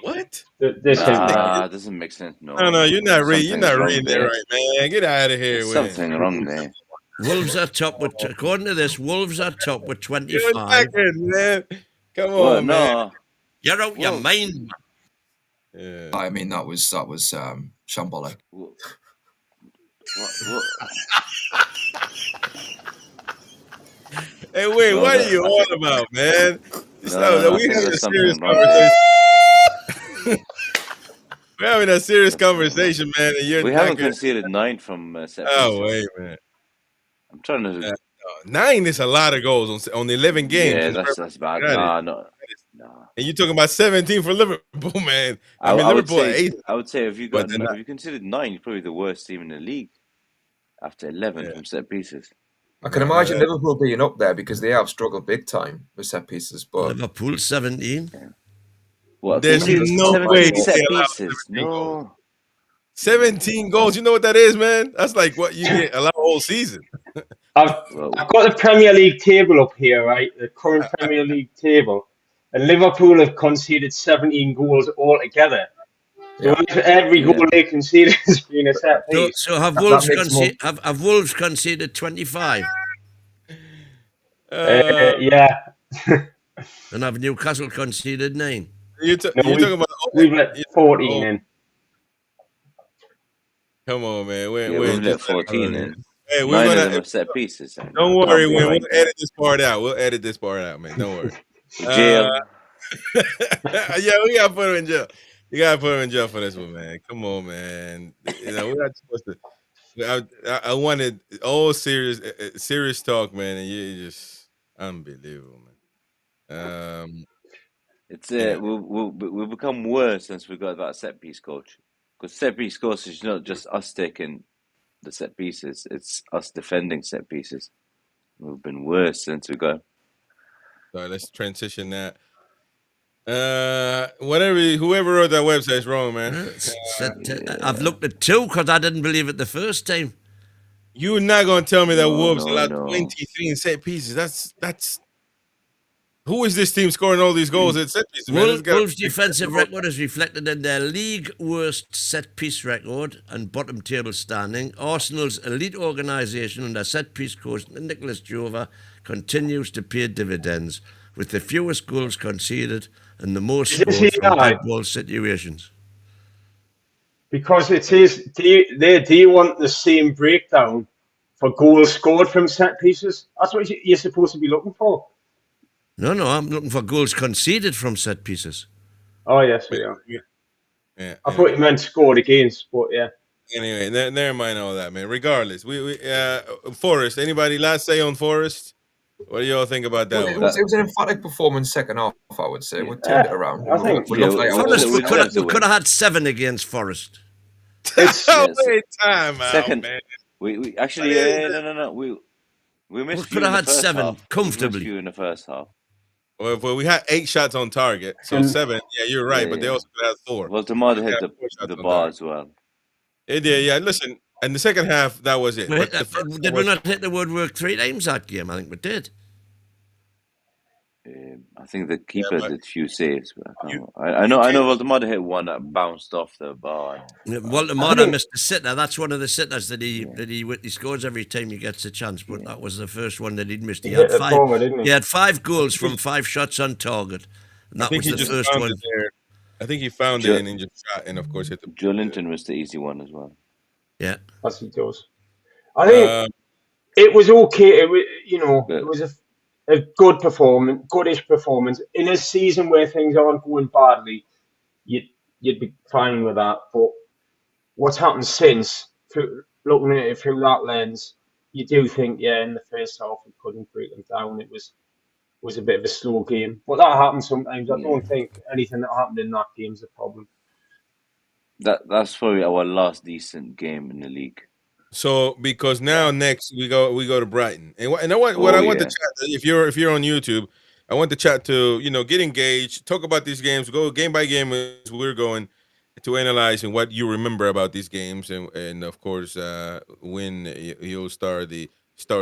what? Doesn't make sense. No, you're not reading there right, man. Get out of here. There's something wrong there. Wolves are top with, according to this, Wolves are top with 25. You're man. Come on, man. You're out your mind, man. Yeah. I mean, that was shambolic. What? Hey, wait, what are you on about, man? We having a serious conversation. We're having a serious conversation, man. And we haven't conceded 9 from set pieces. Oh, wait, man. I'm trying to. 9 is a lot of goals on 11 games. Yeah, that's bad. No. And you're talking about 17 for Liverpool, man. I mean, Liverpool at 8. I would say if you considered 9, you're probably the worst team in the league after 11 from set pieces. I can imagine Liverpool being up there because they have struggled big time with set pieces. But Liverpool 17. What? There's no way set pieces. No. 17 goals. You know what that is, man? That's like what you get a whole season. I've got the Premier League table up here, right? The current Premier League table. And Liverpool have conceded 17 goals altogether. So if every goal they conceded has been a set piece. So have Wolves conceded 25? Yeah. And have Newcastle conceded 9? You're talking about we've let 14 in. Come on, man. We've let 14 in. Hey, we're gonna set pieces. Don't worry, we'll edit this part out. We'll edit this part out, man. Don't worry. Jail. Yeah, we gotta put him in jail. You gotta put him in jail for this one, man. Come on, man. We're not supposed to. I wanted all serious talk, man, and you're just unbelievable, man. We've become worse since we got that set piece coach. Because set piece coach is not just us taking the set pieces; it's us defending set pieces. We've been worse since we got. All right, let's transition that. Whoever wrote that website is wrong, man. I've looked at 2 because I didn't believe it the first time. You're not gonna tell me that Wolves allowed 23 in set pieces. That's who is this team scoring all these goals at set pieces? Wolves' defensive record is reflected in their league worst set piece record and bottom table standing. Arsenal's elite organisation under set piece coach Nicholas Jova continues to pay dividends with the fewest goals conceded and the most scored from dead ball situations. Because it is, do you want the same breakdown for goals scored from set pieces? That's what you're supposed to be looking for. No, I'm looking for goals conceded from set pieces. Oh, yes, we are. Yeah, I thought you meant scored against, but yeah. Anyway, never mind all that, man. Regardless, we Forest. Anybody last say on Forest? What do y'all think about that? Well, it was an emphatic performance second half, I would say. We turned it around. I think we could have had 7 against Forest. Wait, time out, Second, man. We actually no. We missed. We could have had 7 comfortably. We missed you in the first half. Well, we had 8 shots on target, so And- 7. Yeah, you're right, but they also could have 4. Voldemort hit Yeah, the 4 shots on bar target. as well. It did, yeah. Listen, and the second half, that was it. But the first Did was, we not hit the woodwork 3 times that game? I think we did. I think the keeper but did few saves, but I know Voldemort hit one that bounced off the bar. Walter Mada missed a sitter. That's one of the sitters that he scores every time he gets a chance. But that was the first one that he'd missed. He had hit the 5. forward, didn't he? He had 5 goals from 5 shots on target, and I that think was he the just first found one. it there. I think he found it and then just shot, and of course hit the. Joe Linton was the easy one as well. Yeah, as he does. I think it was okay. It was, it was a good performance, goodish performance in a season where things aren't going badly. You'd be fine with that. But what's happened since, looking at it through that lens, you do think, in the first half we couldn't break them down. It was a bit of a slow game, but that happens sometimes. I don't think anything that happened in that game is a problem. That's probably our last decent game in the league. So because now next we go to Brighton, and what I want to chat. If you're on YouTube, I want the chat to get engaged, talk about these games, go game by game as we're going to analyzing what you remember about these games, and of course when you'll start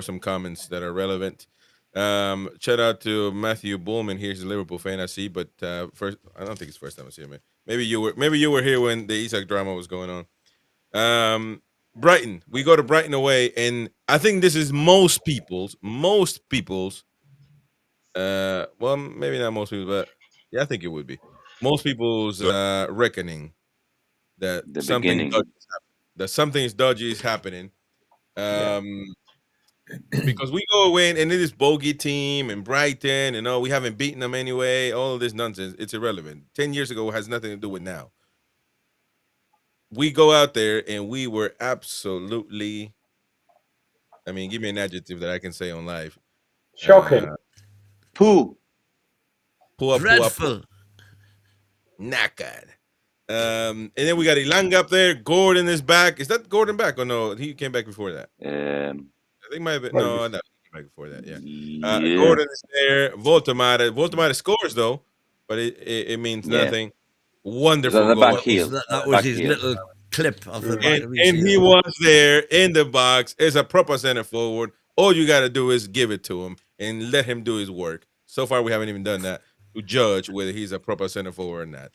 some comments that are relevant. Shout out to Matthew Bullman. He's a Liverpool fan, I see, but first I don't think it's the first time I see him. Maybe you were here when the Isak drama was going on. Brighton. We go to Brighton away, and I think this is most people's. Well, maybe not most people, but yeah, I think it would be most people's reckoning that something dodgy is happening. Because we go away and it is bogey team and Brighton and we haven't beaten them anyway. All of this nonsense, it's irrelevant. 10 years ago has nothing to do with now. We go out there and we were absolutely, give me an adjective that I can say on live. Shocking. Poo. Dreadful. Knackered. And then we got Ilanga up there. Gordon is back. Is that Gordon back or no? He came back before that. I think might have been, no, he came back before that. Yeah. Gordon is there. Voltemade scores though, but it means nothing. Wonderful goal. That was his little clip of the back. And he was there in the box as a proper center forward. All you got to do is give it to him and let him do his work. So far, we haven't even done that to judge whether he's a proper center forward or not.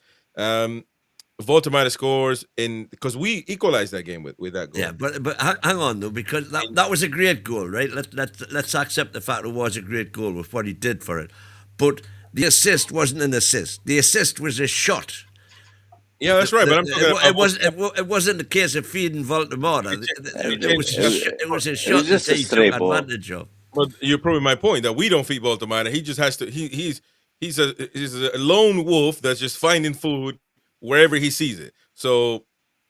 Voltemade scores, because we equalized that game with that goal. Yeah, but hang on though, because that was a great goal, right? Let's accept the fact it was a great goal with what he did for it. But the assist wasn't an assist. The assist was a shot. Yeah, that's right. But I'm talking about it wasn't a case of feeding Voldemort. It was a shot just that a he stray took ball. advantage of. But you're proving my point that we don't feed Voldemort. He just has to. He's a lone wolf that's just finding food wherever he sees it. So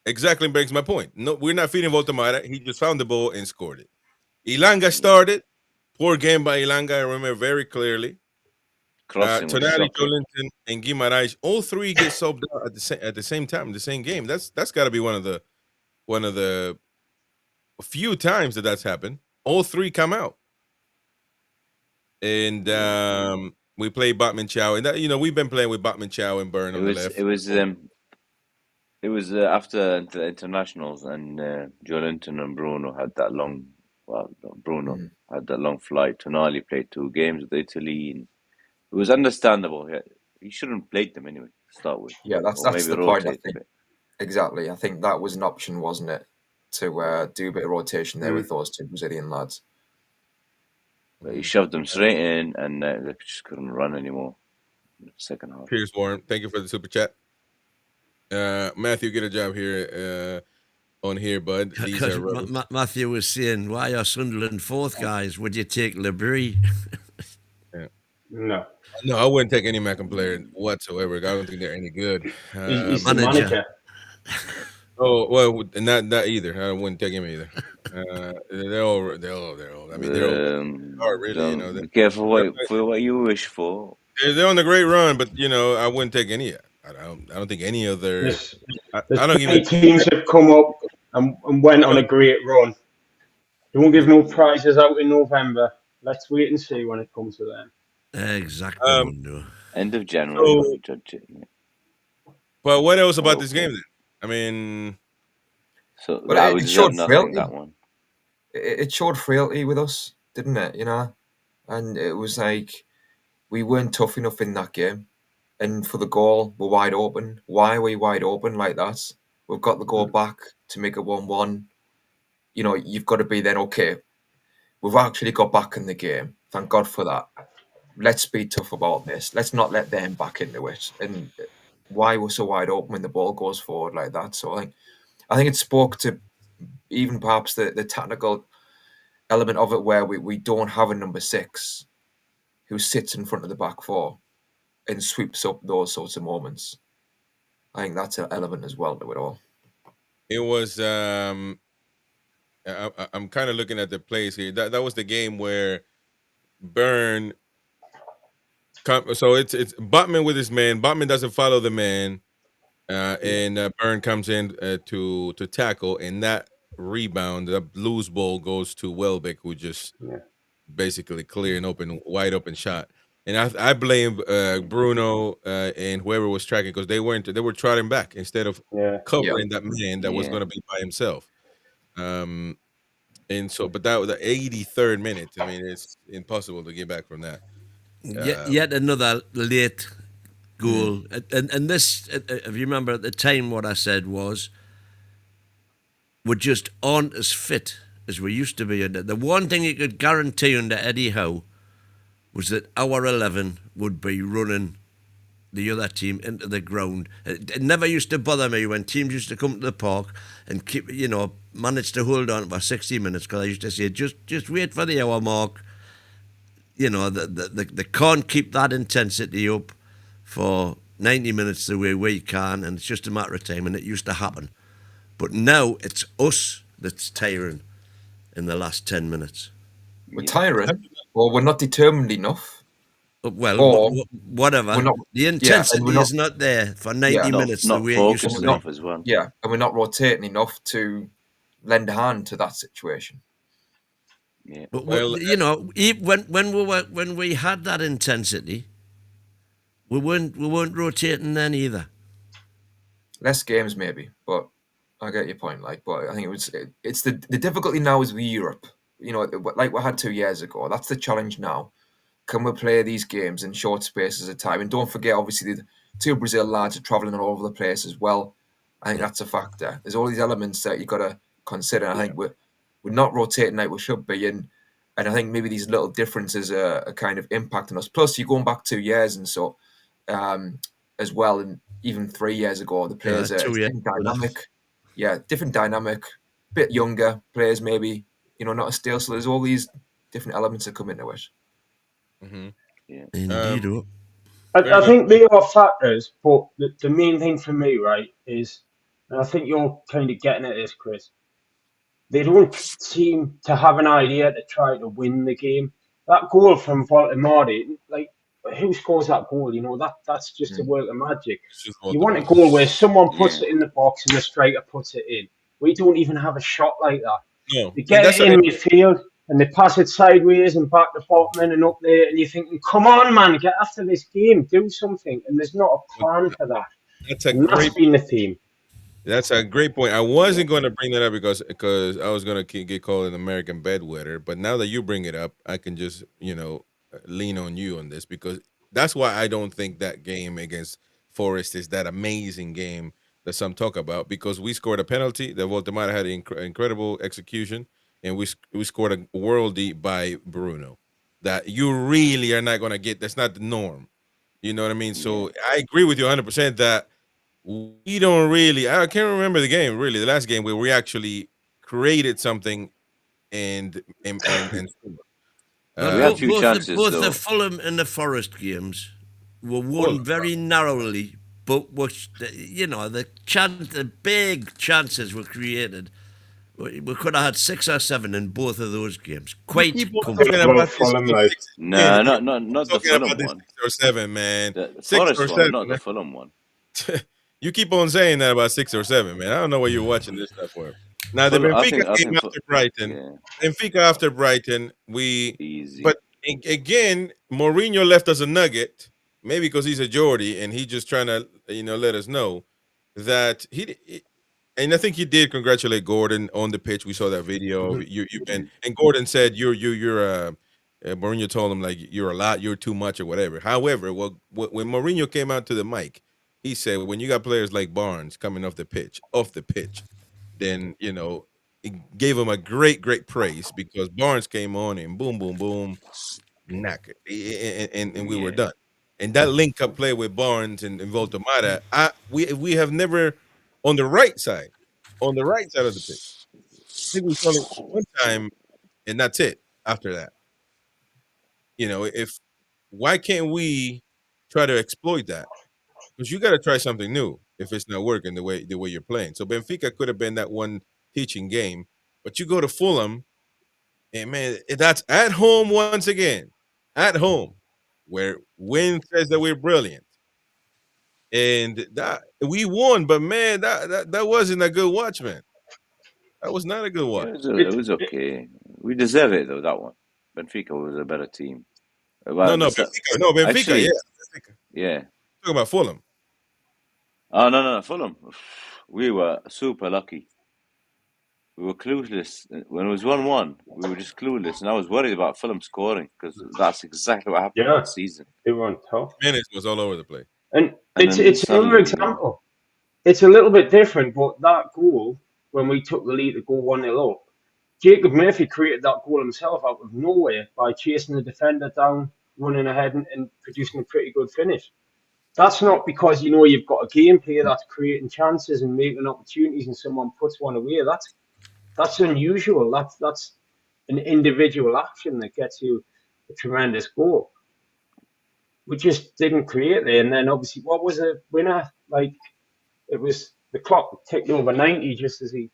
exactly brings my point. No, we're not feeding Voldemort. He just found the ball and scored it. Ilanga started. Poor game by Ilanga. I remember very clearly. Tonali, Jolinton, and Guimaraes, all three get subbed out at the same time, the same game. That's got to be one of the few times that's happened. All three come out, and we play Botman Chow, and that we've been playing with Botman Chow and Byrne on the left. It was after the internationals, and Jolinton and Bruno had that long. Well, Bruno had that long flight. Tonali played 2 games with Italy. And it was understandable. He shouldn't play them anyway to start with. Yeah, that's the point. I think. Exactly. I think that was an option, wasn't it, to do a bit of rotation there with those 2 Brazilian lads. But he shoved them straight in, and they just couldn't run anymore in the second half. Pierce Warren, thank you for the super chat. Matthew, get a job here on here, bud. Matthew was saying, why are Sunderland 4th, guys? Would you take Labrie? No, I wouldn't take any Macam player whatsoever. I don't think they're any good. He's the manager. Oh well, not either. I wouldn't take him either. They're all. I mean, they're all really. Be careful for what you wish for. They're on a great run, but I wouldn't take any. I don't think any of their. I don't even. Teams have come up and went on a great run. They won't give no prizes out in November. Let's wait and see when it comes to them. Exactly. End of January, So- we'll judge it. Yeah. But what else about this game then? I mean, So But I it would showed deserve nothing, frailty. that one. It showed frailty with us, didn't it? You know, and it was like we weren't tough enough in that game. And for the goal, we're wide open. Why are we wide open like that? We've got the goal back to make it 1-1. You know, you've got to be then, okay, we've actually got back in the game. Thank God for that. Let's be tough about this. Let's not let them back into it. And why we're so wide open when the ball goes forward like that. So I think it spoke to even perhaps the tactical element of it, where we don't have a number 6 who sits in front of the back 4 and sweeps up those sorts of moments. I think that's an element as well to it all. it was. I'm kind of looking at the plays here. That was the game where Byrne. So it's Botman with his man. Botman doesn't follow the man, and Byrne comes in to tackle, and that rebound, the loose ball goes to Welbeck, who just basically clear and wide open shot. And I blame Bruno and whoever was tracking, because they were trotting back instead of covering that man that was going to be by himself. And so, but that was the 83rd minute. I mean, it's impossible to get back from that. Yet another late goal. And this, if you remember at the time, what I said was, we just aren't as fit as we used to be. The one thing you could guarantee under Eddie Howe was that our 11 would be running the other team into the ground. It never used to bother me when teams used to come to the park and keep, manage to hold on for 60 minutes, because I used to say, just wait for the hour mark. They can't keep that intensity up for 90 minutes the way we can, and it's just a matter of time, and it used to happen. But now it's us that's tiring in the last 10 minutes. We're tiring, or we're not determined enough. Well, or whatever. The intensity is not there for 90 minutes the way it used to be. As well. Yeah, and we're not rotating enough to lend a hand to that situation. Yeah. But when we had that intensity, we weren't rotating then either. Less games maybe, but I get your point. But I think it's the difficulty now is with Europe. Like we had 2 years ago. That's the challenge now. Can we play these games in short spaces of time? And don't forget, obviously, the 2 Brazil lads are travelling all over the place as well. I think that's a factor. There's all these elements that you got to consider. I think we're not rotating like we should be, and I think maybe these little differences are kind of impacting us. Plus, you're going back 2 years and so as well, and even 3 years ago, the players are different dynamic. Yeah, different dynamic, bit younger players maybe, not as stale. So there's all these different elements that come into it. Mm-hmm. Yeah. Indeed. I think they are factors, but the main thing for me, right, is, and I think you're kind of getting at this, Chris, they don't seem to have an idea to try to win the game. That goal from Voldemort, who scores that goal? That's just a work of magic. You want a goal where someone puts it in the box and the striker puts it in. We don't even have a shot like that. No. They get it in midfield and they pass it sideways and back to Botman and up there, and you're thinking, come on, man, get after this game, do something. And there's not a plan for that. That's been the theme. That's a great point. I wasn't going to bring that up because I was going to get called an American bedwetter. But now that you bring it up, I can just, lean on you on this, because that's why I don't think that game against Forest is that amazing game that some talk about, because we scored a penalty. The Voldemort had incredible execution, and we scored a worldie by Bruno that you really are not going to get. That's not the norm. You know what I mean? So I agree with you 100% that we don't really, I can't remember the game, really, the last game where we actually created something and we had 2 chances, both the Fulham and the Forest games were won very narrowly, but the big chances were created. We could have had 6 or 7 in both of those games. Quite comfortable. No, not the Fulham one. 6 or 7, man. The 6 Forest or one, 7, not man. the Fulham one. You keep on saying that about 6 or 7, man. I don't know what you're watching this stuff for. Now the Benfica game after Brighton, Benfica after Brighton, easy. But Again, Mourinho left us a nugget, maybe because he's a Geordie and he's just trying to, let us know that and I think he did congratulate Gordon on the pitch. We saw that video. And Gordon said Mourinho told him like you're too much or whatever. However, when Mourinho came out to the mic, he said when you got players like Barnes coming off the pitch, then he gave him a great praise because Barnes came on and boom, boom, boom, knackered, and we were done. And that link-up play with Barnes and Voltamata, we have never on the right side of the pitch. I think we saw it one time, and that's it. After that, why can't we try to exploit that? Because you got to try something new if it's not working the way you're playing. So Benfica could have been that one teaching game, but you go to Fulham, and man, that's at home once again, at home, where Win says that we're brilliant, and that we won. But man, that wasn't a good watch, man. That was not a good watch. It was okay. We deserve it though. That one, Benfica was a better team. Well, Benfica, actually, yeah, Benfica. Yeah. Talking about Fulham. Oh no, Fulham. We were super lucky. We were clueless when it was 1-1. We were just clueless, and I was worried about Fulham scoring because that's exactly what happened last season. It went tough. Minutes was all over the place. And it's another example. It's a little bit different, but that goal when we took the lead to go 1-0 up, Jacob Murphy created that goal himself out of nowhere by chasing the defender down, running ahead, and producing a pretty good finish. That's not because you've got a game player that's creating chances and making opportunities, and someone puts one away. That's unusual. That's an individual action that gets you a tremendous goal. We just didn't create there, and then obviously, what was a winner? Like it was the clock ticked over 90 just as he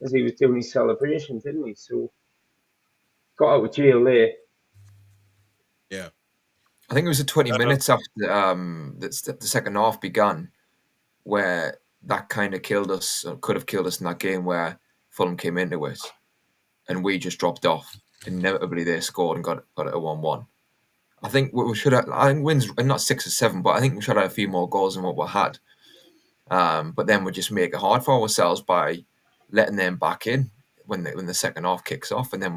was doing his celebration, didn't he? So got out of jail there. Yeah. I think it was 20 minutes after the second half began where that kind of killed us, or could have killed us in that game, where Fulham came into it and we just dropped off. Inevitably, they scored and got it at 1-1. I think we should have. I think wins not 6 or 7, but I think we should have a few more goals than what we had. But then we just make it hard for ourselves by letting them back in when the second half kicks off, and then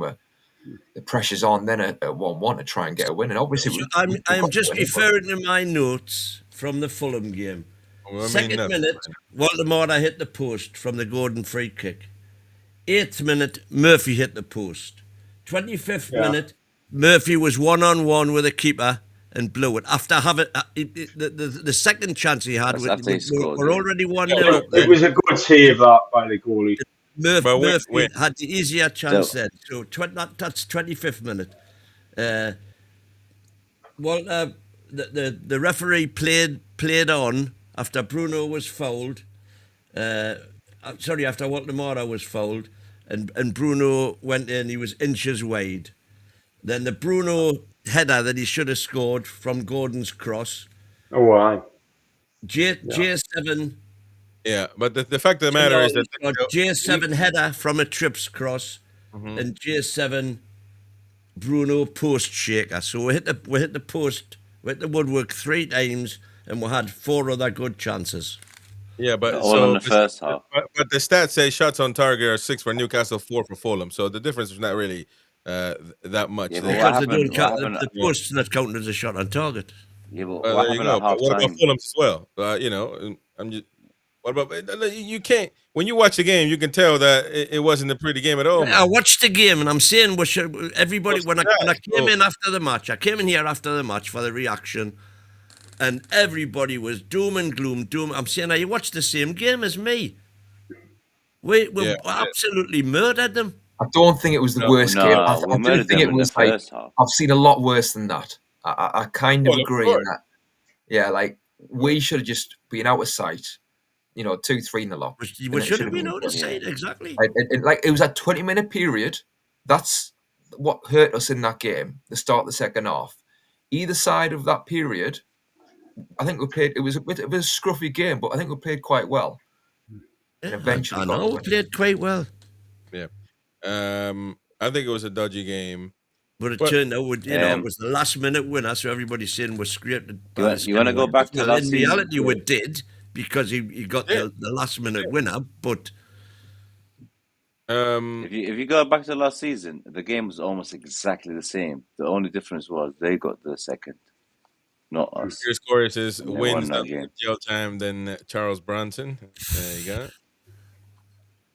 the pressure's on then at 1-1 to try and get a win. And obviously, I'm just referring to my notes from the Fulham game. Second minute, Waldemar hit the post from the Gordon free kick. 8th minute, Murphy hit the post. 25th minute, Murphy was 1-on-1 with a keeper and blew it. After having the second chance he had, we're already 1-0. It was a good save that by the goalie. Murphy had the easier chance then. So that's 25th minute. The referee played on after Bruno was fouled. After Waldemar was fouled, and Bruno went in. He was inches wide. Then the Bruno header that he should have scored from Gordon's cross. Oh, wow. J7. Yeah, but the fact of the matter is that J7 header from a trips cross, and J7 Bruno post shaker. So we hit the post, we hit the woodwork 3 times, and we had 4 other good chances. Yeah, but all in the first half. But the stats say shots on target are 6 for Newcastle, 4 for Fulham. So the difference is not really that much. Yeah, because the post's not counted as a shot on target. Yeah, but there you go. But what about Fulham as well? I'm just. What about you? Can't when you watch the game, you can tell that it wasn't a pretty game at all. I watched the game, and I'm saying everybody when I came in after the match, I came in here after the match for the reaction, and everybody was doom and gloom. I'm saying, you watched the same game as me. We absolutely murdered them. I don't think it was the worst game. I do think it was like I've seen a lot worse than that. I kind of agree in that. Yeah, like we should have just been out of sight. 2-3-0 up. We should have been out of sight, exactly. Like it was a 20-minute period. That's what hurt us in that game. The start of the second half. Either side of that period, I think we played. It was a scruffy game, but I think we played quite well. And eventually, we played quite well. Yeah. I think it was a dodgy game. But it turned out, it was the last minute winner, so everybody's saying we're scraped. You want to go back to last in season? reality, we did because he got the last minute winner. But if you go back to last season, the game was almost exactly the same. The only difference was they got the second, not us. Your score says And they wins won that that game. jail time than Charles Bronson. There you go.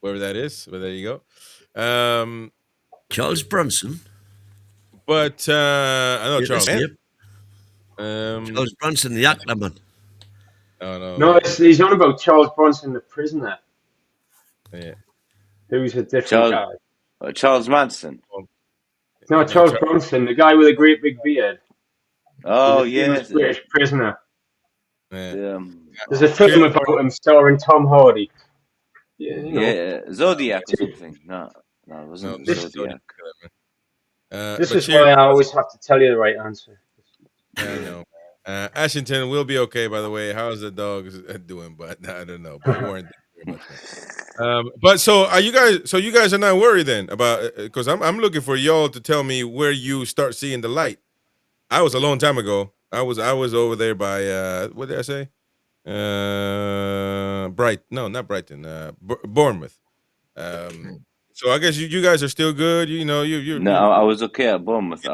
Wherever that is, but there you go. Charles Bronson. But I know Charles. Charles Bronson, the actor man. Oh no. No, he's on about Charles Bronson, the prisoner. Yeah. Who's a different guy. Charles Manson. No, Charles Bronson, the guy with a great big beard. Oh, yes. British prisoner. Yeah. There's a film about him starring Tom Hardy. Yeah, Zodiac or something. No, it wasn't Zodiac. This is why I always have to tell you the right answer. I know. Ashington will be okay, by the way. How's the dogs doing? But I don't know. But Warren, thank you very much. But so are you guys? So you guys are not worried then about because I'm looking for y'all to tell me where you start seeing the light. I was a long time ago. I was over there by what did I say? Not Brighton. Bournemouth. So I guess you guys are still good. You I was okay at Bournemouth.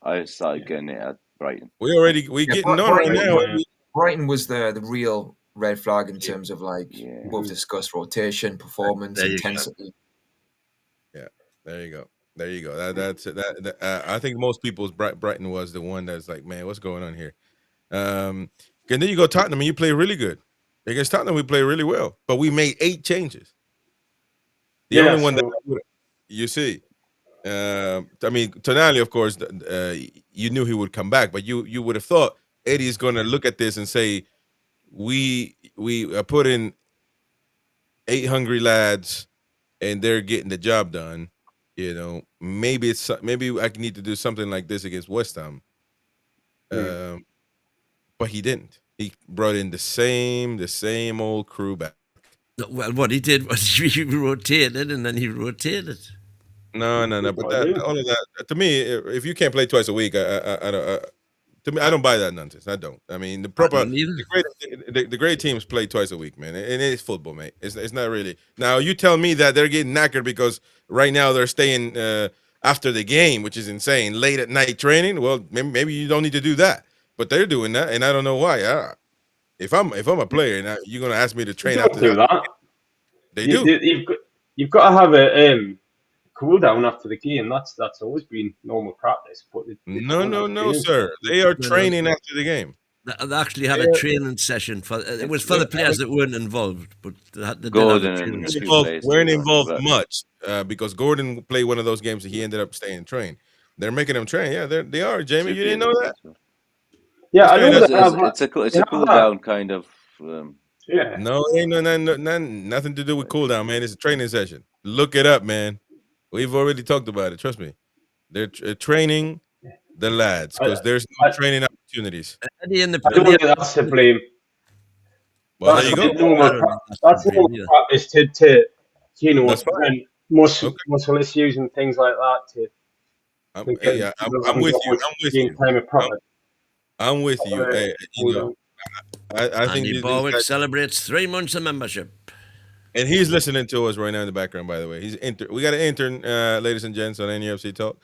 I started getting it at Brighton. We getting on right now. Brighton was the real red flag in terms of we've discussed rotation, performance, intensity. Yeah, there you go. There you go. That's I think most people's Brighton was the one that's like, man, what's going on here? And then you go Tottenham and you play really good. Against Tottenham, we play really well, but we made 8 changes. The only one that you see. I mean, Tonali, of course, you knew he would come back, but you would have thought Eddie's going to look at this and say, we put in 8 hungry lads, and they're getting the job done. Maybe I need to do something like this against West Ham. But he didn't. He brought in the same old crew back. Well, what he did was he rotated, and then he rotated. No. But all of that, to me, if you can't play twice a week, to me, I don't buy that nonsense. I don't. I mean, the great teams play twice a week, man. And it's football, mate. It's not really. Now you tell me that they're getting knackered because right now they're staying after the game, which is insane. Late at night training. Well, maybe you don't need to do that, but they're doing that, and I don't know why. If I'm a player, and you're gonna ask me to train after that. They do. You've got to have a cool down after the game. That's always been normal practice. But no, sir. They are training after the game. They actually had a training session it was for the players that weren't involved, but they did have a training session. Weren't involved much because Gordon played one of those games that he ended up staying and train. They're making them train. Yeah, they are. Jamie, you didn't know that? Yeah, I know it's a cool down kind of. Yeah. No, ain't nothing to do with cool down, man. It's a training session. Look it up, man. We've already talked about it. Trust me. They're training the lads because there's no training opportunities. I don't think that's to blame. Well, there you go. That's normal practice to muscle issues and things like that. I'm with you. I'm with you. Hey, I think Andy Borwick celebrates 3 months of membership. And he's listening to us right now in the background, by the way. We got an intern, ladies and gents, on NUFC Talk.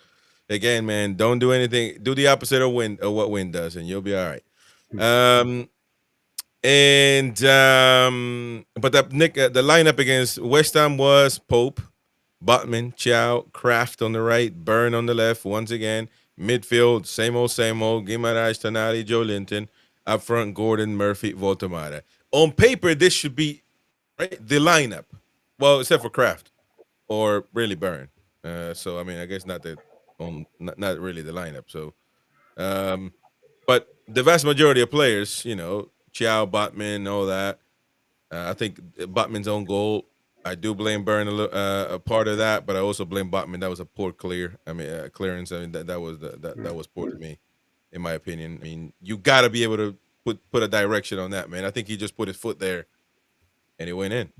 Again, man, don't do anything. Do the opposite of what wind does, and you'll be all right. But the lineup against West Ham was Pope, Botman, Chow, Kraft on the right, Byrne on the left. Once again, midfield, same old. Guimaraes, Tonali, Joe Linton. Up front, Gordon, Murphy, Voltemada. On paper, this should be the lineup. Well, except for Kraft or really Byrne. So I mean, I guess not really the lineup. So, but the vast majority of players, Chow, Botman, all that. I think Botman's own goal. I do blame Byrne a part of that, but I also blame Botman. That was a poor clearance. I mean, that was poor to me, in my opinion. I mean, you got to be able to put a direction on that, man. I think he just put his foot there, and he went in.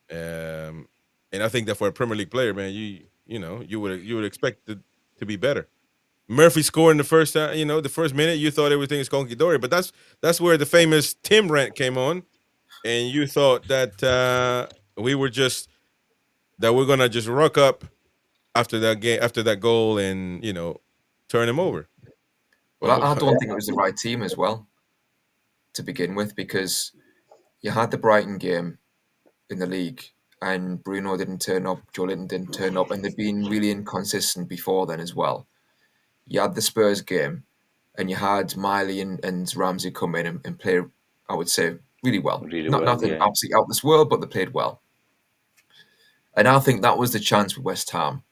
And I think that for a Premier League player, man, you would expect it to be better. Murphy scored in the first, the first minute. You thought everything was honky dory, but that's where the famous Tim rant came on, and you thought that we're gonna just ruck up after that game, after that goal, and turn him over. Well, I don't think it was the right team as well to begin with, because you had the Brighton game in the league and Bruno didn't turn up, Joe Linton didn't turn up, and they'd been really inconsistent before then as well. You had the Spurs game and you had Miley and Ramsey come in and play, I would say, really well. Nothing absolutely out of this world, but they played well. And I think that was the chance for West Ham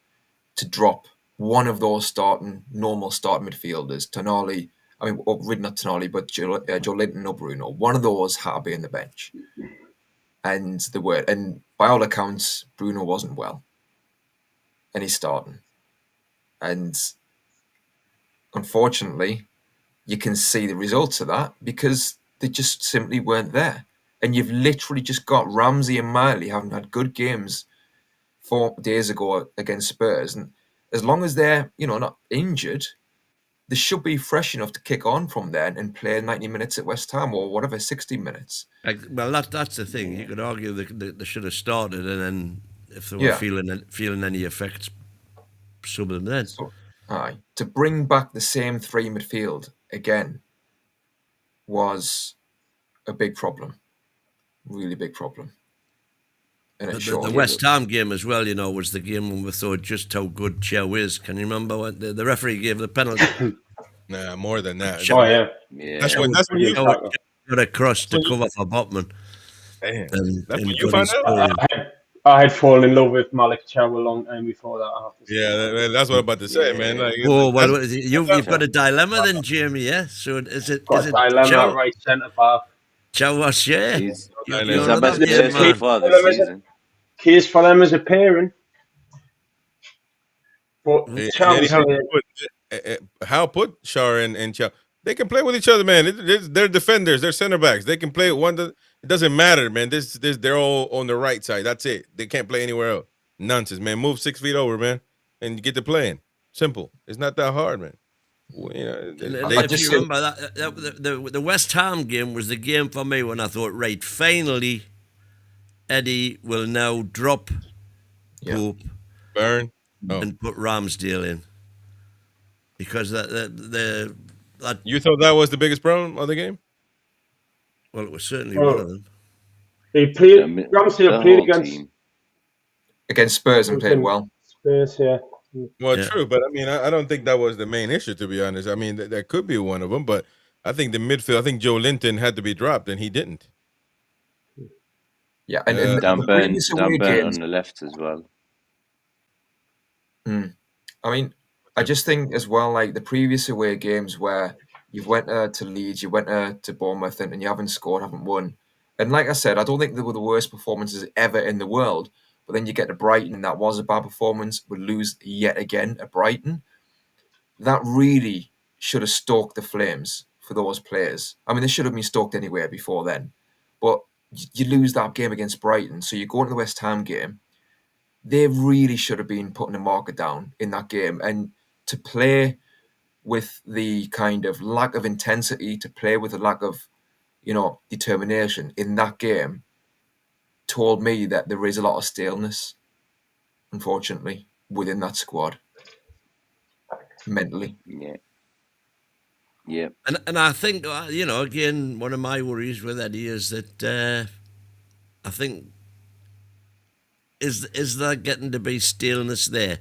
to drop one of those normal starting midfielders, Tonali, not Tonali, but Joe Linton or Bruno. One of those had to be in the bench. And by all accounts, Bruno wasn't well. And he's starting. And unfortunately, you can see the results of that because they just simply weren't there. And you've literally just got Ramsey and Miley having had good games 4 days ago against Spurs. And as long as they're, not injured, they should be fresh enough to kick on from there and play 90 minutes at West Ham or whatever, 60 minutes. Well, that's the thing. You could argue they should have started, and then if they were feeling any effects, sub them then. To bring back the same 3 midfield again was a big problem. Really big problem. And the West Ham game as well, was the game when we thought just how good Chow is. Can you remember what the referee gave the penalty? Nah, more than that. Oh, yeah. That's when you got across to cover for Botman. Damn. That's when you found out? I had fallen in love with Malik Chow a long time before that. I have to say. Yeah, that's what I'm about to say, man. You've got a dilemma then, Jamie, yeah? So is it dilemma Chow? Right centre back. Chow was, yeah. He's our best player so far this season. Case for them as a pairing. But How put Shar and Chow? They can play with each other, man. They're defenders. They're center backs. They can play one. It doesn't matter, man. They're all on the right side. That's it. They can't play anywhere else. Nonsense, man. Move 6 feet over, man, and get to playing. Simple. It's not that hard, man. If you remember that the West Ham game was the game for me when I thought, right, finally, Eddie will now drop Pope, Burn, and put Ramsdale in, because that you thought that was the biggest problem of the game. Well, it was certainly one of them. He played Ramsdale played against Spurs and played well. Spurs, yeah. Well, true, but I don't think that was the main issue, to be honest. I mean, that could be one of them, but I think the midfield. I think Joe Linton had to be dropped, and he didn't. Yeah, and Dan Burn on the left as well. I mean, I just think as well, like the previous away games where you went to Leeds, you went to Bournemouth, and you haven't scored, haven't won. And like I said, I don't think they were the worst performances ever in the world. But then you get to Brighton, and that was a bad performance. We lose yet again at Brighton. That really should have stoked the flames for those players. I mean, they should have been stoked anywhere before then. But you lose that game against Brighton, so you go into the West Ham game. They really should have been putting a marker down in that game. And to play with the kind of lack of intensity, to play with the lack of, determination in that game, told me that there is a lot of staleness, unfortunately, within that squad, mentally. Yeah. And I think, again, one of my worries with Eddie is that I think, is there getting to be staleness there?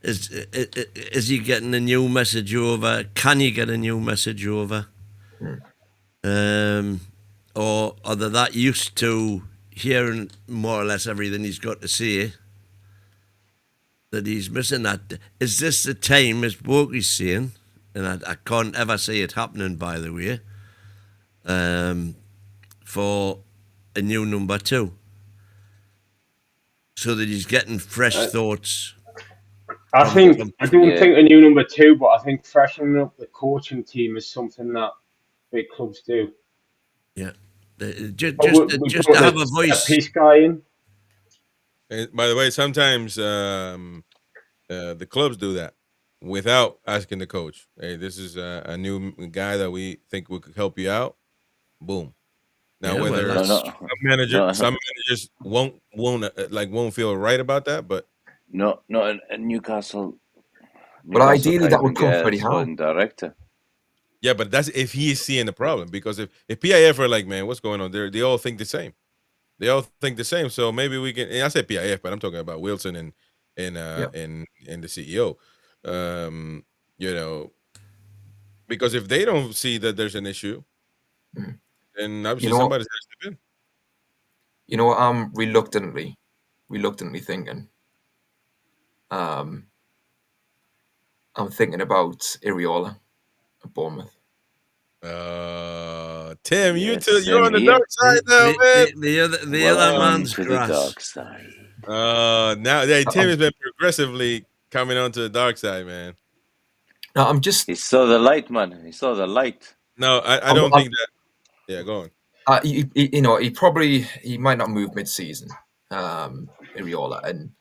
Is he getting a new message over? Can you get a new message over? Or are they that used to hearing more or less everything he's got to say that he's missing that? Is this the time, as Borky's saying, and I can't ever see it happening, by the way, for a new number 2, so that he's getting fresh thoughts? I don't think a new number 2, but I think freshening up the coaching team is something that big clubs do. Yeah. Just to have a voice. A peace guy in. And by the way, sometimes the clubs do that. without asking the coach, hey, this is a new guy that we think could help you out. Boom. Now, Yeah, well, whether that's some managers won't feel right about that, but no, in Newcastle. But ideally, can't that would even come get from a Eddie Howe. sporting director. yeah, but that's if he is seeing the problem. Because if PIF are like, man, what's going on? They all think the same. They all think the same. So maybe we can. And I said PIF, but I'm talking about Wilson and the CEO. You know, because if they don't see that there's an issue, then obviously somebody's got to step in. You know what I'm reluctantly thinking? I'm thinking about Iriola at Bournemouth. Tim, you're on the dark side now, man. The other man's to grass. the dark side. Now Tim has been progressively coming onto the dark side, man. No, I'm just. He saw the light, man. He saw the light. No, I don't think that. Yeah, go on. He might not move mid-season, Iriola, and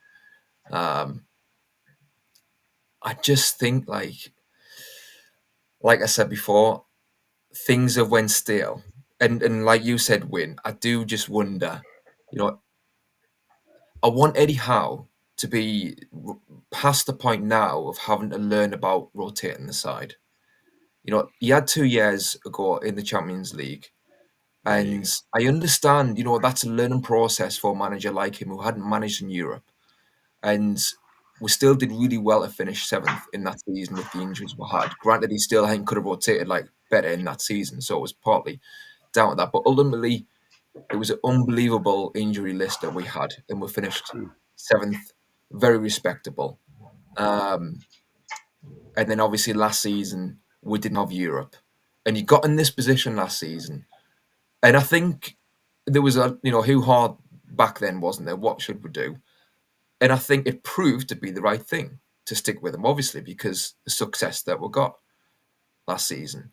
I just think like I said before, things have went stale, and like you said, Win, I do just wonder, I want Eddie Howe to be past the point now of having to learn about rotating the side. He had 2 years ago in the Champions League. And I understand, that's a learning process for a manager like him who hadn't managed in Europe. And we still did really well to finish 7th in that season with the injuries we had. Granted, he still could have rotated better in that season, so it was partly down to that. But ultimately, it was an unbelievable injury list that we had, and we finished 7th, very respectable. And then obviously last season, we didn't have Europe. And he got in this position last season. And I think there was who hard back then, wasn't there? What should we do? And I think it proved to be the right thing to stick with him, obviously, because the success that we got last season.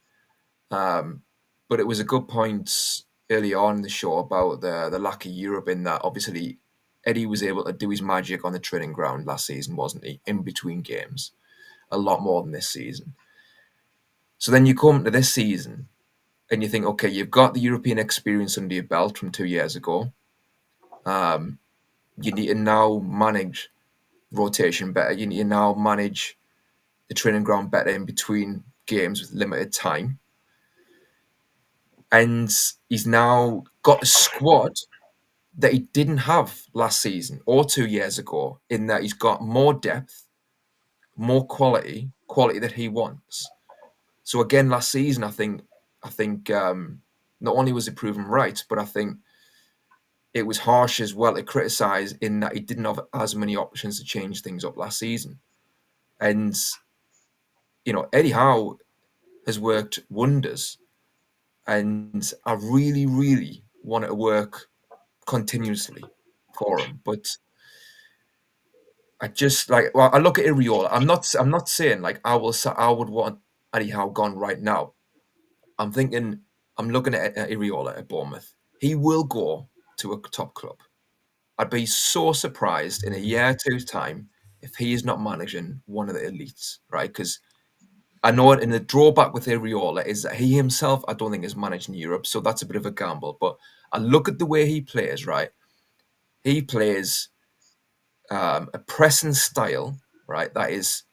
But it was a good point early on in the show about the lack of Europe in that. Obviously, Eddie was able to do his magic on the training ground last season, wasn't he? In between games, a lot more than this season. So then you come to this season and you think, okay, you've got the European experience under your belt from 2 years ago. You need to now manage rotation better. You need to now manage the training ground better in between games with limited time. And he's now got a squad that he didn't have last season or 2 years ago, in that he's got more depth, more quality that he wants. So again, last season, I think not only was it proven right, but I think it was harsh as well to criticise in that he didn't have as many options to change things up last season. And, Eddie Howe has worked wonders. And I really, really want it to work continuously for him. But I just I look at Iriola. I'm not saying I would want Eddie Howe gone right now. I'm looking at Iriola at Bournemouth. He will go to a top club. I'd be so surprised in a year or two's time if he is not managing one of the elites, right? Because I know it, and the drawback with Iriola is that he himself, I don't think, is managed in Europe, so that's a bit of a gamble. But I look at the way he plays, right? He plays a pressing style, right? That is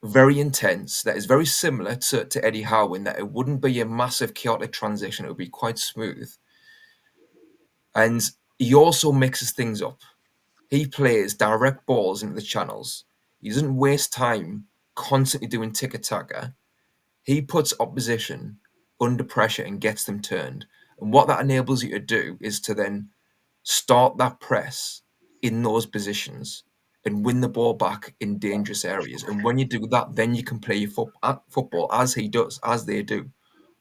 very intense, that is very similar to Eddie Howe, in that it wouldn't be a massive chaotic transition. It would be quite smooth. And he also mixes things up. He plays direct balls into the channels. He doesn't waste time constantly doing tiki-taka. He puts opposition under pressure and gets them turned. And what that enables you to do is to then start that press in those positions and win the ball back in dangerous areas. And when you do that, then you can play your football as he does, as they do,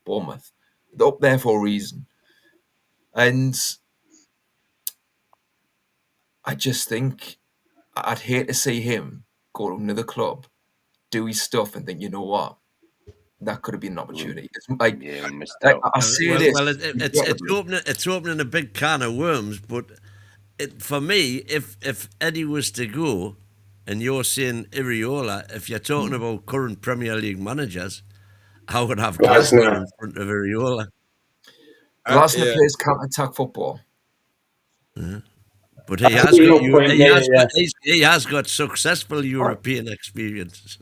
Bournemouth. They're up there for a reason. And I just think I'd hate to see him go to another club, do his stuff, and think, you know what, that could have been an opportunity. It's I say this. Well, it's opening a big can of worms. But for me, if Eddie was to go, and you're saying Iriola, if you're talking about current Premier League managers, I would have Glasner in front of Iriola. Glasner plays counter-attack football. Yeah. But he has got successful European experience.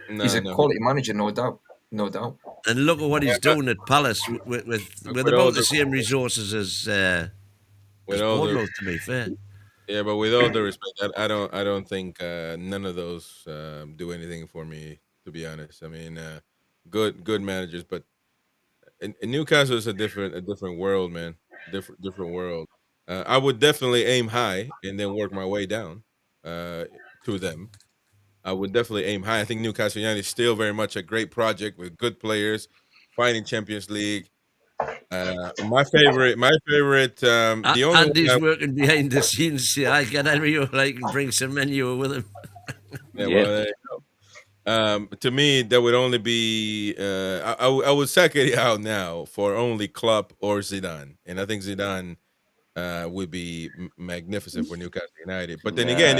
He's a quality manager, no doubt. No doubt. And look at what he's doing at Palace with about the same resources as Bournemouth, to be fair. Yeah, but with all the respect, I don't think none of those do anything for me, to be honest. I mean, good managers, but in Newcastle is a different world, man. Different world. I would definitely aim high and then work my way down to them. I would definitely aim high. I think Newcastle United is still very much a great project with good players, fighting Champions League. My favorite. The only Andy's working behind the scenes. See, I get Iriola, can bring some menu with him. Yeah, well, there you go. To me, that would only be. I would sack Eddie Howe now for only Klopp or Zidane, and I think Zidane would be magnificent for Newcastle United. But then again,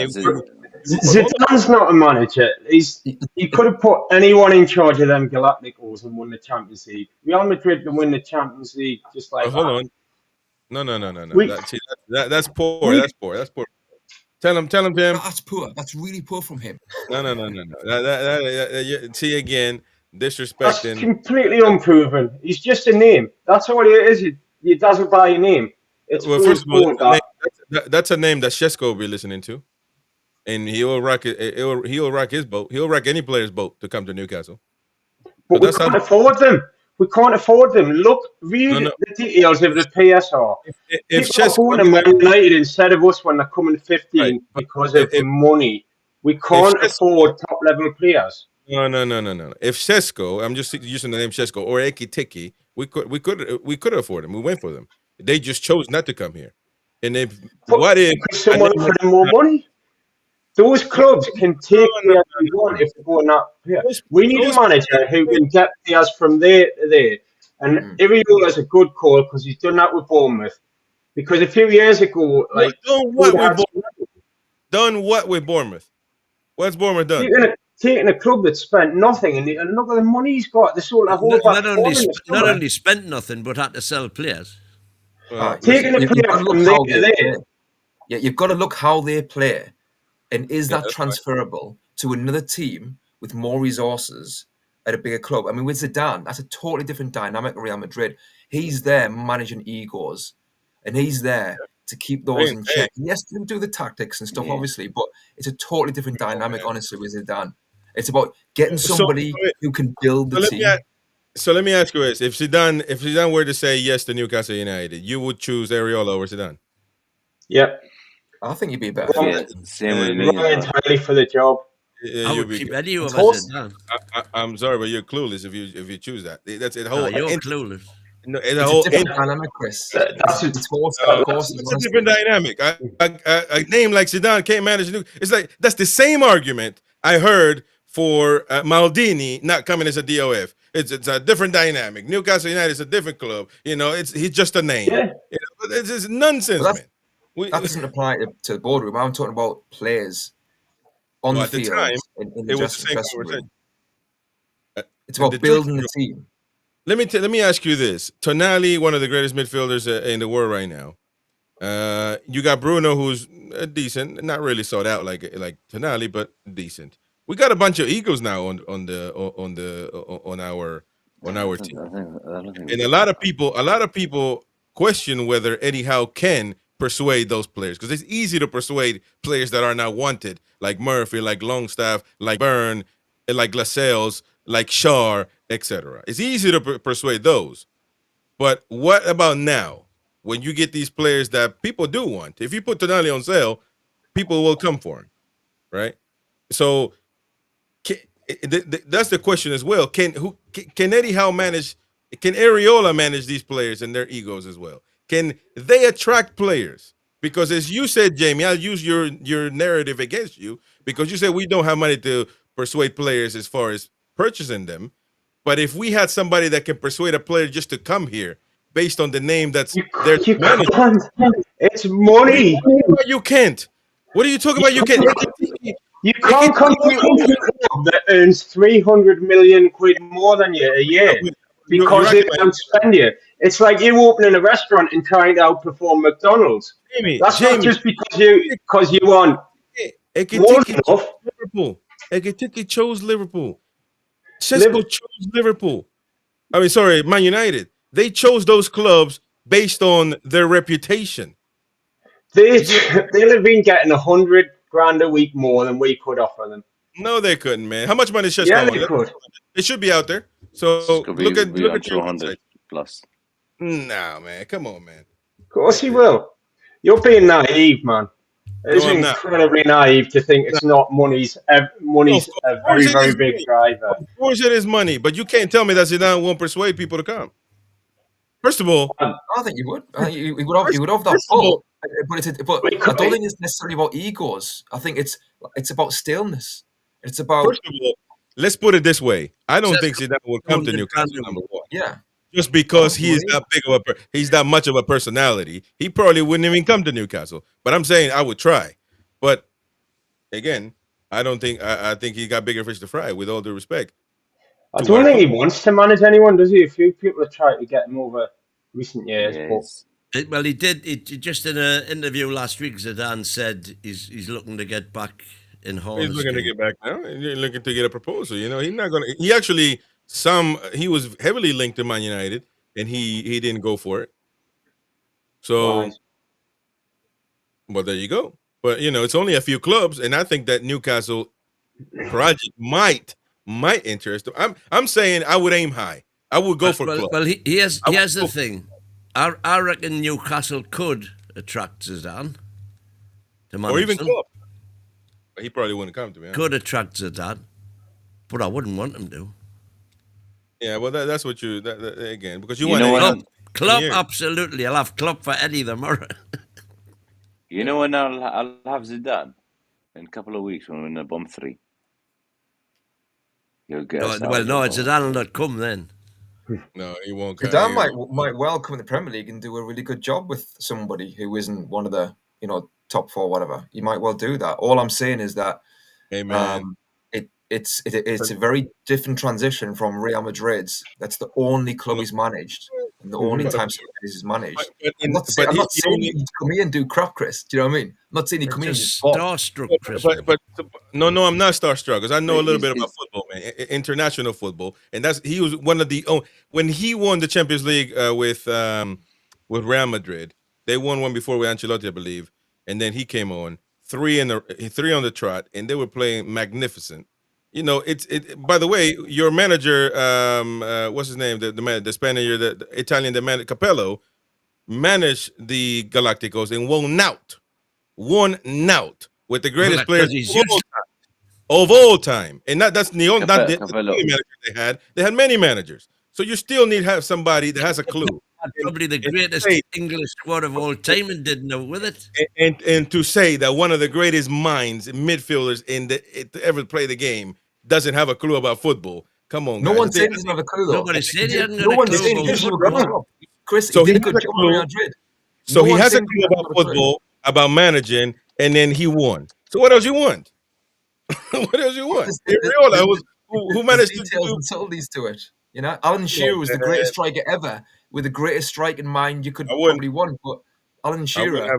Zidane's not a manager. He could have put anyone in charge of them Galacticos and won the Champions League. Real Madrid can win the Champions League just like hold on. No. That's poor. That's poor. Tell him, Tim. That's poor. That's really poor from him. No. See again, disrespecting. That's completely unproven. He's just a name. That's all he is. He doesn't buy a name. It's first of all, that's a name that Shesko will be listening to, and he'll rock his boat. He'll rock any player's boat to come to Newcastle. But we can't afford them. We can't afford them. Look, read the details of the PSR. If Shesko going to Man United instead of us when they're coming 15 because of the money, we can't afford top level players. No. If Shesko, I'm just using the name Shesko or Ekitiki, we could afford them. We went for them. They just chose not to come here. And if someone offered them more money? Those clubs can take players we want if they go on that player. We need a manager who can get players from there to there. And Iriola is a good call because he's done that with Bournemouth. Because a few years ago, done what with Bournemouth? What's Bournemouth done? Taking a club that spent nothing and look at the money he's got. They sold a whole not only spent nothing, but had to sell players. Taking a player from there to there. Yeah, you've got to look how they play. And is that transferable to another team with more resources at a bigger club? I mean, with Zidane, that's a totally different dynamic at Real Madrid. He's there managing egos, and he's there to keep those in check. Yes, they do the tactics and stuff, obviously, but it's a totally different dynamic, honestly, with Zidane. It's about getting somebody who can build the team. So let me ask you this: if Zidane were to say yes to Newcastle United, you would choose Iriola over Zidane? Yep. I think you'd be better. Same with me. Entirely for the job. I would keep Eddie over Zidane. I'm sorry, but you're clueless if you choose that. That's it. You're clueless. No, it's a different dynamic, Chris. That's a different dynamic. A name like Zidane can't manage. It's like that's the same argument I heard for Maldini not coming as a DOF. It's a different dynamic. Newcastle United is a different club. He's just a name. Yeah. It's just nonsense, man. That doesn't apply to the boardroom. I'm talking about players on the field. Time, in the it was the same conversation. It's about building the team. Let me ask you this: Tonali, one of the greatest midfielders in the world right now. You got Bruno, who's decent, not really sought out like Tonali, but decent. We got a bunch of egos now on our team, and a lot of people question whether Eddie Howe can persuade those players, because it's easy to persuade players that are not wanted, like Murphy, like Longstaff, like Byrne, like Lascelles, like Shaw, etc. It's easy to persuade those. But what about now, when you get these players that people do want? If you put Tonali on sale, people will come for him, right? So that's the question as well. Can Eddie Howe manage? Can Iriola manage these players and their egos as well? Can they attract players? Because as you said, Jamie, I'll use your narrative against you, because you said we don't have money to persuade players as far as purchasing them. But if we had somebody that can persuade a player just to come here based on the name that's their It's money. You can't. What are you talking about? You can't. You can't compete with a club that earns 300 million quid more than you a year because they don't spend you. It's like you opening a restaurant and trying to outperform McDonald's. That's not just because you want more enough. Liverpool. Ekitike chose Liverpool. Cisco chose Liverpool. I mean, sorry, Man United. They chose those clubs based on their reputation. They'll have been getting 100 grand a week more than we could offer them. No, they couldn't, man. How much money is Cisco? Yeah, they could. It should be out there. So look at 200 plus. Nah, man. Come on, man. Of course he will. You're being naive, man. It's incredibly naive to think it's not money's a very, very big driver. Of course it is money, but you can't tell me that Zidane won't persuade people to come. First of all, I think you would. I think you would have that pull. But I don't think it's necessarily about egos. I think it's about staleness. It's about. First of all, let's put it this way. I don't think Zidane will come to Newcastle, number one. Yeah. Just because he's that much of a personality, he probably wouldn't even come to Newcastle. But I'm saying I would try. But again, I don't think I think he got bigger fish to fry. With all due respect, I don't think he wants to manage anyone, does he? A few people have tried to get him over recent years. Well, he did. Just in an interview last week, Zidane said he's looking to get back in harness. He's looking to get back now. He's looking to get a proposal. You know, he's not gonna. He actually. He was heavily linked to Man United, and he didn't go for it. So, well, there you go. But you know, it's only a few clubs, and I think that Newcastle project might interest him. I'm saying I would aim high. I would go for club. Well, here's the thing. I reckon Newcastle could attract Zidane to manage or even them. club. But he probably wouldn't come to me. Could attract Zidane, but I wouldn't want him to. Yeah, well, that's what you again because you want Klopp. Absolutely, I'll have Klopp for Eddie tomorrow. You know when I'll have Zidane in a couple of weeks when we're in a bomb 3. You'll get Zidane will not come then. No, he won't come. Zidane might well come in the Premier League and do a really good job with somebody who isn't one of the top 4, whatever. He might well do that. All I'm saying is that. Amen. It's a very different transition from Real Madrid's. That's the only club he's managed, and the only time he's managed. I'm not saying he'd come here and do crap, Chris. Do you know what I mean? I'm not saying he'd come here and starstruck, Chris. But no, I'm not starstruck because I know a little bit about football, man. International football, and he was one of the when he won the Champions League with Real Madrid. They won one before with Ancelotti, I believe, and then he came on 3 on the trot, and they were playing magnificent. You know, by the way, your manager, what's his name? The Spaniard, the Italian, Capello, managed the Galacticos and won out with the greatest players of all time. And that's the only manager they had. They had many managers, so you still need to have somebody that has a clue. Probably the greatest English squad of all time and didn't know with it. And to say that one of the greatest minds, midfielders to ever play the game, doesn't have a clue about football. Come on, no one said he doesn't have a clue. Nobody said he hadn't got a clue. Chris, he did a good job at Real Madrid. So he has a clue about football, about managing, and then he won. So what else you want? What else you want? Who managed to do and subtleties to it? You know, Alan Shearer was the greatest striker ever, with the greatest strike in mind you could probably want. But Alan Shearer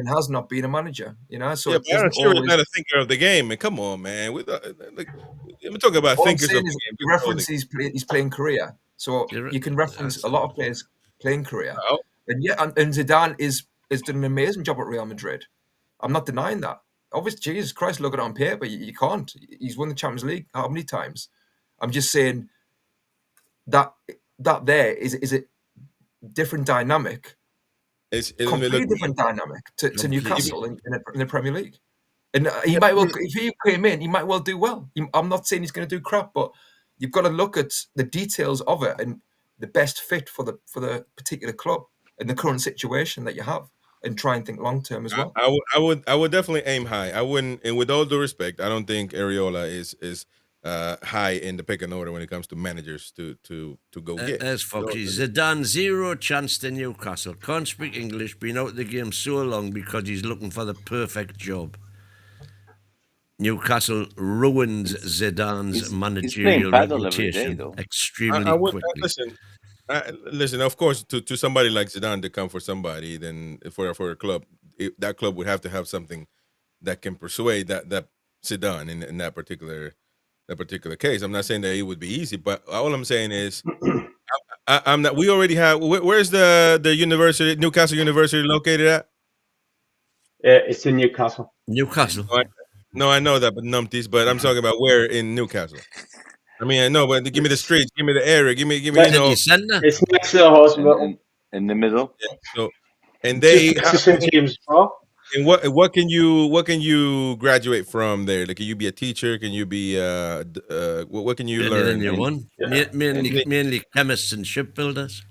has not been a manager. You know, so Alan Shearer is not a thinker of the game. And come on, man, we're talking about thinkers of the game. You reference he's playing Korea, so you can reference a lot of players playing Korea. And Zidane has done an amazing job at Real Madrid. I'm not denying that. Obviously, Jesus Christ, look at it on paper, you can't. He's won the Champions League how many times? I'm just saying that there is a different dynamic. It's completely different dynamic to Newcastle in the Premier League. And he might well, if he came in, he might well do well. I'm not saying he's going to do crap, but you've got to look at the details of it and the best fit for the particular club and the current situation that you have, and try and think long term as well. I would definitely aim high. I wouldn't, and with all due respect, I don't think Areola is high in the pecking order when it comes to managers to go get. There's Foxy. Zidane, 0 chance to Newcastle. Can't speak English, been out of the game so long because he's looking for the perfect job. Newcastle ruins Zidane's He's playing managerial paddle every day, reputation though. extremely I would quickly. listen. Of course, to somebody like Zidane to come for somebody, then for a club, that club would have to have something that can persuade that Zidane in that particular case. I'm not saying that it would be easy, but all I'm saying is, I'm not. We already have. Where's the university, Newcastle University, located at? It's in Newcastle. Newcastle. No, I know that, but numpties. But I'm talking about where in Newcastle. I mean, I know, but give me the streets, give me the area, give me, you know. It's next to the hospital. In the middle. Yeah, so, and they. St. James Park. And what can you graduate from there? Like, can you be a teacher? Can you be what can you learn? Mainly chemists and shipbuilders.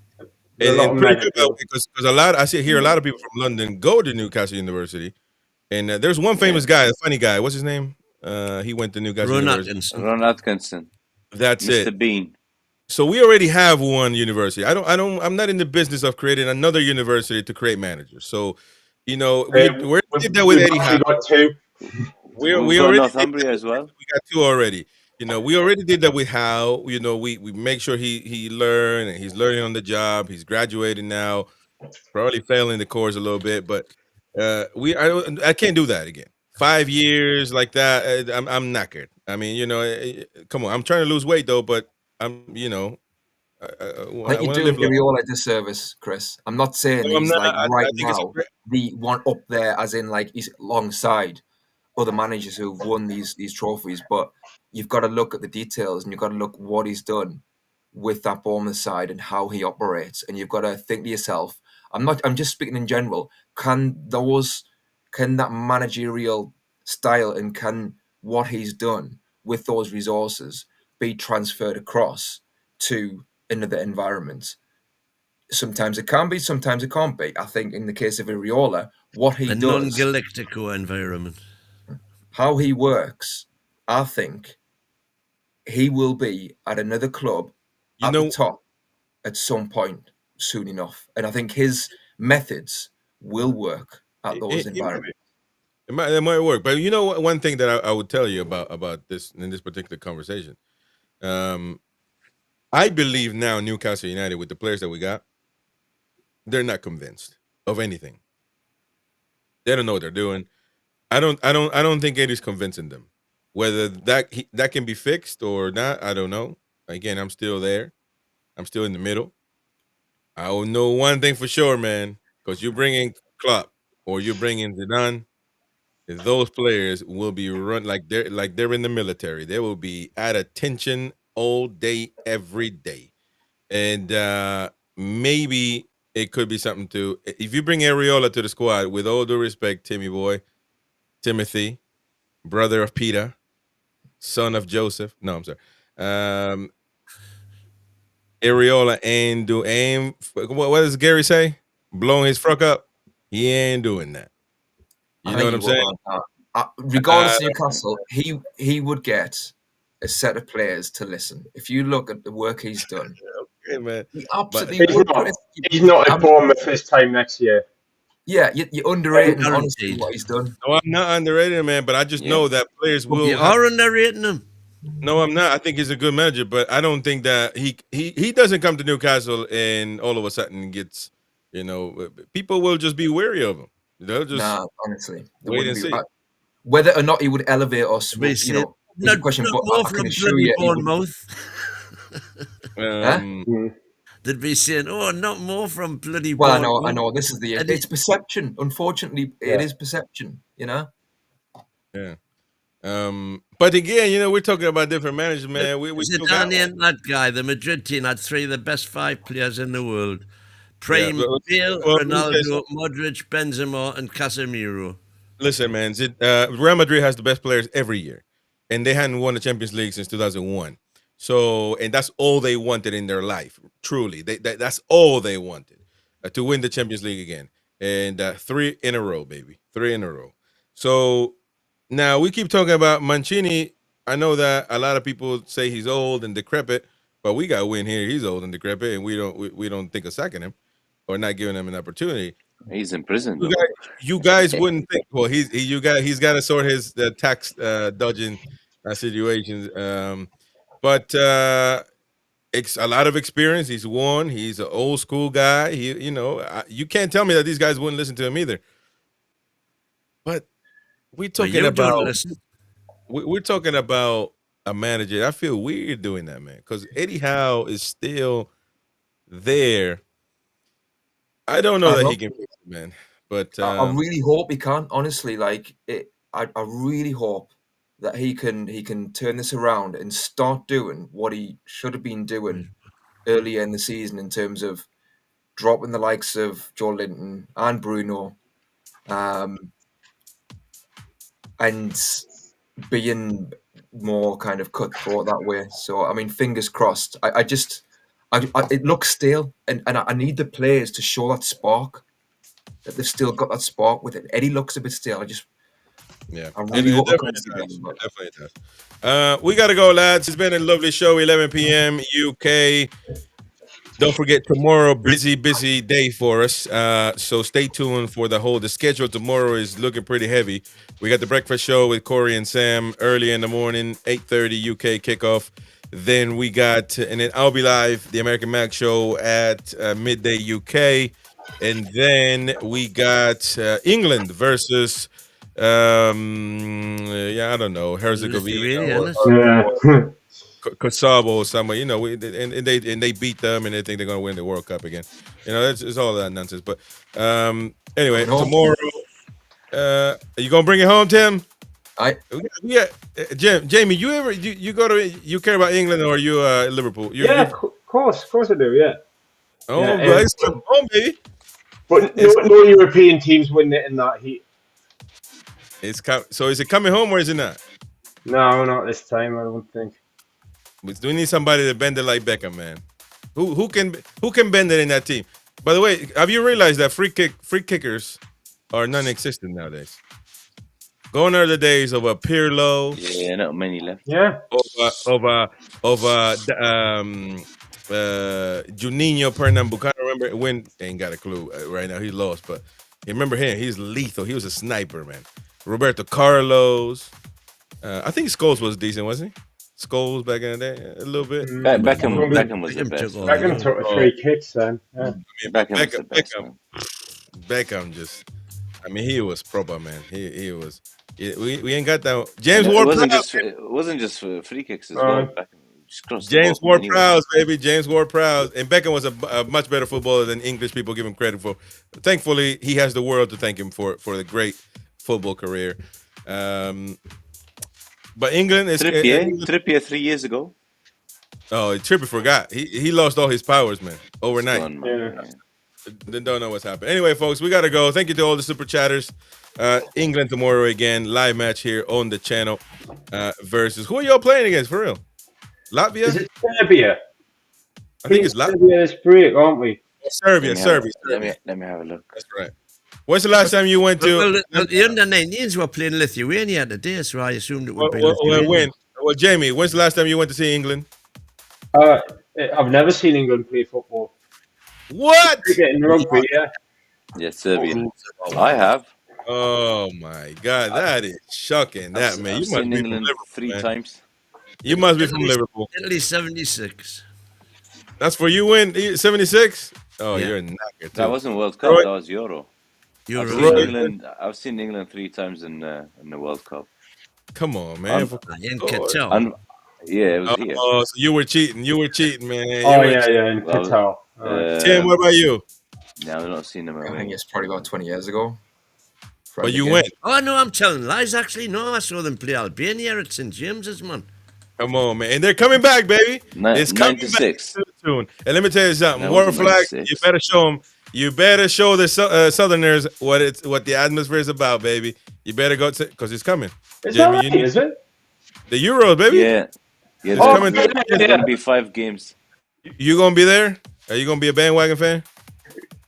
And pretty good, because I hear a lot of people from London go to Newcastle University, and there's one famous guy, a funny guy. What's his name? He went to Newcastle University. Ron Atkinson. That's Mr. it. Bean. So we already have one university. I'm not in the business of creating another university to create managers. So, you know, we did that with Eddie Howe. Got two. We got already Northumbria as well. We got two already. You know, we already did that with Howe. You know, we make sure he learned, and he's learning on the job. He's graduating now, probably failing the course a little bit, but I can't do that again. 5 years like that, I'm knackered. I mean, you know, come on. I'm trying to lose weight though, but I'm, you know, I think you're doing Iriola a disservice, Chris. I'm not saying No, I'm he's not. like I right think it's a now the one up there, as in like he's alongside other managers who've won these trophies. But you've got to look at the details, and you've got to look what he's done with that Bournemouth side and how he operates. And you've got to think to yourself, I'm just speaking in general. Can that managerial style and can what he's done with those resources be transferred across to another environment? Sometimes it can be, sometimes it can't be. I think in the case of Iriola, what he does, non-Galactico environment, how he works, I think he will be at another club at the top at some point soon enough. And I think his methods will work at those environments. It might work, but you know, one thing that I would tell you about this in this particular conversation, I believe now Newcastle United, with the players that we got, they're not convinced of anything. They don't know what they're doing. I don't think Eddie's convincing them. Whether that can be fixed or not, I don't know. Again, I'm still there. I'm still in the middle. I don't know one thing for sure, man, because you bring in Klopp or you bring in Zidane, those players will be run like they're in the military. They will be at attention all day, every day. And maybe it could be something to, if you bring Ariola to the squad, with all due respect, Timothy, brother of Peter, son of Joseph. No, I'm sorry. Ariola ain't what does Gary say? Blowing his fruck up? He ain't doing that. You know what I'm saying? Regardless of Newcastle, he would get a set of players to listen. If you look at the work he's done, okay, man. He absolutely would. He's not at Bournemouth this time next year. Yeah, you're underrating honestly what he's done. No, I'm not underrating him, man, but I just know that players will. You are underrating him. No, I'm not. I think he's a good manager, but I don't think that he doesn't come to Newcastle and all of a sudden gets, you know, people will just be wary of him. They'll just honestly wait and see. Whether or not he would elevate us, you know, is a question. Not But more I can from assure bloody you, Bournemouth. They'd be saying, "Oh, not more from bloody." Well, Bournemouth. I know. This is it's perception. Unfortunately, it is perception. You know. Yeah. But again, you know, we're talking about different managers, man. We still got Zidane ain't that guy. The Madrid team had 3 of the best 5 players in the world: Prime, Bale, Ronaldo, Modric, Benzema, and Casemiro. Listen, man, Real Madrid has the best players every year, and they hadn't won the Champions League since 2001. So, and that's all they wanted in their life. Truly, that's all they wanted, to win the Champions League again. And 3 in a row, baby, 3 in a row. So now we keep talking about Mancini. I know that a lot of people say he's old and decrepit, but we got to win here. He's old and decrepit, and we don't think of sacking him or not giving him an opportunity. He's in prison. You guys wouldn't think. Well, he's got to sort his tax dodging situations. But it's a lot of experience. He's won. He's an old school guy. You can't tell me that these guys wouldn't listen to him either. But we're talking about we're talking about a manager. I feel weird doing that, man, because Eddie Howe is still there. I don't know that he can fix it, man. But I really hope he can. Honestly, I really hope that he can turn this around and start doing what he should have been doing earlier in the season in terms of dropping the likes of Joe Linton and Bruno, and being more kind of cutthroat that way. So, I mean, fingers crossed. It looks stale, and I need the players to show that spark, that they've still got that spark with it. Eddie looks a bit stale. I really hope it comes together. Definitely does. We got to go, lads. It's been a lovely show, 11 p.m. UK. Don't forget, tomorrow, busy day for us. So stay tuned for the schedule tomorrow is looking pretty heavy. We got the breakfast show with Corey and Sam early in the morning, 8:30 UK kickoff. Then we got, and then I'll be live, the American Mag show at midday UK. And then we got England versus, I don't know, Herzegovina or Kosovo or somewhere. And they beat them and they think they're going to win the World Cup again. It's all that nonsense. But anyway, tomorrow, are you going to bring it home, Tim? Yeah, Jamie, you care about England or are you Liverpool? Of course I do. Yeah. Oh, guys, come home, baby. But no European teams win it in that heat. So is it coming home or is it not? No, not this time. I don't think. We need somebody to bend it like Beckham, man. Who can bend it in that team? By the way, have you realized that free kickers are non-existent nowadays? Gone are the days of a Pirlo. Yeah, not many left. Yeah. Of Juninho Pernambuco. I don't remember when. Ain't got a clue right now. He lost, but you remember him. He's lethal. He was a sniper, man. Roberto Carlos. I think Scholes was decent, wasn't he? Scholes back in the day, a little bit. Beckham was the best. Beckham took a free kicks then. Yeah. Beckham was the best. Beckham just. I mean, he was proper, man. He was. We ain't got that. James Ward-Prowse. It wasn't just for free kicks as well. James Ward-Prowse, baby. James Ward-Prowse. And Beckham was a much better footballer than English people give him credit for. Thankfully, he has the world to thank him for the great football career. But England is... Trippier 3 years ago. Oh, Trippier forgot. He lost all his powers, man, overnight. Gone, man. They don't know what's happening. Anyway, folks, we got to go. Thank you to all the super chatters. England tomorrow again. Live match here on the channel versus... Who are y'all playing against, for real? Latvia? Is it Serbia? I think it's Latvia. Serbia is break, aren't we? Serbia. Let me have a look. That's right. When's the last time you went to... Well, the under-19s were playing Lithuania today, so I assumed it would be Lithuania. Well, Jamie, when's the last time you went to see England? I've never seen England play football. What? Cricket and rugby, yeah. Yeah, Serbia. I have. Oh, my God. That is shocking. I've You must seen be England from Liverpool, three man. times. You must be from Liverpool. Italy 76. That's for you win 76? Oh, Yeah. you're a knocker, too. That wasn't World Cup. Roy- That was Euro. I've seen England 3 times in the World Cup. Come on, man. In Qatar. Yeah, it was here. Oh, so you were cheating. Man. In Qatar. Tim, what about you? No, I've not seen them. I think it's probably about 20 years ago. But you went. Oh, no, I'm telling lies, actually. No, I saw them play Albania at St. James's, man. Come on, man. And they're coming back, baby. It's coming 96. back soon. And let me tell you something. That War was flag, 96. you better show them. You better show the Southerners what the atmosphere is about, baby. You better go because it's coming. Is that right? Is it? The Euros, baby. Yeah. It's There's coming. going to be 5 games. You going to be there? Are you going to be a bandwagon fan?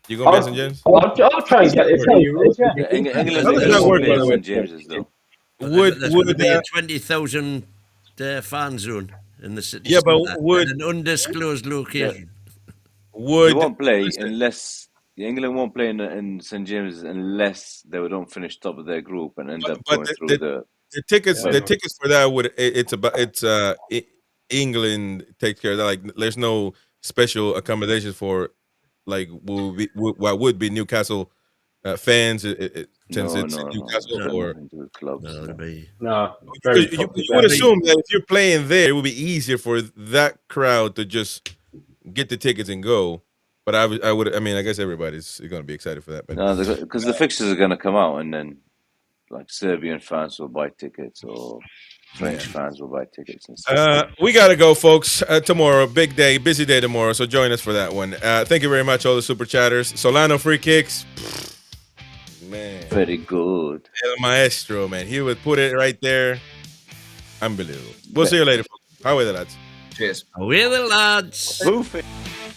You going to be at St. James? I'll try and get it for you. England at St. James's, though. Would be a 20,000 fan zone in the city. Yeah, but would an undisclosed location? They won't play unless England won't play in St James's unless they don't finish top of their group and end up But going through the. the tickets for that England takes care of that. Like, there's no special accommodations for like what would be Newcastle fans since it's Newcastle or clubs. No, you would assume that if you're playing there, it would be easier for that crowd to just get the tickets and go. But I guess everybody's going to be excited for that. But No, because the fixtures are going to come out, and then like Serbian fans will buy tickets, or French fans will buy tickets and stuff. We got to go, folks. Tomorrow, big day, busy day tomorrow. So join us for that one. Thank you very much, all the super chatters. Solano free kicks. Man. Very good. El Maestro, man. He would put it right there. Unbelievable. We'll see you later, folks. How are the lads? Cheers. Away the lads. Move it.